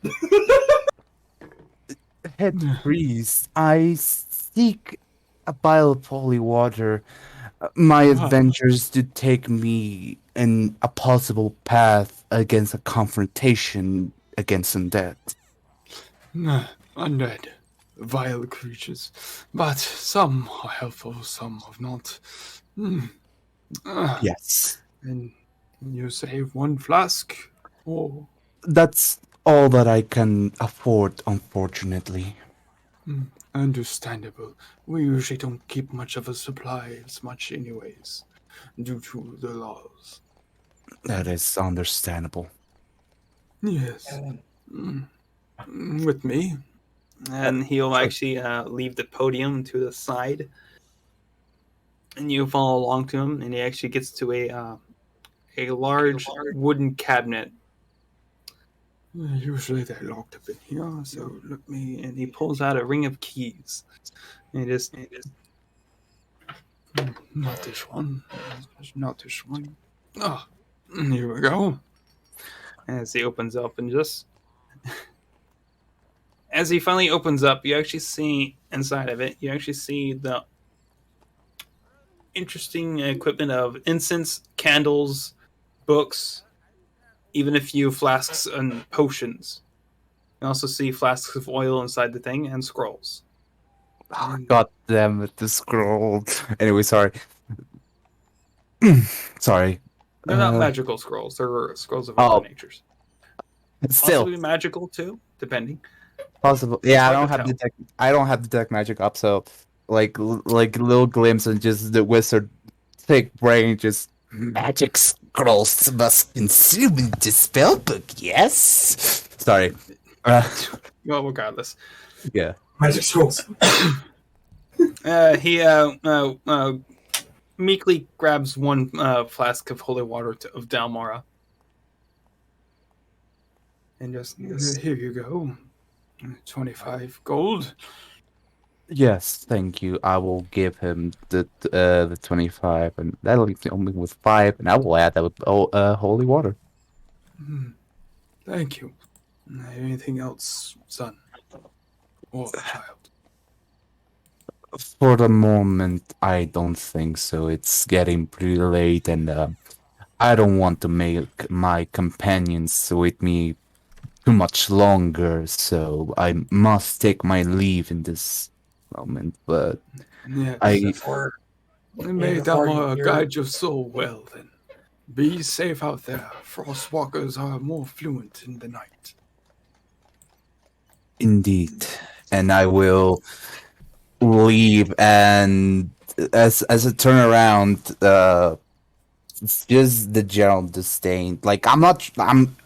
Head priest, I seek a vial of holy water My adventures to take me in a possible path against a confrontation against undead. Undead, vile creatures, but some are helpful, some are not. Yes. And you save one flask? Oh, That's all that I can afford, unfortunately. understandable. We usually don't keep much of a supply as much anyways, due to the laws. That is understandable. Yes. With me? And he'll actually leave the podium to the side, and you follow along to him, and he actually gets to a large wooden cabinet. Usually they're locked up in here, so let me... And he pulls out a ring of keys. And he just Not this one. Not this one. Ah, here we go. as he opens up, and just as he finally opens up, you actually see inside of it. You actually see the interesting equipment of incense, candles, books, even a few flasks and potions. You also see flasks of oil inside the thing and scrolls. God damn it, the scroll. Anyway, sorry. Sorry. They're not magical scrolls. They're scrolls of Oh. other natures. Still Possibly magical too, depending. possible. Yeah, I hard don't to have tell. detect. I don't have detect magic up, so like little glimpse and just the wizard thick brain just Magic scrolls must consume into spellbook, yes? sorry. Well, regardless. Yeah. Magic scrolls. He meekly grabs one flask of holy water of Dalmora. And just Here you go. 25 gold. Yes, thank you. I will give him the 25, and that'll leave me only with 5, and I will add that with holy water. Thank you. Anything else, son? Or child? For the moment, I don't think so. It's getting pretty late, and I don't want to make my companions with me too much longer, so I must take my leave in this moment. But Yes. Before, May before Dalmor you- guide your soul well, then. Be safe out there. Frostwalkers are more fluent in the night. indeed, and I will leave. And as a turnaround, it's just the general disdain. Like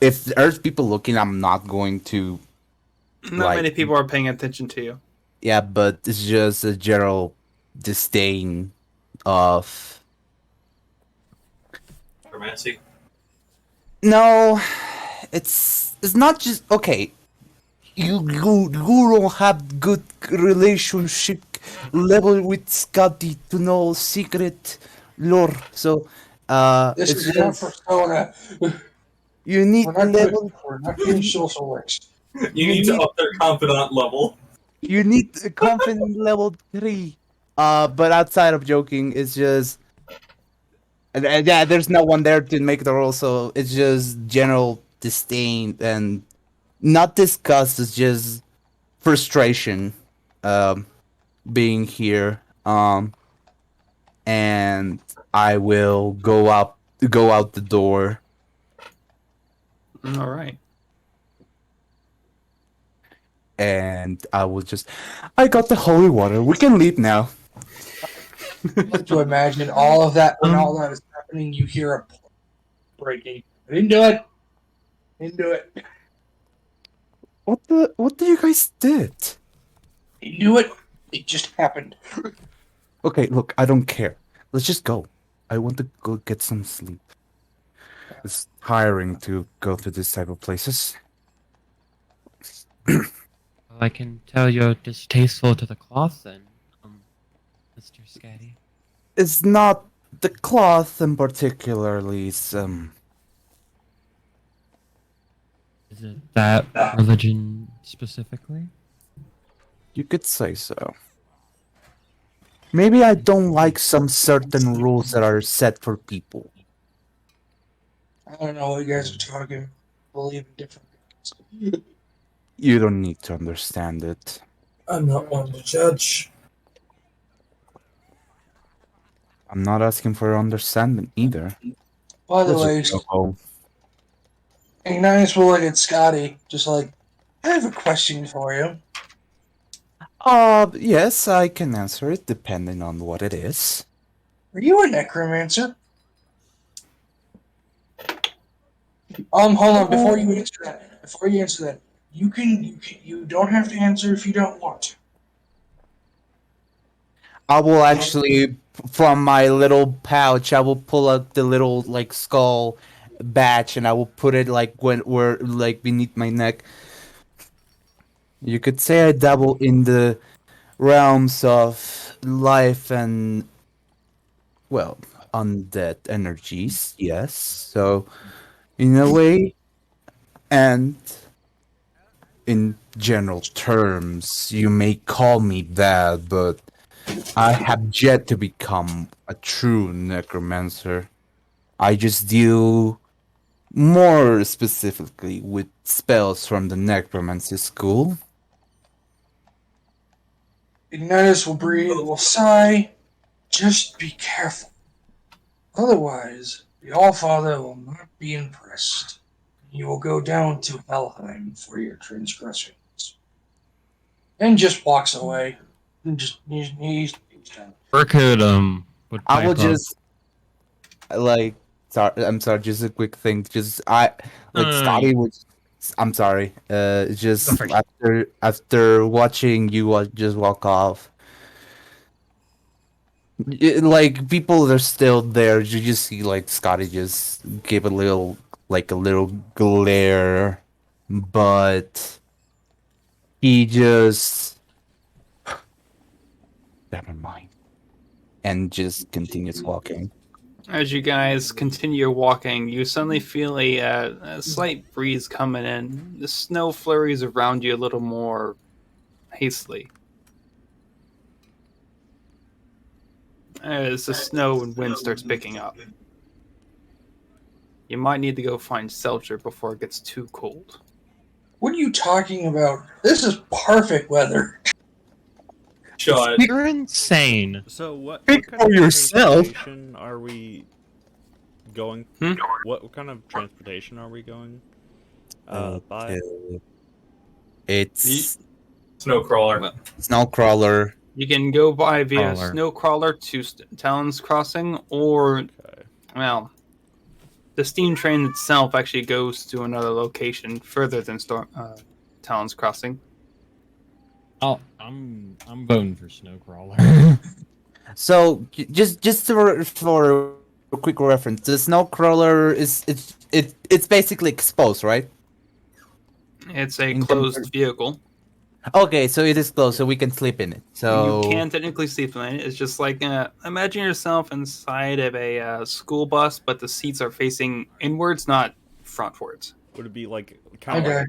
if there's people looking, I'm not going to. not Like- many people are paying attention to you. Yeah, but it's just a general disdain of. Romancy. No, it's not just okay. You don't have good relationship level with Skadi to know secret lore. So This it's is not just persona. you need We're not doing social links. You need to up their confidant level. you need a confident level 3. But outside of joking, it's just. And yeah, there's no one there to make the role, so it's just general disdain and not disgust. It's just frustration, being here. And I will go out the door, All right. and I will just. I got the holy water. We can leave now. I like to imagine all of that when all that is happening. You hear a breaking. I didn't do it. Didn't do it. What do you guys did? Didn't do it. It just happened. Okay, look, I don't care. Let's just go. I want to go get some sleep. It's tiring to go to this type of places. Well, I can tell you're distasteful to the cloth then, Mr. Skadi. It's not the cloth in particularly. It's Is it that religion specifically? you could say so. Maybe I don't like some certain rules that are set for people. I don't know what you guys are talking. Believe in different things. You don't need to understand it. I'm not one to judge. I'm not asking for understanding either. By the Let's way, just go. Ignitus will look at Skadi, just like, I have a question for you. Yes, I can answer it depending on what it is. Are you a necromancer? Hold on, before you answer that, you don't have to answer if you don't want to. I will actually, from my little pouch, I will pull out the little like skull batch, and I will put it like like beneath my neck. You could say I dabble in the realms of life and, well, undead energies, yes. So, in a way, and in general terms, you may call me that, but I have yet to become a true necromancer. I just deal more specifically with spells from the necromancy school. Ignitus will breathe, will sigh. Just be careful. Otherwise, the Allfather will not be impressed. You will go down to Helheim for your transgressions. And just walks away. And just he's done. Orchid would I will pipe up. just like sorry. I'm sorry. Just a quick thing. Just Skadi was. I'm sorry. Just Go for it. after watching you just walk off. Like people are still there. You just see like Skadi just give a little glare, but he just never mind and just continues walking. As you guys continue walking, you suddenly feel a slight breeze coming in. The snow flurries around you a little more hastily. As the snow and wind starts picking up. You might need to go find shelter before it gets too cold. What are you talking about? This is perfect weather. Shot. You're insane. So what Speak kind for of yourself. transportation are we going? What kind of transportation are we going? By? It's Snowcrawler. Snowcrawler. You can go by via Crawler. Snowcrawler to Talon's Crossing, or, Okay. well, the steam train itself actually goes to another location further than Talon's Crossing. I'm voting for Snowcrawler. So just for a quick reference, the Snowcrawler it's basically exposed, right? It's a In closed vehicle. Okay, so it is closed, so we can sleep in it. So You can technically sleep in it. It's just like imagine yourself inside of a school bus, but the seats are facing inwards, not frontwards. Would it be like kind of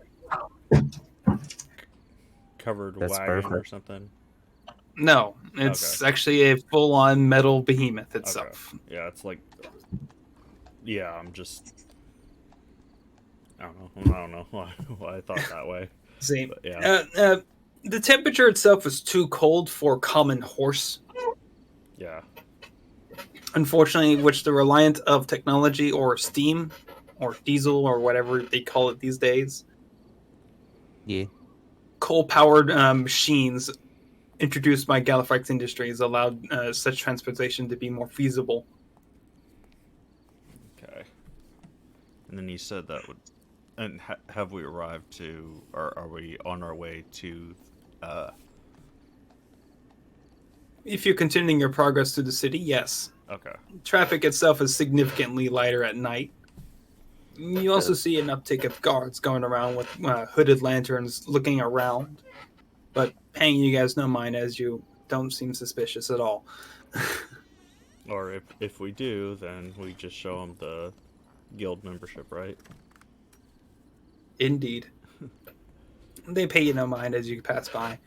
like covered That's wagon or perfect. something? No, it's actually a full-on metal behemoth itself. Okay. Yeah, it's like. Yeah, I'm just. I don't know why I thought that way. See, But, yeah. the temperature itself is too cold for common horse. Yeah. Unfortunately, which the reliant of technology or steam or diesel or whatever they call it these days. yeah. Coal-powered machines introduced by Gallifrex Industries allowed such transportation to be more feasible. Okay. And then you said that would. And have we arrived to, or are we on our way to? If you're continuing your progress through the city, yes. Okay. Traffic itself is significantly lighter at night. You also see an uptick of guards going around with hooded lanterns looking around, but paying you guys no mind as you don't seem suspicious at all. Or if we do, then we just show them the guild membership, right? Indeed. They pay you no mind as you pass by.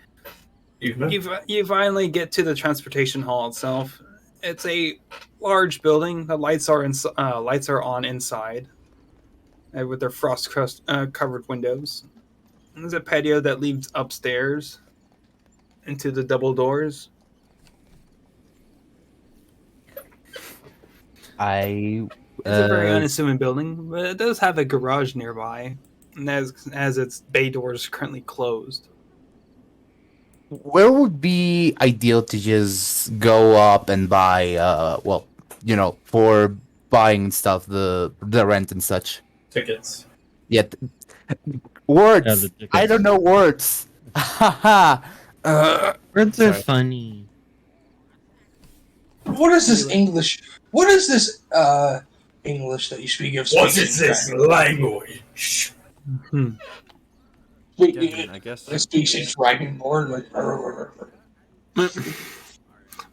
You finally get to the transportation hall itself. It's a large building. The lights are on inside, with their frost covered windows. There's a patio that leads upstairs into the double doors. I It's a very unassuming building, but it does have a garage nearby, and as its bay doors currently closed. Where would be ideal to just go up and buy? Well, for buying stuff, the rent and such. Tickets. Yeah, words. Yeah, the tickets. I don't know words. Haha. Words are Sorry. funny. What is this English? What is this English that you speak of? What is this language? I guess. It speaks in Dragonborn, like.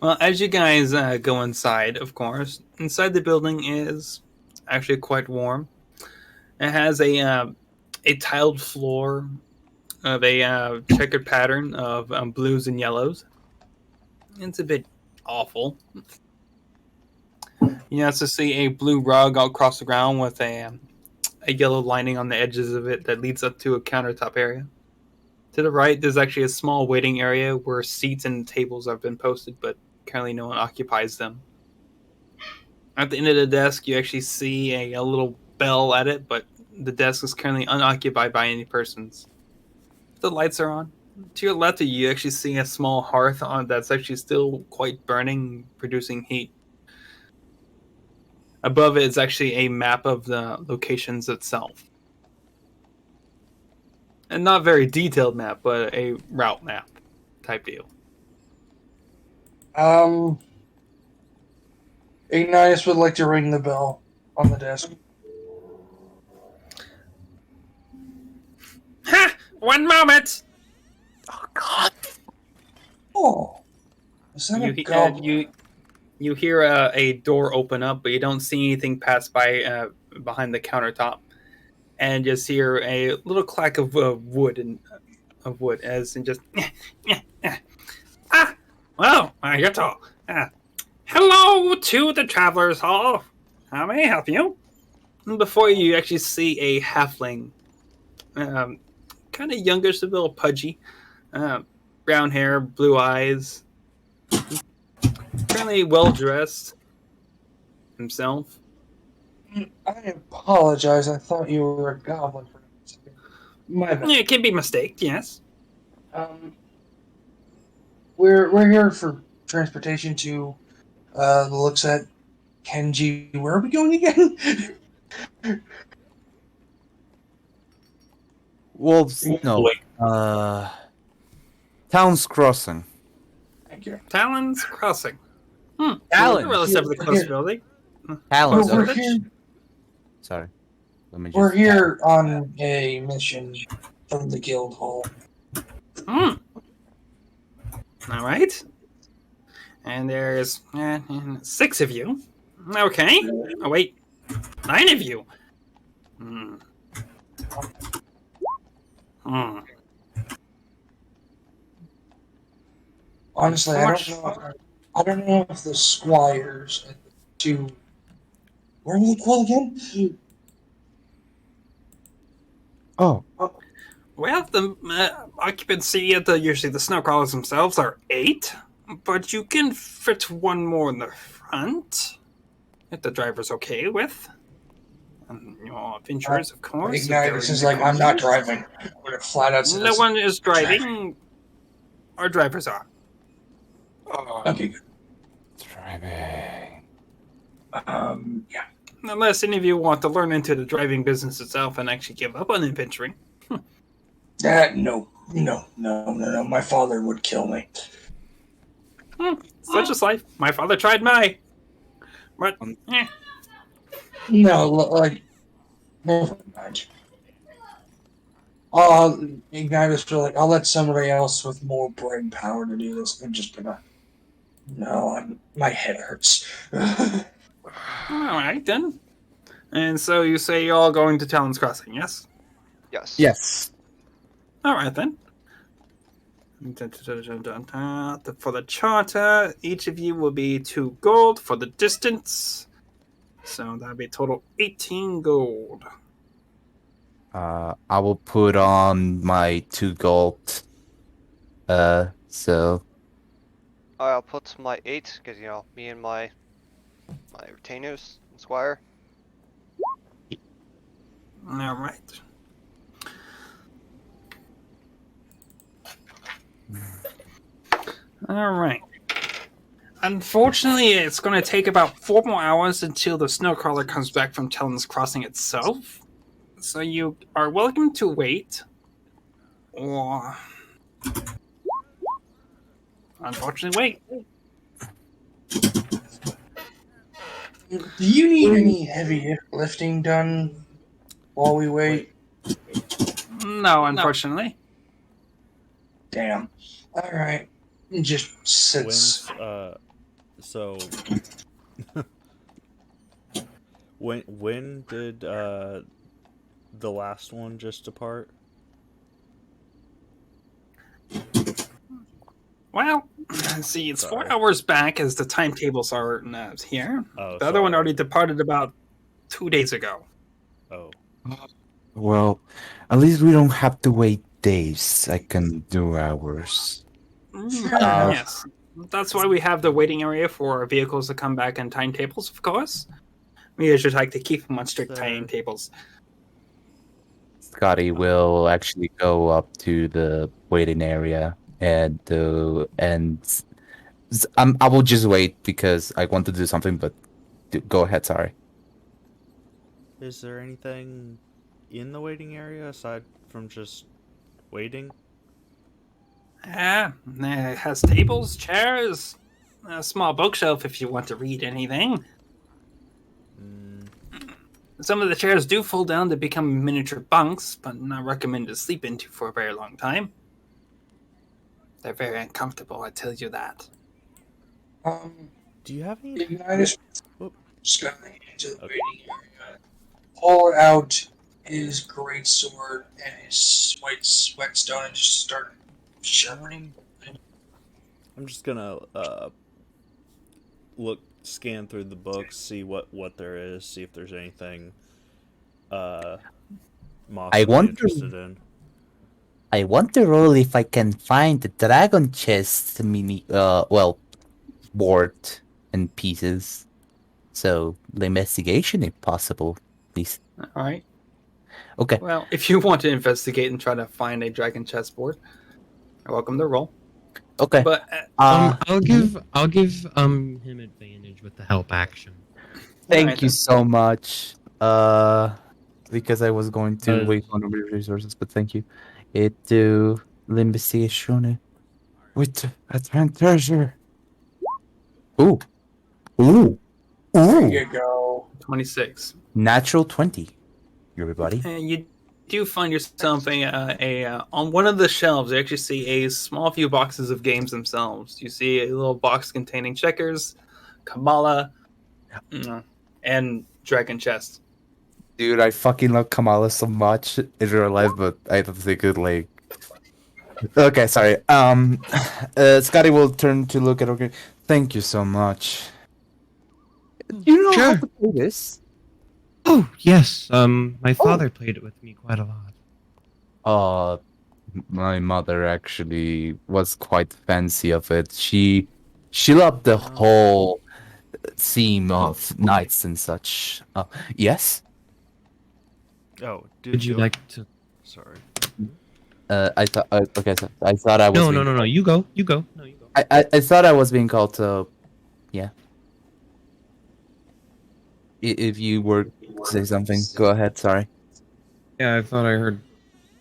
Well, as you guys go inside, of course, inside the building is actually quite warm. It has a tiled floor of a checkered pattern of blues and yellows. It's a bit awful. You also see a blue rug all across the ground with a yellow lining on the edges of it that leads up to a countertop area. To the right, there's actually a small waiting area where seats and tables have been posted, but currently no one occupies them. At the end of the desk, you actually see a little bell at it, but the desk is currently unoccupied by any persons. The lights are on. To your left of you, you actually see a small hearth on that's actually still quite burning, producing heat. Above it is actually a map of the locations itself. And not very detailed map, but a route map type deal. Ignitus would like to ring the bell on the desk. Ha! 1 moment! Oh God. Oh, is that a You, goblin? you hear a door open up, but you don't see anything pass by behind the countertop, and just hear a little clack of wood as in just well, you're tall. Hello to the Travelers Hall. How may I help you? And before you actually see a halfling, kind of youngish, a little pudgy, brown hair, blue eyes. Fairly well dressed himself. I apologize. I thought you were a goblin for a second. My bad. It can be mistaked, yes. We're here for transportation to the looks at Kenji. Where are we going again? Wolves. No. Town's Crossing. Thank you. Talon's Crossing. Talon. Relatively close building. Talon. We're here. Sorry. Let me just. We're here on a mission from the guild hall. All right. And there's 6 of you. Okay. Oh, wait. 9 of you. Honestly, I don't know if the squires and the 2. Where are they called again? Oh. Well, the occupancy at usually the snowcrawlers themselves are 8, but you can fit 1 more in the front if the driver's okay with. And adventurers, of course. Ignitus is like, I'm not driving. We're flat out. No one is driving. Our drivers are. Okay, good. Driving. Yeah. Unless any of you want to learn into the driving business itself and actually give up on adventuring. No. My father would kill me. Such is life. My father tried my. But, No, like, never mind. Ignitus will like, I'll let somebody else with more brain power to do this. I'm just gonna. No, my head hurts. Alright then. And so you say you're all going to Talon's Crossing, yes? Yes. Yes. Alright then. For the charter, each of you will be 2 gold for the distance. So that'll be a total 18 gold. I will put on my 2 gold. So I'll put my 8, because, me and my retainers and squire. Alright. Alright. Unfortunately, it's going to take about 4 more hours until the snowcrawler comes back from Talon's Crossing itself. So you are welcome to wait. Or... unfortunately, wait. Do you need any heavy lifting done while we wait? No, unfortunately. Damn. Alright. Just sits. So when did the last one just depart? Well, see, it's 4 hours back as the timetables are here. The other one already departed about 2 days ago. Oh. well, at least we don't have to wait days. I can do hours. Yes. That's why we have the waiting area for vehicles to come back and timetables, of course. We usually like to keep them on strict timetables. Skadi will actually go up to the waiting area and I will just wait because I want to do something. But go ahead. Sorry. Is there anything in the waiting area aside from just waiting? It has tables, chairs, a small bookshelf if you want to read anything. Some of the chairs do fold down to become miniature bunks, but not recommended to sleep into for a very long time. They're very uncomfortable, I tell you that. Do you have any? Ignitus Skadi into the waiting area. Pull out his great sword and his white sweatstone and just start sharpening. I'm just gonna scan through the books, see what there is, see if there's anything Moss would be interested in. I want to roll if I can find the dragon chest board and pieces. So the investigation, if possible, please. All right. Okay. Well, if you want to investigate and try to find a dragon chessboard, you're welcome to roll. Okay. But I'll give him advantage with the help action. Thank you so much. Because I was going to wait on resources, but thank you. It do l'investigation with advantage. Ooh. There you go. 26. Natural 20. Everybody. And you do find yourself on one of the shelves. You actually see a small few boxes of games themselves. You see a little box containing checkers, Kamala, and Dragon Chest. Dude, I fucking love Kamala so much in real life, but I don't think it like. Okay, sorry. Skadi will turn to look at Orchid. Thank you so much. You know how to play this? Oh yes. My father played it with me quite a lot. My mother actually was quite fancy of it. She loved the whole theme of knights and such. Yes. Oh, Would you like to? Sorry. I thought. Okay, so I thought I was. No. You go. No, you go. I thought I was being called to. Yeah. If you were to say something, go ahead. Sorry. Yeah, I thought I heard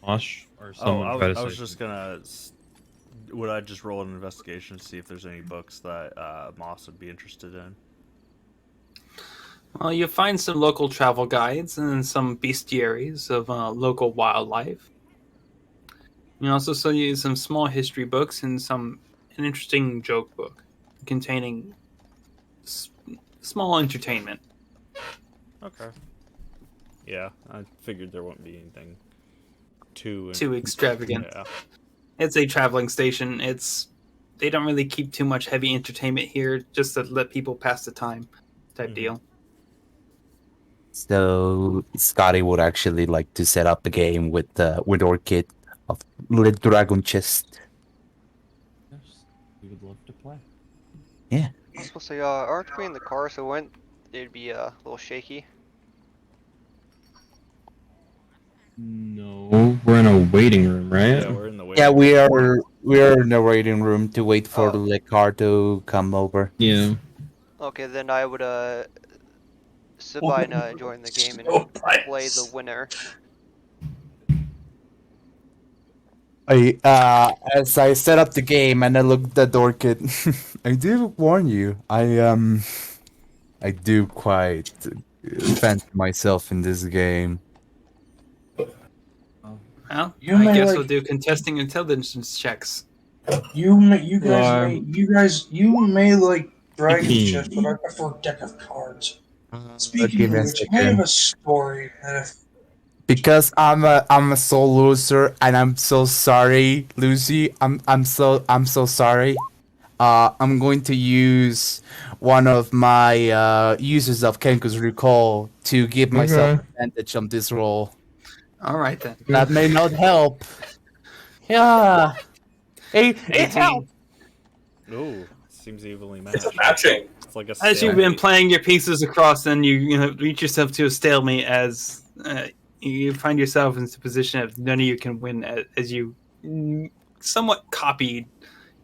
Mosh or someone try to say. I was just gonna. Would I just roll an investigation to see if there's any books that Moss would be interested in? Well, you find some local travel guides and some bestiaries of local wildlife. You also see some small history books and an interesting joke book containing small entertainment. Okay. Yeah, I figured there wouldn't be anything too extravagant. Yeah. It's a traveling station. They don't really keep too much heavy entertainment here, just to let people pass the time, type deal. So Skadi would actually like to set up a game with Orchid of Little Dragon Chest. Yes, we would love to play. Yeah. I was supposed to say, aren't we in the car, so it'd be a little shaky? No, we're in a waiting room, right? Yeah, we're in the waiting Yeah, we room. are in the waiting room to wait for Oh. the car to come over. Yeah. Okay, then I would sit by and join the game and play the winner. As I set up the game and I looked at Orchid, I do warn you, I do quite fancy myself in this game. Well, You I may, guess like- we'll do contesting intelligence checks. You may like Dragon's Chest, but I prefer deck of cards. Speaking Give of me a which, I second. have a story that if Because I'm a soul loser and I'm so sorry, Lucy. I'm so sorry. I'm going to use one of my uses of Kenku's Recall to give myself advantage on this roll. All right then. That may not help. Yeah. It 18. helped. Ooh, seems evenly matched. It's a matching. It's like a As you've been playing your pieces across, then you reach yourself to a stalemate as you find yourself in a position of none of you can win as you somewhat copied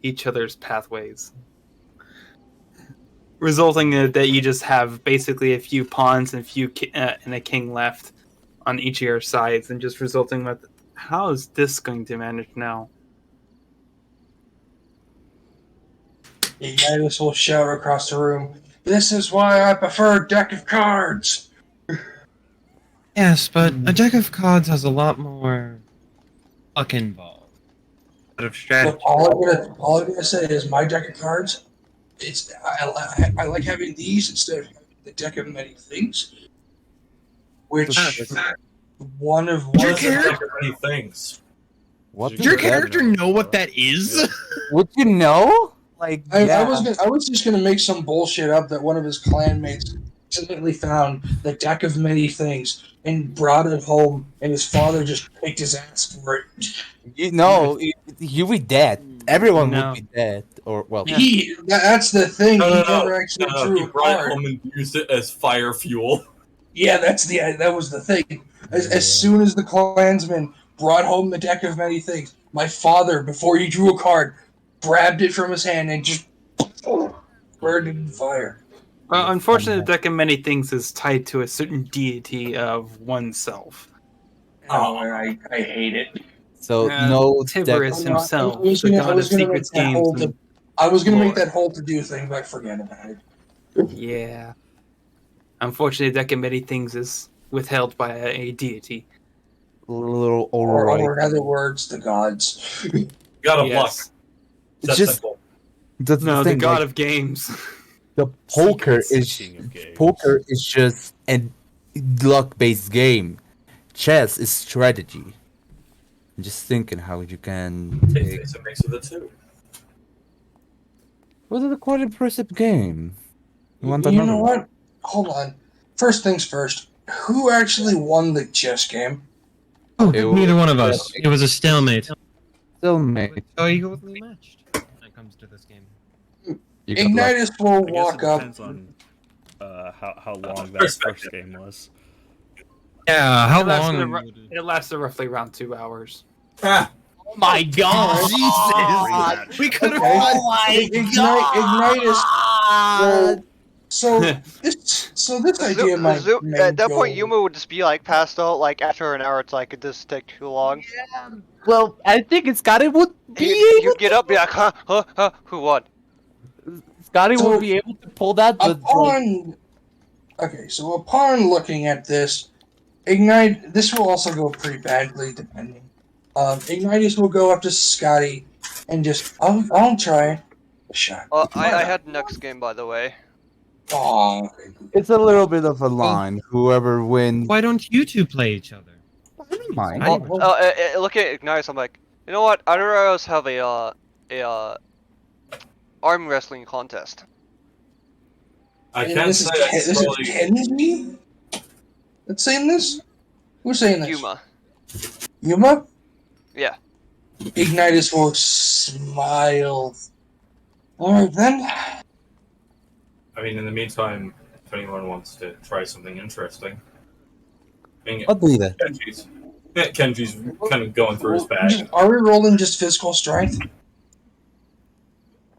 each other's pathways, resulting in that you just have basically a few pawns and a king left on each of your sides, and just resulting with how is this going to manage now? Ignitus will shout across the room, "This is why I prefer a deck of cards." Yes, but a deck of cards has a lot more luck involved. A lot of strategy. Look, all I'm gonna say is my deck of cards. I like having these instead of having the deck of many things. Which one of Deck of many things. What Does does Your that- character know what that is? Would you know? Like, I was just gonna make some bullshit up that one of his clanmates accidentally found the deck of many things and brought it home, and his father just kicked his ass for it. You'd be dead. Everyone No. would be dead, or well. That's the thing. No, he no, never no. actually No, drew he a brought it card. home and used it as fire fuel. Yeah, that was the thing. As soon as the clansman brought home the deck of many things, my father, before he drew a card, grabbed it from his hand and just burned it in fire. Well, unfortunately, the deck of many things is tied to a certain deity of oneself. Oh, I hate it. So Yeah, no Tiberius deck- himself, I was the gonna- I god was of gonna secrets, make that games, whole and I was gonna lore. make that whole to do thing, but forget about it. Yeah. Unfortunately, the deck of many things is withheld by a deity. little Or override. in other words, the gods. God of luck. Yes. It's That's just simple. that's No, the the thing. god like, of games. the poker Secret's is the king of games. poker is just a luck-based game. Chess is strategy. I'm just thinking how you can take. It's a mix of the two. Was it a quite impressive game? You want You another know one? what? Hold on. First things first. Who actually won the chess game? Oh, It neither was- one of us. It was a stalemate. Still mate. So you go with me matched when it comes to this game. You got luck. Ignitus will I guess walk it up. depends on how long that Perspective. first game was. Yeah, how It lasted, long? ar- it lasted roughly around 2 hours. Ah, Oh my god! Rematch. We could have. Okay. Oh my Ignitus. god! So this idea might At that go- point, Yuma would just be like passed out. Like after an hour, it's like it just take too long. Well, I think Skadi would be You'd get up, be like, huh, who won? Skadi So- would be able to pull that, but like, upon looking at this, this will also go pretty badly depending. Ignitus will go up to Skadi and just I'll try a shot. I had next game, by the way. Aw, it's a little bit of a line. Whoever wins, Why don't you two play each other? I don't mind. Well, Look at Ignitus. I'm like, You know what? I'd rather us have arm wrestling contest. I can't say that's This probably... is Kenji that's saying this? Who's saying this? Yuma. Yuma? Yeah. Ignitus will smile. Alright then. I mean, in the meantime, if anyone wants to try something interesting... I'll do that. Kenji's kind of going through his bag. Are we rolling just physical strength?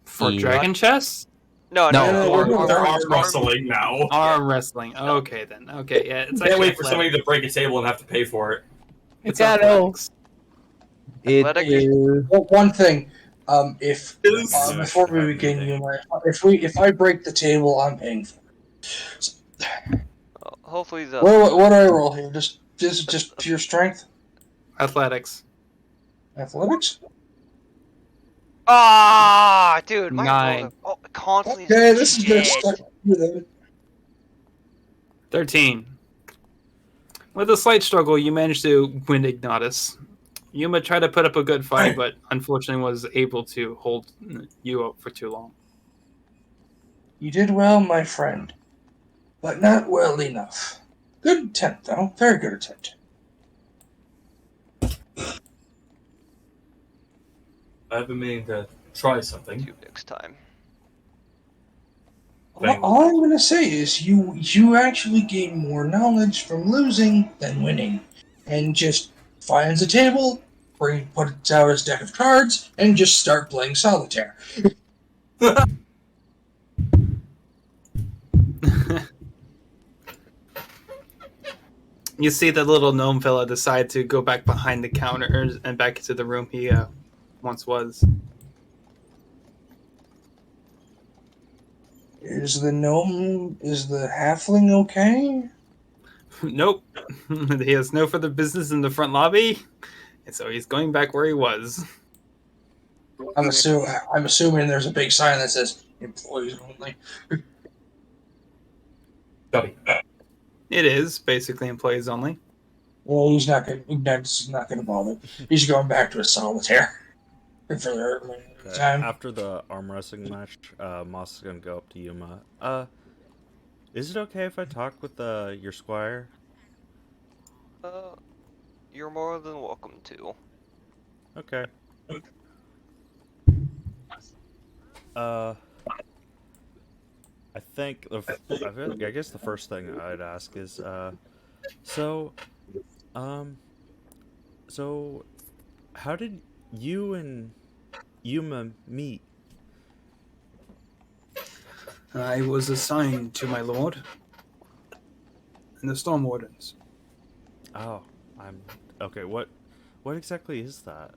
For Yeah. dragon chess? No, we're doing They're arm arm wrestling now. Arm wrestling. Okay then. Okay, yeah. It's Can't actually wait for somebody to break a table and have to pay for it. It's Yeah, no. athletics. Athletic? Well, one thing, if Yes. before we begin, Yuma, if I break the table, I'm paying for it. So, Hopefully the. what do I roll here? Just pure strength, Athletics. athletics. Ah, dude, my 9. rolls are constantly. Okay, this is gonna shit. stuck with it. 13. With a slight struggle, you managed to win Ignitus. Yuma tried to put up a good fight, but unfortunately was able to hold you up for too long. You did well, my friend, but not well enough. Good attempt, though. Very good attempt. I've been meaning to try something. You next time. All I'm gonna say is you actually gain more knowledge from losing than winning, and just finds a table, puts out his deck of cards, and just start playing solitaire. You see the little gnome fella decide to go back behind the counter and back into the room he once was. Is the halfling okay? Nope. He has no further business in the front lobby, and so he's going back where he was. I'm assuming there's a big sign that says employees only. Skadi. It is basically employees only. Well, Ignitus is not gonna bother. He's going back to his solitaire for the remainder of the time. After the arm wrestling match, Moss is gonna go up to Yuma. Is it okay if I talk with your squire? You're more than welcome to. Okay. I guess the first thing I'd ask is, so how did you and Yuma meet? I was assigned to my lord and the Storm Wardens. Oh, okay. What exactly is that?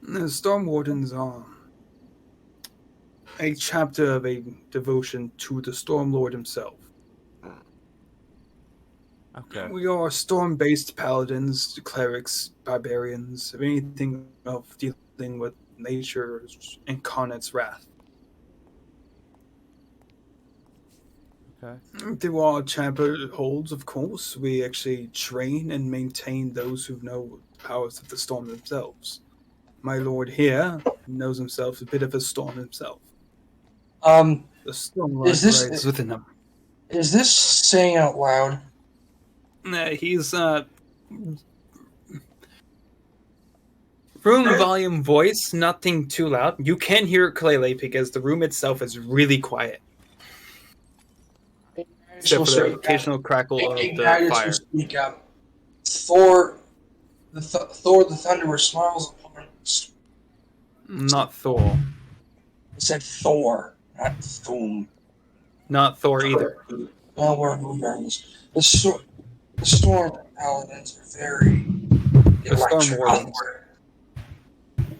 The Storm Wardens are a chapter of a devotion to the Storm Lord himself. Okay. We are storm-based paladins, clerics, barbarians, of anything of dealing with nature's incarnate's wrath. Okay. Through our chapter holds, of course, we actually train and maintain those who know the powers of the storm themselves. My lord here knows himself a bit of a storm himself. The storm resides within him. Is this saying out loud? He's room volume voice, nothing too loud. You can hear it clearly because the room itself is really quiet. Except for the occasional crackle of the fire. Speak up. Thor the Thunderer smiles upon us. Not Thor. I said Thor, not Thum. Not Thor either. Well, regardless. The storm paladins are very Storm Wardens.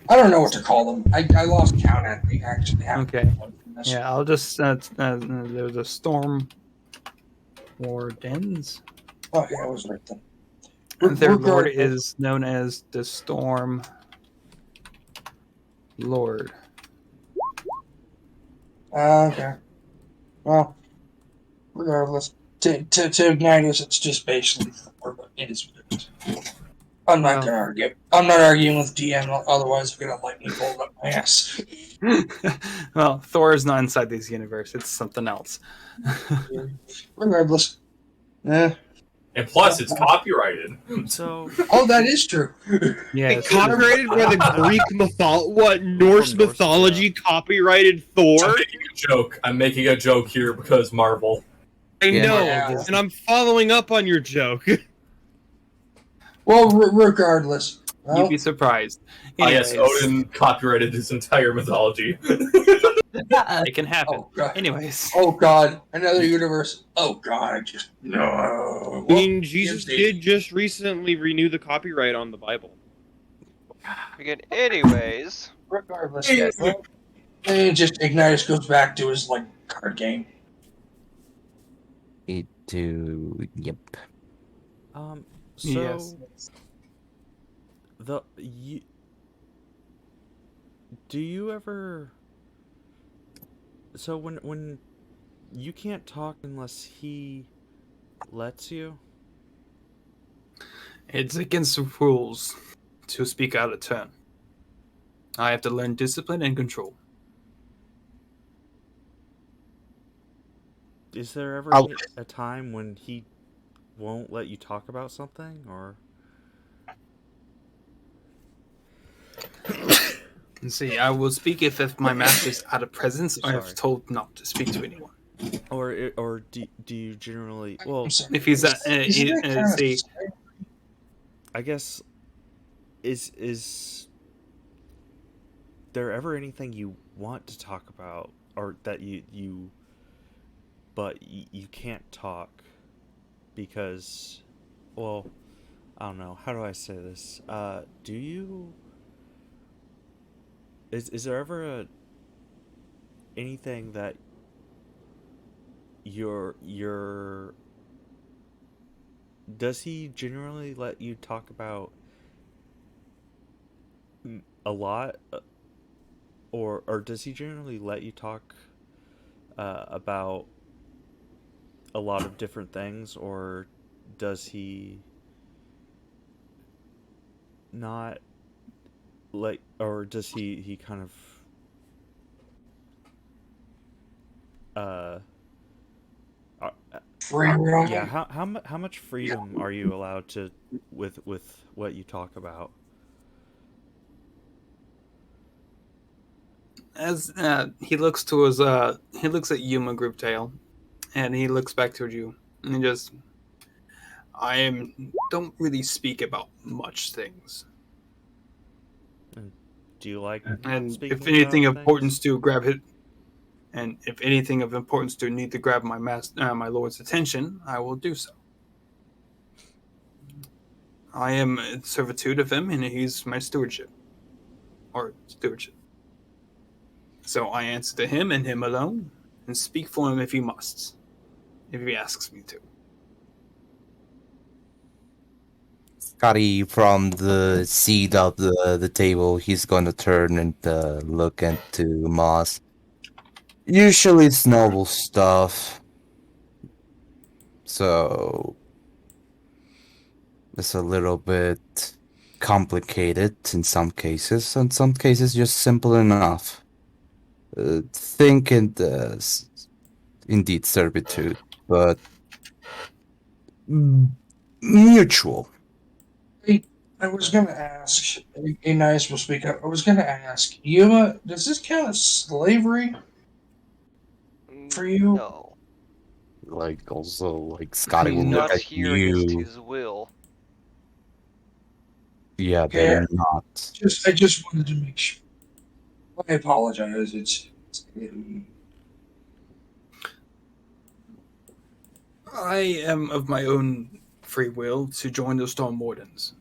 I don't know what to call them. I lost count at the actually. Okay. Yeah, I'll just they're the Storm Wardens. Oh yeah, I was right then. Their lord is known as the Storm Lord. Okay. Well, regardless, to Ignitus, it's just basically Thor, but it is what it is. I'm not gonna argue. I'm not arguing with DM, otherwise we're gonna lightning bolt up my ass. Well, Thor is not inside this universe. It's something else. Regardless. Yeah. And plus, it's copyrighted. So, Oh, that is true. Yeah, Copyrighted by the Greek Norse mythology copyrighted Thor? I'm making a joke here because Marvel. I know, Yeah. and I'm following up on your joke. Well, regardless. Well, You'd be surprised. Yes, Anyways, Odin copyrighted his entire mythology. it can happen. Oh god. Anyways, Oh god. Another universe. Oh god. I just no. I mean, Jesus did just recently renew the copyright on the Bible. Again, anyways, Regardless. Yeah. Well, and just Ignitus goes back to his like card game. Yep. so Yes. do you ever? So when you can't talk unless he lets you. It's against the rules to speak out of turn. I have to learn discipline and control. Is there ever a time when he won't let you talk about something, or? See, I will speak if my master is out of presence or if Sorry. told not to speak to anyone. Or do you generally? Well, If he's see, I guess is there ever anything you want to talk about, or that you can't talk because, well, I don't know, how do I say this? Do you? Is there ever anything that your does he generally let you talk about a lot, or does he generally let you talk about a lot of different things, or does he not like, or does he kind of Free roam. yeah, how much freedom are you allowed to with what you talk about? as he looks at Yuma Grouptail, and he looks back towards you, and he just, don't really speak about much things. Do you like And speaking if anything about of importance things? to grab it, and if anything of importance to need to grab my lord's attention, I will do so. I am in servitude of him, and he's my stewardship. So I answer to him and him alone, and speak for him if he must, if he asks me to. Skadi from the seat of the table, he's gonna turn and look into Moss. Usually it's noble stuff. So it's a little bit complicated in some cases, and some cases just simple enough. Think indeed servitude, but mutual. I was gonna ask. Ignitus will speak up. I was gonna ask Yuma. Does this count as slavery for you? No. Like also like Skadi He's will look not at here against you. his will. Yeah, they're not. I just wanted to make sure. I apologize. I am of my own free will to join the Storm Wardens.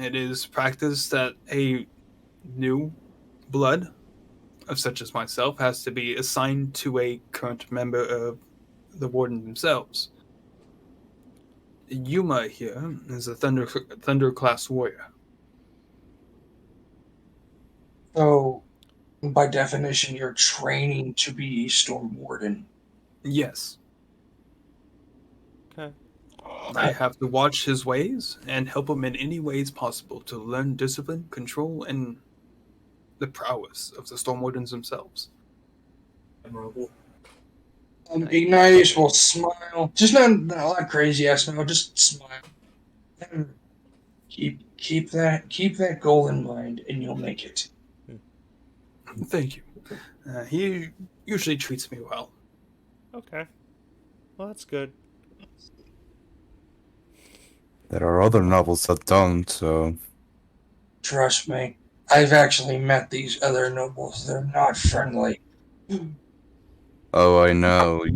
It is practice that a new blood of such as myself has to be assigned to a current member of the Warden themselves. Yuma here is a Thunder class warrior. So, by definition, you're training to be a Storm Warden. Yes. Okay. I have to watch his ways and help him in any ways possible to learn discipline, control, and the prowess of the Storm Wardens themselves. Admirable. Ignitus will smile. Just not crazy ass smile, just smile. And keep that goal in mind, and you'll make it. Thank you. He usually treats me well. Okay. Well, that's good. There are other nobles that don't, so... Trust me, I've actually met these other nobles. They're not friendly. Oh, I know.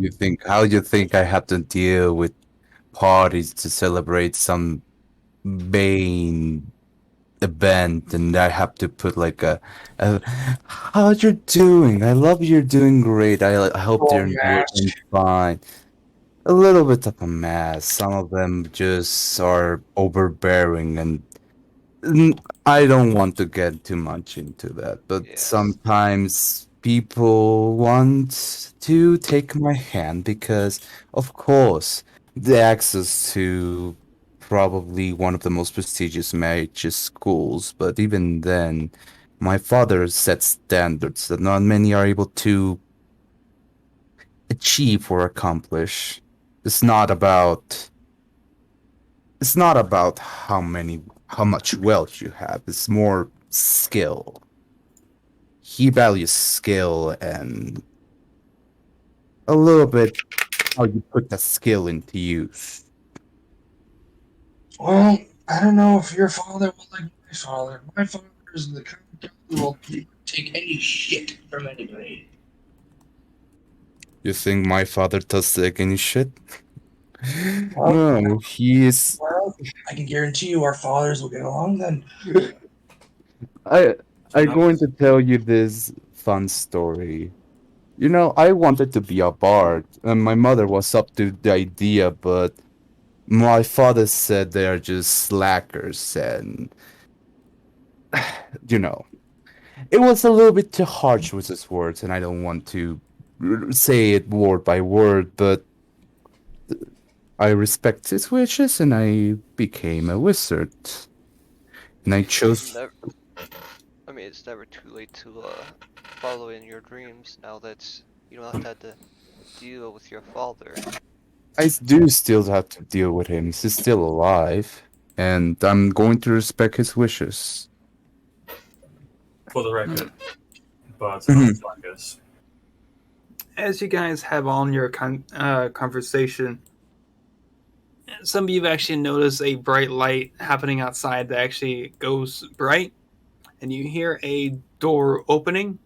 How you think I have to deal with parties to celebrate some Bane event, and I have to put like a how you're doing? I love you're doing great. I hope you're doing fine. A little bit of a mess. Some of them just are overbearing, and I don't want to get too much into that, but Yes. sometimes people want to take my hand because, of course, the access to probably one of the most prestigious mages schools, but even then, my father set standards that not many are able to achieve or accomplish. It's not about how much wealth you have. It's more skill. He values skill and a little bit how you put that skill into use. Well, I don't know if your father will like my father. My father is the kind of guy who will take any shit from anybody. You think my father does take any shit? Well, No, he is. Well, I can guarantee you our fathers will get along then. I'm going to tell you this fun story. You know, I wanted to be a bard, and my mother was up to the idea, but my father said they are just slackers, and you know, it was a little bit too harsh with his words, and I don't want to say it word by word, but I respect his wishes, and I became a wizard. And I chose. I mean, it's never too late to follow in your dreams now that you don't have to deal with your father. I do still have to deal with him. He's still alive, and I'm going to respect his wishes. For the record, but Mhm. I guess. As you guys have on your conversation, some of you have actually noticed a bright light happening outside that actually goes bright, and you hear a door opening,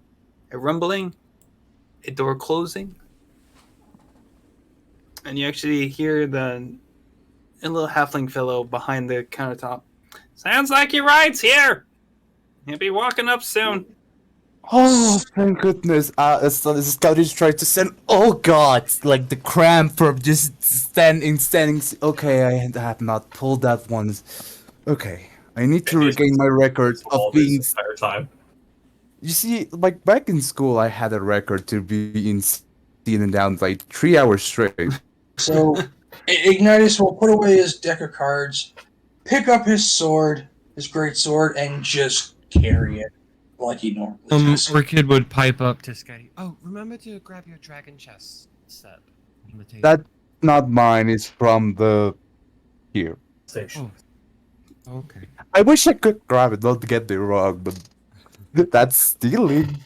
a rumbling, a door closing, and you actually hear a little halfling fellow behind the countertop. Sounds like your ride's here. You'll be walking up soon. Oh, thank goodness. Skadi is trying to send. Oh god, like the cramp from just standing. Okay, I have not pulled that one. Okay, I need to regain my record of being. Entire time. You see, like back in school, I had a record to be in and down like 3 hours straight. So, Ignitus will put away his deck of cards, pick up his sword, his great sword, and just carry it like he normally does. Orchid would pipe up to Skadi. Oh, remember to grab your dragon chest set on the table. That's not mine. It's from the here station. Oh. Okay. I wish I could grab it. Don't get me wrong, but that's stealing.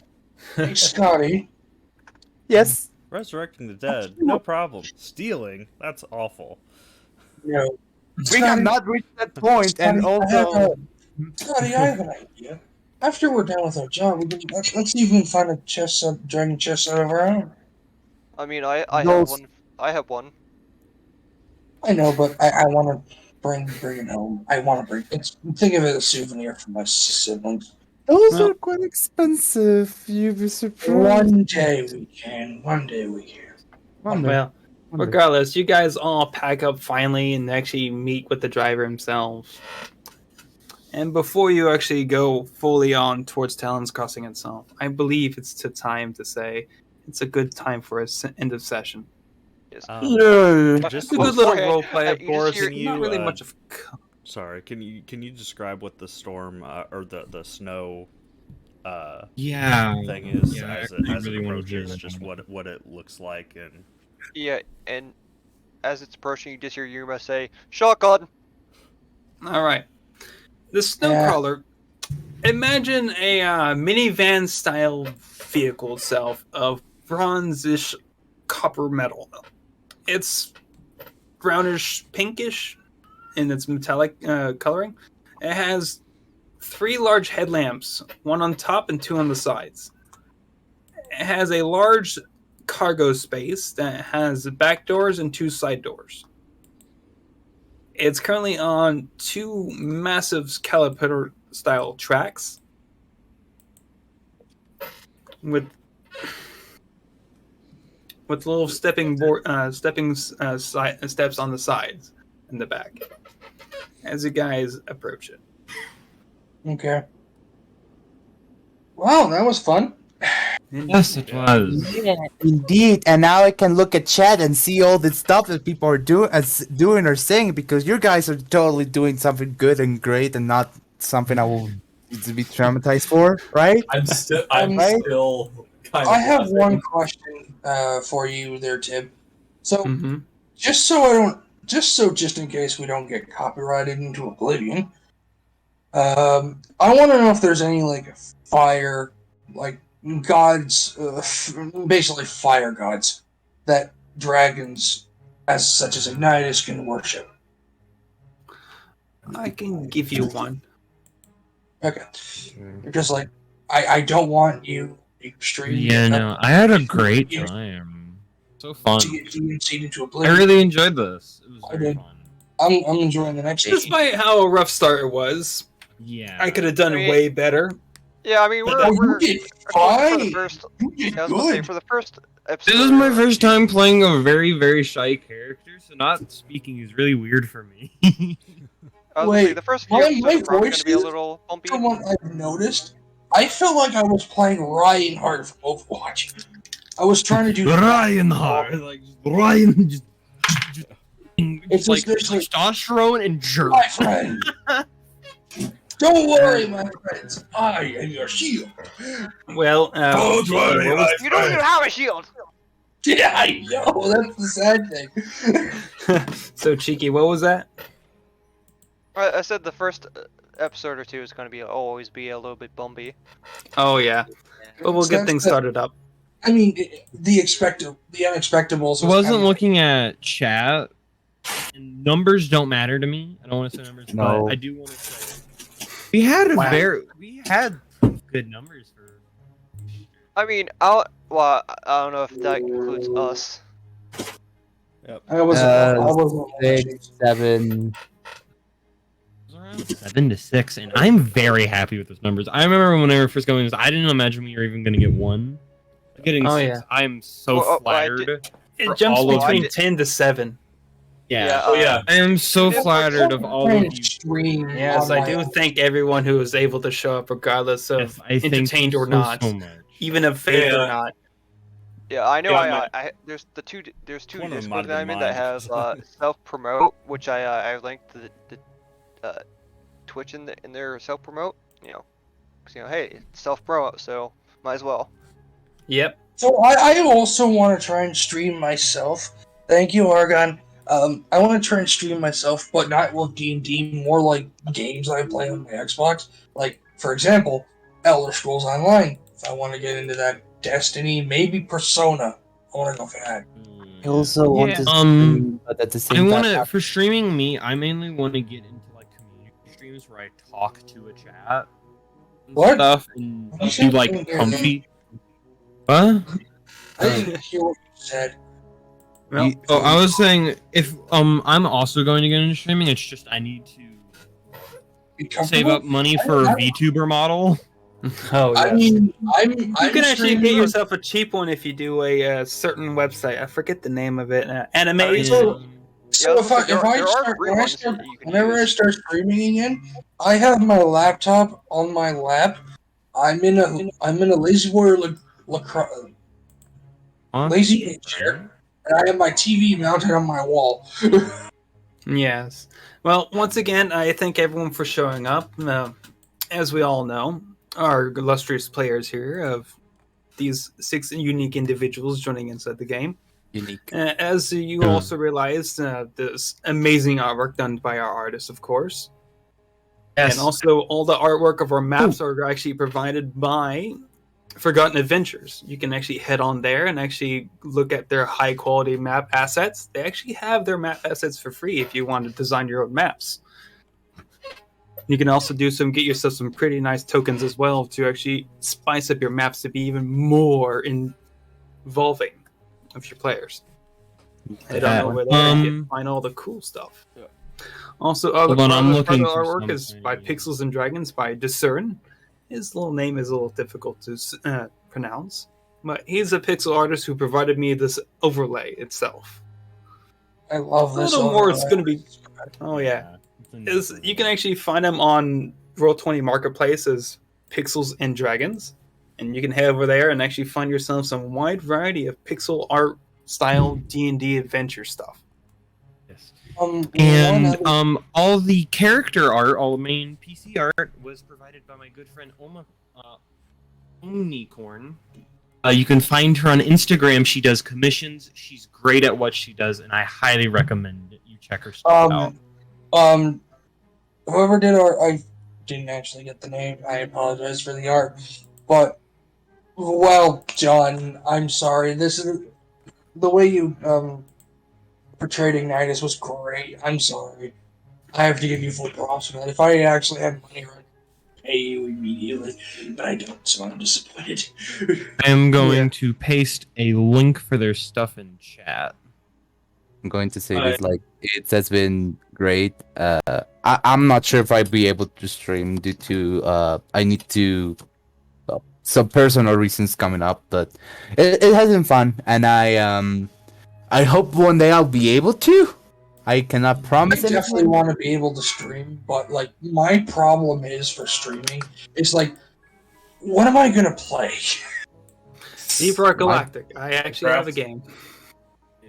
Hey, Skadi. Yes. Resurrecting the dead, no problem. Stealing, that's awful. No. We have not reached that point, and also. Skadi, I have an idea. After we're done with our job, let's see if we can find a dragon chest out of our own. I mean, I have one. I have one. I know, but I want to bring it home. I want to bring it. Think of it as a souvenir for my siblings. Those are quite expensive. You'd be surprised. One day we can. Well, regardless, you guys all pack up finally and actually meet with the driver himself. And before you actually go fully on towards Talon's Crossing itself, I believe it's time to say it's a good time for an end of session. Yes. Yeah. Just a good little Okay, role play, of you just course. hear- Not really much of. Sorry, can you describe what the storm or the snow Yeah. thing is Yeah, as I it really wanna approaches? hear Just about what it looks like and. Yeah, and as it's approaching, you just hear Yuma say, "Shotgun." All right. The snowcrawler. Imagine a minivan style vehicle itself of bronzish copper metal. It's brownish pinkish in its metallic coloring. It has 3 large headlamps, 1 on top and 2 on the sides. It has a large cargo space that has back doors and 2 side doors. It's currently on 2 massive caliper style tracks with little steps on the sides and the back as you guys approach it. Okay. Wow, that was fun. Yes, it was. Yeah, indeed. And now I can look at chat and see all the stuff that people are doing or saying, because you guys are totally doing something good and great and not something I will need to be traumatized for, right? I'm still Right? kind of. I have laughing. one question for you there, Tim. So, Mm-hmm. just in case we don't get copyrighted into oblivion, I want to know if there's any like fire, like gods, basically fire gods that dragons, as such as Ignitus, can worship. I can give you one. Okay, because like I don't want you extreme. Yeah, no, I had a great time. So fun. To get DNC'd into I oblivion. really enjoyed this. It was I very did. fun. I'm enjoying the next. Despite how rough start it was, Yeah. I could have done I mean- way better. Yeah, I mean, we're You did for the fine. first. You did I was gonna say good. for the first episode. This is my first time playing a very, very shy character, so not speaking is really weird for me. I was gonna say Wait, the first few my episodes are probably voice gonna be a is- little bumpy. From what I've noticed, I felt like I was playing Reinhardt from Overwatch. I was trying to do Reinhardt, like Ryan, just It's like just like- testosterone and jerk. My friend. Don't worry, my friends. I am your shield. Well, Don't worry, what was- You don't even have a shield. Yeah, I know. That's the sad thing. so cheeky. What was that? I said the first episode or two is gonna be always be a little bit bumpy. Oh yeah, but we'll get That's things the- started up. I mean, the unexpectables. I wasn't looking at chat. And numbers don't matter to me. I don't want to say numbers, No. but I do want to say we had good numbers for. I mean, I don't know if that includes us. I wasn't. 6, 7. Around 7 to 6, and I'm very happy with those numbers. I remember when I were first going, I didn't imagine we were even going to get 1. Getting Oh, 6, yeah. I'm so Well, I flattered. It For jumps all of between you. 10 to 7. Yeah. Oh yeah. I am so flattered of all of you. Stream. Yes, on I my do own. thank everyone who was able to show up, regardless of Yes, I thank entertained you or so, not, so much. even of faith Yeah. or not. Yeah, I know. Yeah, There's two One of them Discord might have that I'm been in that mine. have self promote, which I linked the Twitch in their self promote. You know, 'cause, hey, it's self promote, so might as well. Yep. So I also want to try and stream myself. Thank you, Argon. I want to try and stream myself, but not with D&D, more like games I play on my Xbox. Like, for example, Elder Scrolls Online. If I want to get into that, Destiny, maybe Persona. I want to go for that. I also want Yeah, to stream, but at the I same want time, to, for streaming me, I mainly want to get into like community streams where I talk to a chat and What? stuff and You be said like something here, comfy. What? I didn't hear what you said. Well, Oh, I was saying if I'm also going to get into streaming. It's just I need to Be save comfortable? up money for a VTuber model. oh yeah. I mean, I'm you can actually streaming get it. yourself a cheap one if you do a certain website. I forget the name of it. Anime. So- So Yeah, if I there are start, free when I ones start that you can whenever I use. start streaming again, I have my laptop on my lap. I'm in a lazy warrior lazy boy chair, and I have my TV mounted on my wall. Yes. Well, once again, I thank everyone for showing up. As we all know, our illustrious players here of these 6 unique individuals joining inside the game. Unique. As you also realized, this amazing artwork done by our artists, of course. Yes. And also, all the artwork of our maps are actually provided by Forgotten Adventures. You can actually head on there and actually look at their high quality map assets. They actually have their map assets for free if you want to design your own maps. You can also get yourself some pretty nice tokens as well to actually spice up your maps to be even more involving of your players. I don't know where they can find all the cool stuff. Yeah. Also, Hold on, I'm looking the for artwork is something. by Pixels and Dragons by Discern. His little name is a little difficult to pronounce, but he's a pixel artist who provided me this overlay itself. I love this. A little more, it's overlay. going to be. Oh yeah, It's you can actually find them on Roll20 Marketplace as Pixels and Dragons, and you can head over there and actually find yourself some wide variety of pixel art style D&D adventure stuff. And all the character art, all the main PC art, was provided by my good friend Omnicorn. You can find her on Instagram. She does commissions. She's great at what she does, and I highly recommend you check her stuff out. Whoever did art, I didn't actually get the name. I apologize for the art, but well done. I'm sorry. This is the way you portrayed Ignitus was great. I'm sorry. I have to give you full props for that. If I actually had money, I'd pay you immediately, but I don't, so I'm disappointed. I am going to paste a link for their stuff in chat. I'm going to say this, like, it has been great. I'm not sure if I'd be able to stream due to, I need to, some personal reasons coming up, but it has been fun, and I hope one day I'll be able to. I cannot promise I definitely anything. want to be able to stream, but like my problem is for streaming, it's like, what am I gonna play? Deep Rock Galactic. I actually have a game.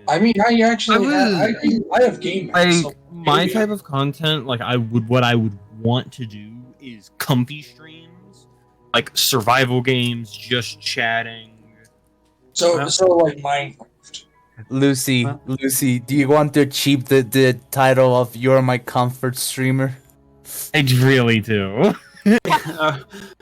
I mean, I actually I have game maps, Like so my maybe type of content, like what I would want to do is comfy streams, like survival games, just chatting. so like Minecraft. Lucy, do you want to achieve the title of "You're my comfort streamer"? I really do.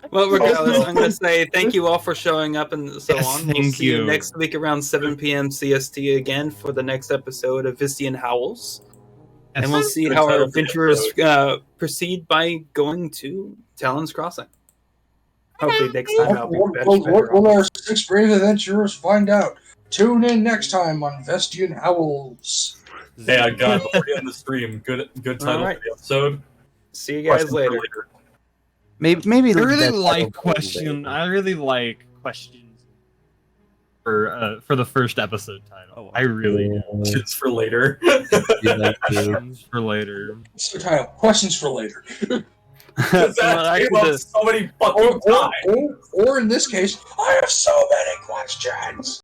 Well, regardless, I'm going to say thank you all for showing up and so Yes, on. We'll thank see you you. next week around 7 p.m. CST again for the next episode of Vistian Howls. And we'll see how our adventurers proceed by going to Talon's Crossing. Hopefully next time I'll be better. What will our 6 brave adventurers find out? Tune in next time on Vistian Howls. Yeah, God, before we end the stream, good title Alright. for the episode. See you guys Questions for later. Maybe I really that like title questions for the first episode title. Oh, wow. I really do. Questions for later. Questions for later. What's the title? Questions for later. Because that came up so many fucking times. Or in this case, I have so many questions.